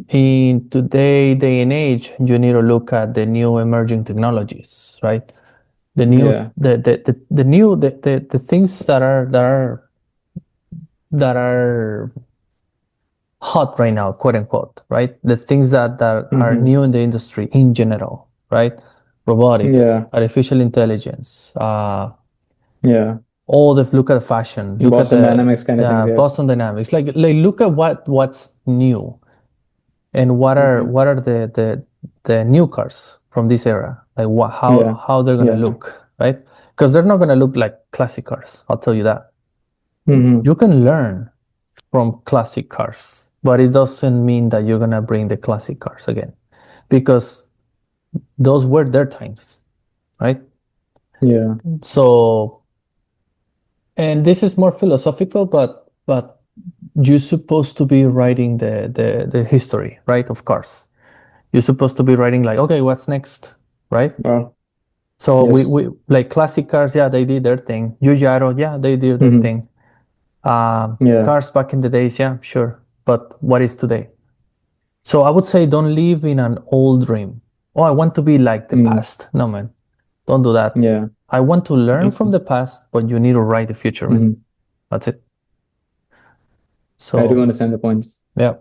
in today's day and age, you need to look at the new emerging technologies, right? The new the things that are hot right now, quote unquote, right? The things that are new in the industry in general, right? Robotics, artificial intelligence, all the look at the fashion, look Boston at the Dynamics kind of things. Yes. Boston Dynamics. Like look at what's new, and what are the new cars from this era, like how they're gonna look, right? Because they're not gonna look like classic cars. I'll tell you that. You can learn from classic cars, but it doesn't mean that you're gonna bring the classic cars again, because those were their times, right? Yeah. So, and this is more philosophical, but you're supposed to be writing the history, right, of cars. You're supposed to be writing like, okay, what's next, right? So we like classic cars, they did their thing. Giugiaro, they did their thing. Cars back in the days, sure. But what is today? So I would say don't live in an old dream. Oh, I want to be like the past. No, man. Don't do that. Yeah. I want to learn from the past, but you need to write the future, man. That's it. So I do understand the point. Yeah.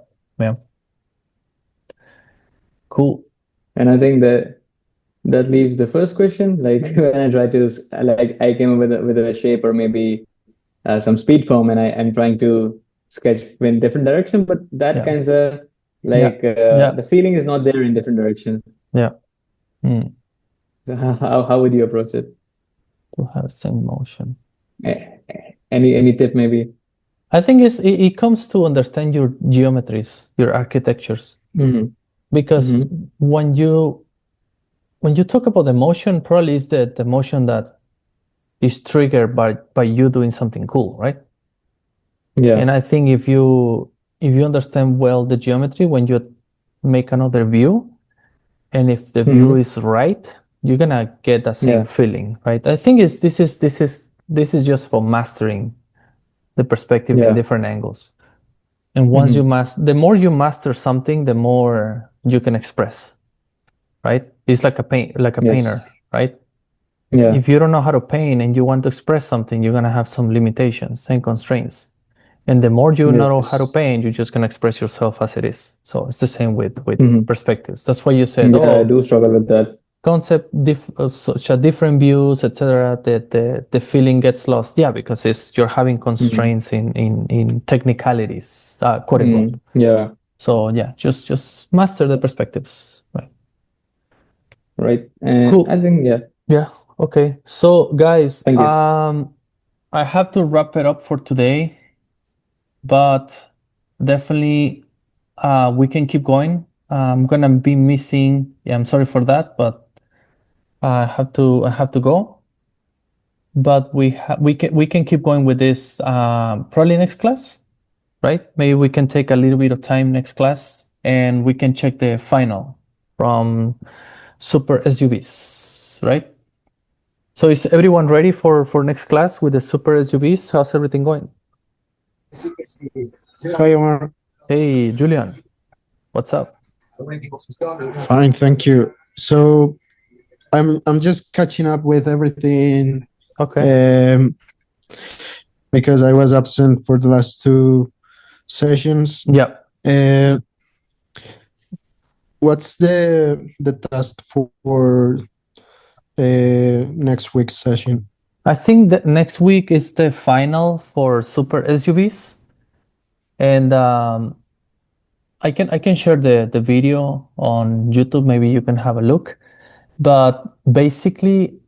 Cool. And I think that leaves the first question. Like when I try to I came up with a shape or maybe some speed foam, and I'm trying to sketch in different direction, but that kind of like the feeling is not there in different directions. Yeah. Mm. So how would you approach it? To have same motion. Any tip maybe? I think it comes to understand your geometries, your architectures. Because when you talk about emotion, probably it's the emotion that is triggered by you doing something cool, right? Yeah. And I think if you understand well the geometry, when you make another view, and if the view is right, you're gonna get the same feeling, right? I think this is just for mastering the perspective in different angles. And once you the more you master something, the more you can express, right? It's like a painter, right? Yeah. If you don't know how to paint and you want to express something, you're gonna have some limitations and constraints. And the more you know how to paint, you're just gonna express yourself as it is. So it's the same with perspectives. That's why you said, I do struggle with that. Concept such a different views, etc. The feeling gets lost. Yeah, because you're having constraints in technicalities, quote unquote. Yeah. So yeah, just master the perspectives. Right. Right. And cool. I think Yeah. Okay. So guys, thank you. I have to wrap it up for today, but definitely we can keep going. I'm gonna be missing. Yeah, I'm sorry for that, but I have to go. But we can keep going with this probably next class, right? Maybe we can take a little bit of time next class and we can check the final from super SUVs, right? So is everyone ready for next class with the super SUVs? How's everything going? Hi, Omar. Hey, Julian. What's up? Fine, thank you. So I'm just catching up with everything. Okay. Because I was absent for the last 2 sessions. Yeah. What's the task for next week's session? I think that next week is the final for super SUVs, and I can share the video on YouTube. Maybe you can have a look. But basically,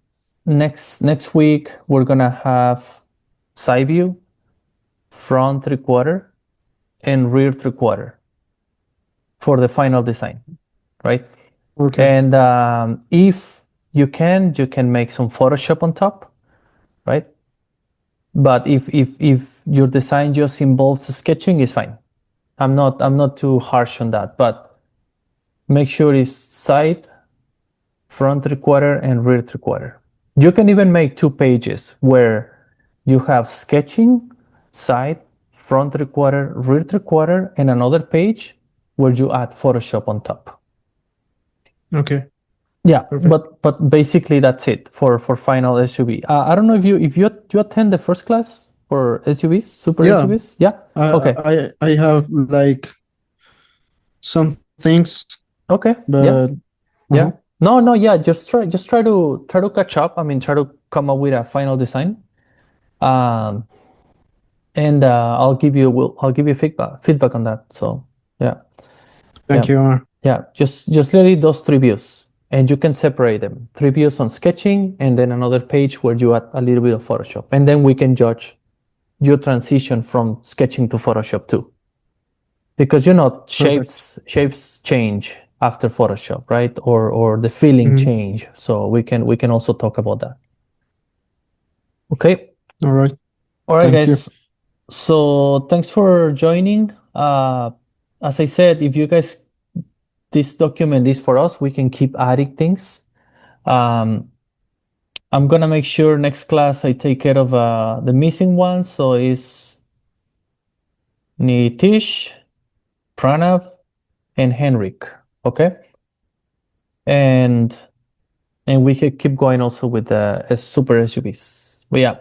next week we're gonna have side view, front 3/4, and rear 3/4 for the final design, right? Okay. And if you can make some Photoshop on top, right? But if your design just involves sketching, it's fine. I'm not too harsh on that, but make sure it's side, front 3/4, and rear 3/4. You can even make 2 pages where you have sketching, side, front 3/4, rear 3/4, and another page where you add Photoshop on top. Okay. Yeah, but basically that's it for final SUV. I don't know if you attend the first class for SUVs, super SUVs. Yeah. Okay. I have like some things. Okay. But yeah. No. Yeah. Just try to catch up. I mean, try to come up with a final design. And I'll give you feedback on that. So yeah. Thank you, Omar. Yeah. Just literally those 3 views. And you can separate them. 3 views on sketching, and then another page where you add a little bit of Photoshop. And then we can judge your transition from sketching to Photoshop too. Because shapes change after Photoshop, right? Or the feeling change. So we can also talk about that. Okay. All right. All right, guys. So thanks for joining. As I said, if you guys this document is for us, we can keep adding things. I'm gonna make sure next class I take care of the missing ones. So it's Nitish, Pranav, and Henrik. Okay. And we can keep going also with the super SUVs. But yeah.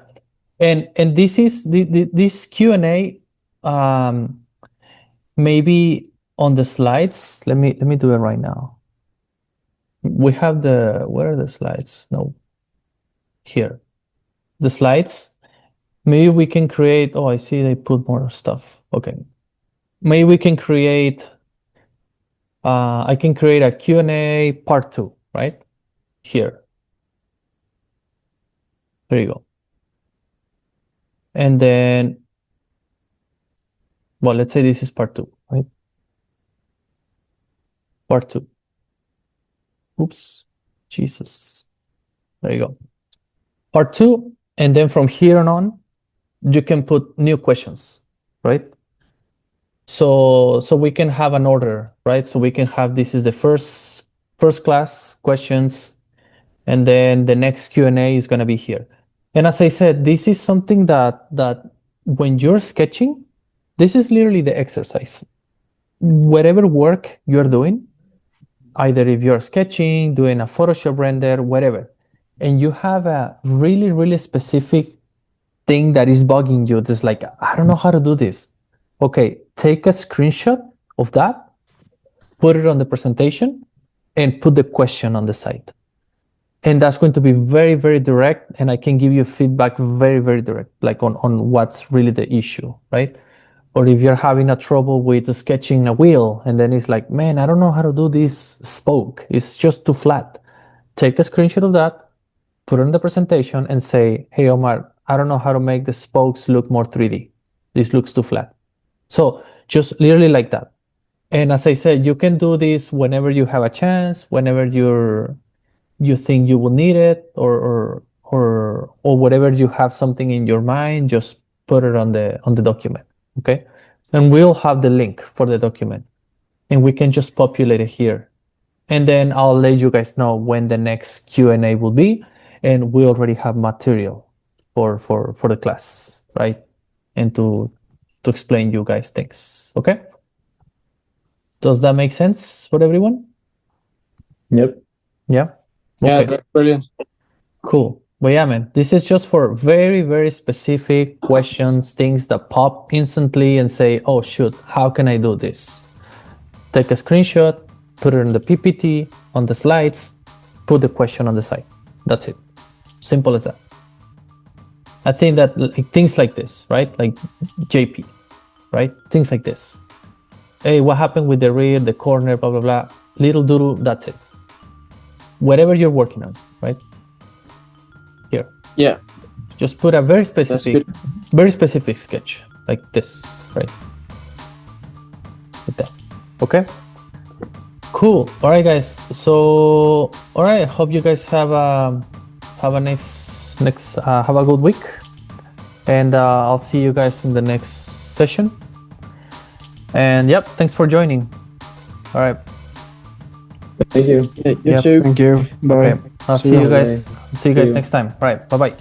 And this is this Q&A maybe on the slides. Let me do it right now. We have where are the slides? No. Here. The slides. maybe we can create, oh, I see they put more stuff. Okay. Maybe we can create, I can create a Q&A part 2, right? Here. There you go. And then, well, let's say this is part 2, right? Part 2. Oops, Jesus. There you go. Part 2, and then from here on, you can put new questions, right? So we can have an order, right? So we can have, this is the first class questions, and then the next Q&A is going to be here. And as I said, this is something that when you're sketching, this is literally the exercise. Whatever work you're doing, either if you're sketching, doing a Photoshop render, whatever, and you have a really, really specific thing that is bugging you, just like, I don't know how to do this. Okay, take a screenshot of that, put it on the presentation, and put the question on the side. And that's going to be very, very direct, and I can give you feedback very, very direct, like on what's really the issue, right? Or if you're having a trouble with sketching a wheel, and then it's like, man, I don't know how to do this spoke. It's just too flat. Take a screenshot of that, put it on the presentation, and say, hey, Omar, I don't know how to make the spokes look more 3D. This looks too flat. So just literally like that. And as I said, you can do this whenever you have a chance, whenever you think you will need it, or whatever you have something in your mind, just put it on the document. Okay, and we'll have the link for the document, and we can just populate it here, and then I'll let you guys know when the next Q&A will be, and we already have material for the class, right? And to explain you guys things. Okay, does that make sense for everyone? Yep. Yeah. Yeah, Okay. that's brilliant. Cool. But yeah, man, this is just for very, very specific questions, things that pop instantly and say, oh, shoot, how can I do this? Take a screenshot, put it in the PPT, on the slides, put the question on the side. That's it. Simple as that. I think that things like this, right? Like JP, right? Things like this. Hey, what happened with the rear, the corner, blah, blah, blah. Little doodle, that's it. Whatever you're working on, right? Here. Yeah. Just put a very specific sketch like this, right? Like that. Okay. Cool. All right, guys. So, all right. Hope you guys have a have a good week, and I'll see you guys in the next session. And yep, thanks for joining. All right. Thank you. You too. Thank you. Bye. Okay. I'll see you guys. See you guys next time. All right. Bye bye.